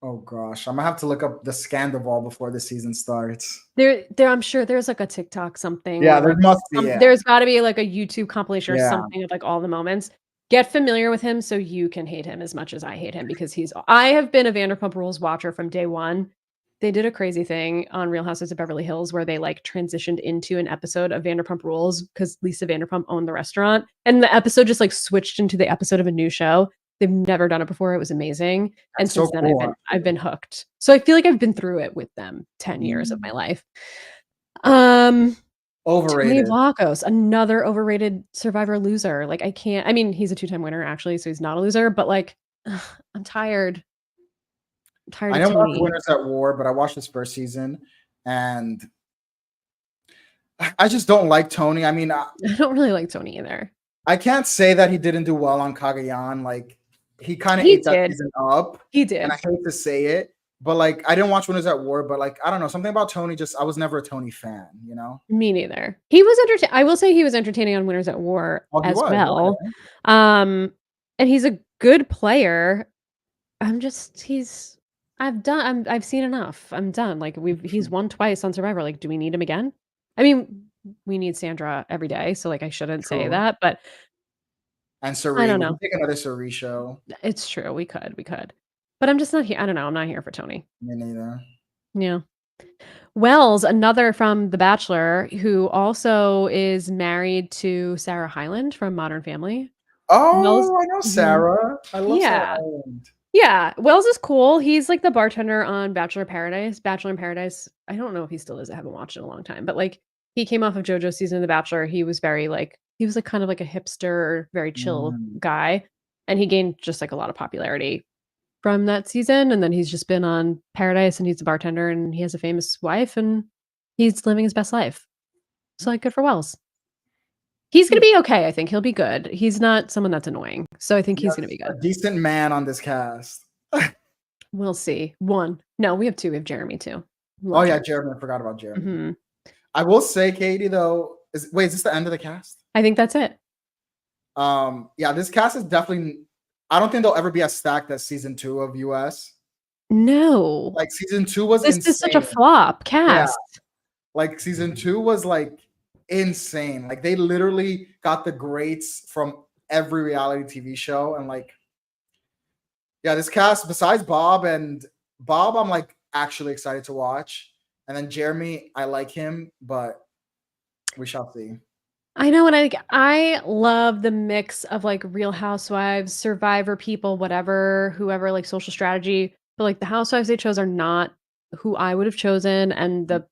Oh gosh, I'm gonna have to look up the Scandival before the season starts. I'm sure there's like a TikTok something Yeah, or there like must be. Yeah, there's got to be like a YouTube compilation or yeah. something of like all the moments. Get familiar with him so you can hate him as much as I hate him because I have been a Vanderpump Rules watcher from day one. They did a crazy thing on Real Houses of Beverly Hills where they, like, transitioned into an episode of Vanderpump Rules because Lisa Vanderpump owned the restaurant, and the episode just, like, switched into the episode of a new show. They've never done it before, it was amazing, and That's so since then, cool. I've been hooked. So I feel like I've been through it with them 10 years of my life. Tony Overrated. Vlachos, another overrated Survivor loser. Like, I mean, he's a 2-time winner, actually, so he's not a loser, but, like, ugh, I'm tired. I'm tired I of know about the Tony. Winners at War, but I watched this first season, and I just don't like Tony. I mean, I don't really like Tony either. I can't say that he didn't do well on Cagayan. Like, he kind of He ate that did. season up, He did. and I hate to say it, but, like, I didn't watch Winners at War, but, like, I don't know, something about Tony, just I was never a Tony fan, you know? Me neither. He was I will say he was entertaining on Winners at War Oh, he as was, well. okay. And he's a good player. I've seen enough. I'm done. Like, he's won twice on Survivor. Like, do we need him again? I mean, we need Sandra every day, so, like, I shouldn't say True. that, but And I Suri, don't we know. can take another Suri show. It's true. We could. But I'm just not here. I don't know. I'm not here for Tony. Me neither. Yeah. Wells, another from The Bachelor, who also is married to Sarah Hyland from Modern Family. Wells, Oh, I know Sarah. I love Sarah yeah. Hyland. Yeah, Wells is cool. He's, like, the bartender on Bachelor in Paradise. I don't know if he still is. I haven't watched it in a long time, but, like, he came off of JoJo's season of The Bachelor. He was very, like, kind of like a hipster, very chill guy, and he gained just, like, a lot of popularity from that season, and then he's just been on Paradise, and he's a bartender, and he has a famous wife, and he's living his best life. So, like, good for Wells. He's gonna be okay, I think he'll be good. He's not someone that's annoying, so I think he's gonna be good. A decent man on this cast. We'll see. 1. No, we have 2. We have Jeremy too. Oh yeah, Jeremy. I forgot about Jeremy. Mhm. I will say, Katie, though, is this the end of the cast? I think that's it. Yeah, this cast is definitely. I don't think they'll ever be as stacked as season 2 of US. No. Like, season 2 was This insane. is such a flop cast. Yeah. Like, season 2 was, like, insane. Like, they literally got the greats from every reality TV show, and, like, yeah, this cast, besides Bob, I'm, like, actually excited to watch. And then Jeremy, I like him, but we shall see. I know, and I love the mix of, like, Real Housewives, Survivor people, whatever, whoever, like, social strategy, but, like, the housewives they chose are not who I would have chosen, and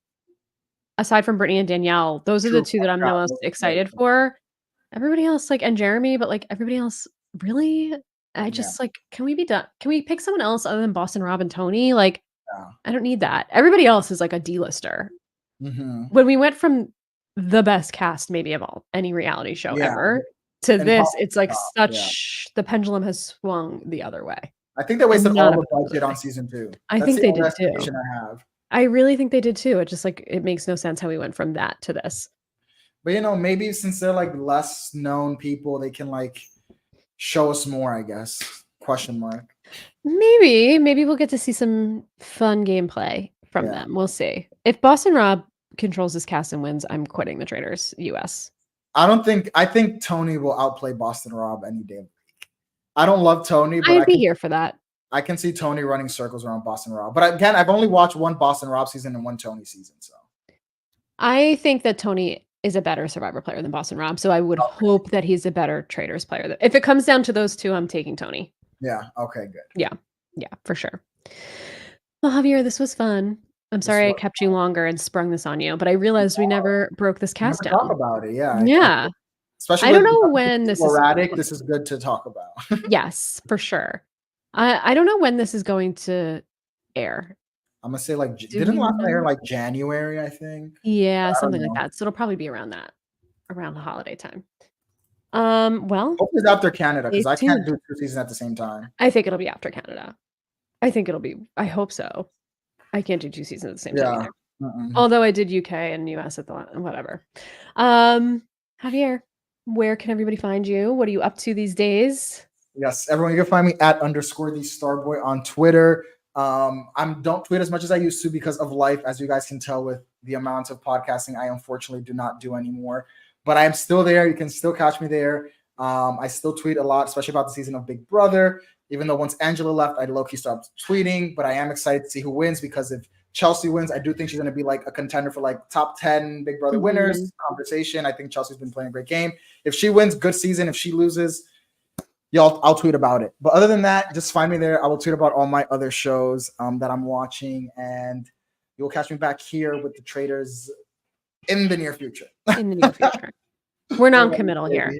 aside from Brittany and Danielle, those are the 2 that I'm the most excited for. Everybody else, like, and Jeremy, but, like, everybody else, really? I just, like, can we be done? Can we pick someone else other than Boston Rob and Tony? Like, I don't need that. Everybody else is, like, a D-lister. Mhm. When we went from the best cast maybe of any reality show ever to And this, probably it's, like, top, the pendulum has swung the other way. I think they wasted Not all a the budget on positive season 2. I That's think the they only did too. estimation I have. I really think they did too. It just, like, it makes no sense how we went from that to this. But, you know, maybe since they're, like, less known people, they can, like, show us more, I guess. Question mark. Maybe we'll get to see some fun gameplay from them. We'll see. If Boston Rob controls this cast and wins, I'm quitting the Traitors US. I think Tony will outplay Boston Rob any day of the week. I don't love Tony, but I'd be here for that. I can see Tony running circles around Boston Rob. But again, I've only watched one Boston Rob season and one Tony season. So I think that Tony is a better Survivor player than Boston Rob. So I would hope that he's a better Traitors player. If it comes down to those 2, I'm taking Tony. Yeah. Okay, good. Yeah, for sure. Well, Javier, this was fun. I'm sorry I kept you longer and sprung this on you, but I realized we never broke this cast down. Talk about it. Yeah. Yeah. Especially I don't know when this is sporadic. This is good to talk about. Yes, for sure. I don't know when this is going to air. I'm gonna say, like, didn't last air like January, I think. Yeah, something like that. So it'll probably be around the holiday time. Well, hopefully it's after Canada, because I can't do 2 seasons at the same time. I think it'll be after Canada. I hope so. I can't do 2 seasons at the same time either. Although I did UK and US at the whatever. Javier, where can everybody find you? What are you up to these days? Yes, everyone, you can find me at _the_starboy on Twitter. I don't tweet as much as I used to because of life, as you guys can tell with the amount of podcasting I unfortunately do not do anymore. But I am still there. You can still catch me there. I still tweet a lot, especially about the season of Big Brother. Even though once Angela left, I low-key stopped tweeting. But I am excited to see who wins, because if Chelsea wins, I do think she's going to be like a contender for like top 10 Big Brother winners conversation. I think Chelsea's been playing a great game. If she wins, good season. If she loses, y'all, I'll tweet about it. But other than that, just find me there. I will tweet about all my other shows that I'm watching, and you'll catch me back here with the Traitors in the near future. In the near future. We're non-committal here.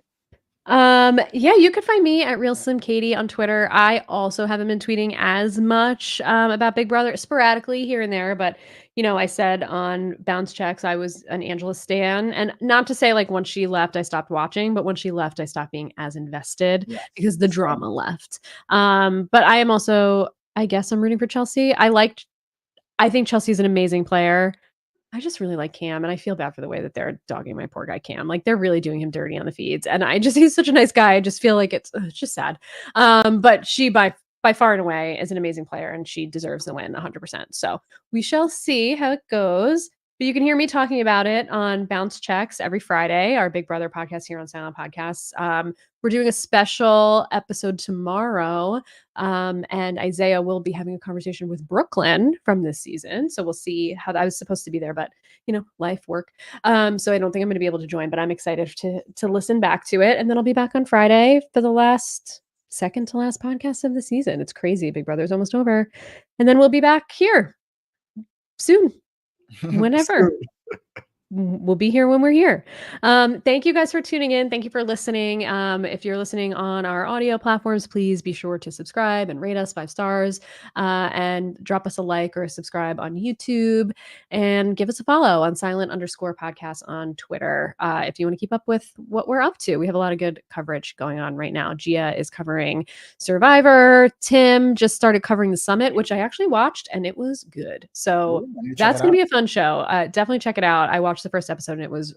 Yeah, you could find me at Real Slim Katie on Twitter. I also haven't been tweeting as much about Big Brother, sporadically here and there, but you know, I said on Bounce Checks I was an Angela stan, and not to say like once she left I stopped watching, but when she left I stopped being as invested because the drama left. But I am also, I guess I'm rooting for Chelsea. I think Chelsea's an amazing player. I just really like Cam, and I feel bad for the way that they're dogging my poor guy Cam. Like, they're really doing him dirty on the feeds, and he's such a nice guy. I just feel like it's just sad. But she by far and away is an amazing player, and she deserves the win 100%. So we shall see how it goes. But you can hear me talking about it on Bounce Checks every Friday, our Big Brother podcast here on Silent Podcasts. We're doing a special episode tomorrow, and Isaiah will be having a conversation with Brooklyn from this season. So we'll see how I was supposed to be there, but you know, life, work. So I don't think I'm going to be able to join, but I'm excited to listen back to it, and then I'll be back on Friday for the second to last podcast of the season. It's crazy. Big Brother's almost over, and then we'll be back here soon. Whenever. We'll be here when we're here. Thank you guys for tuning in. Thank you for listening. If you're listening on our audio platforms, please be sure to subscribe and rate us 5 stars, and drop us a like or a subscribe on YouTube, and give us a follow on silent_podcast on Twitter. If you want to keep up with what we're up to, we have a lot of good coverage going on right now. Gia is covering Survivor. Tim just started covering the Summit, which I actually watched, and it was good. So that's going to be a fun show. Definitely check it out. I watched the first episode and it was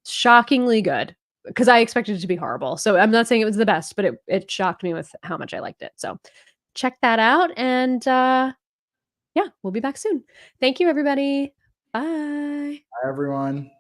shockingly good because I expected it to be horrible. So I'm not saying it was the best, but it shocked me with how much I liked it. So check that out. And yeah, we'll be back soon. Thank you, everybody. Bye. Bye, everyone.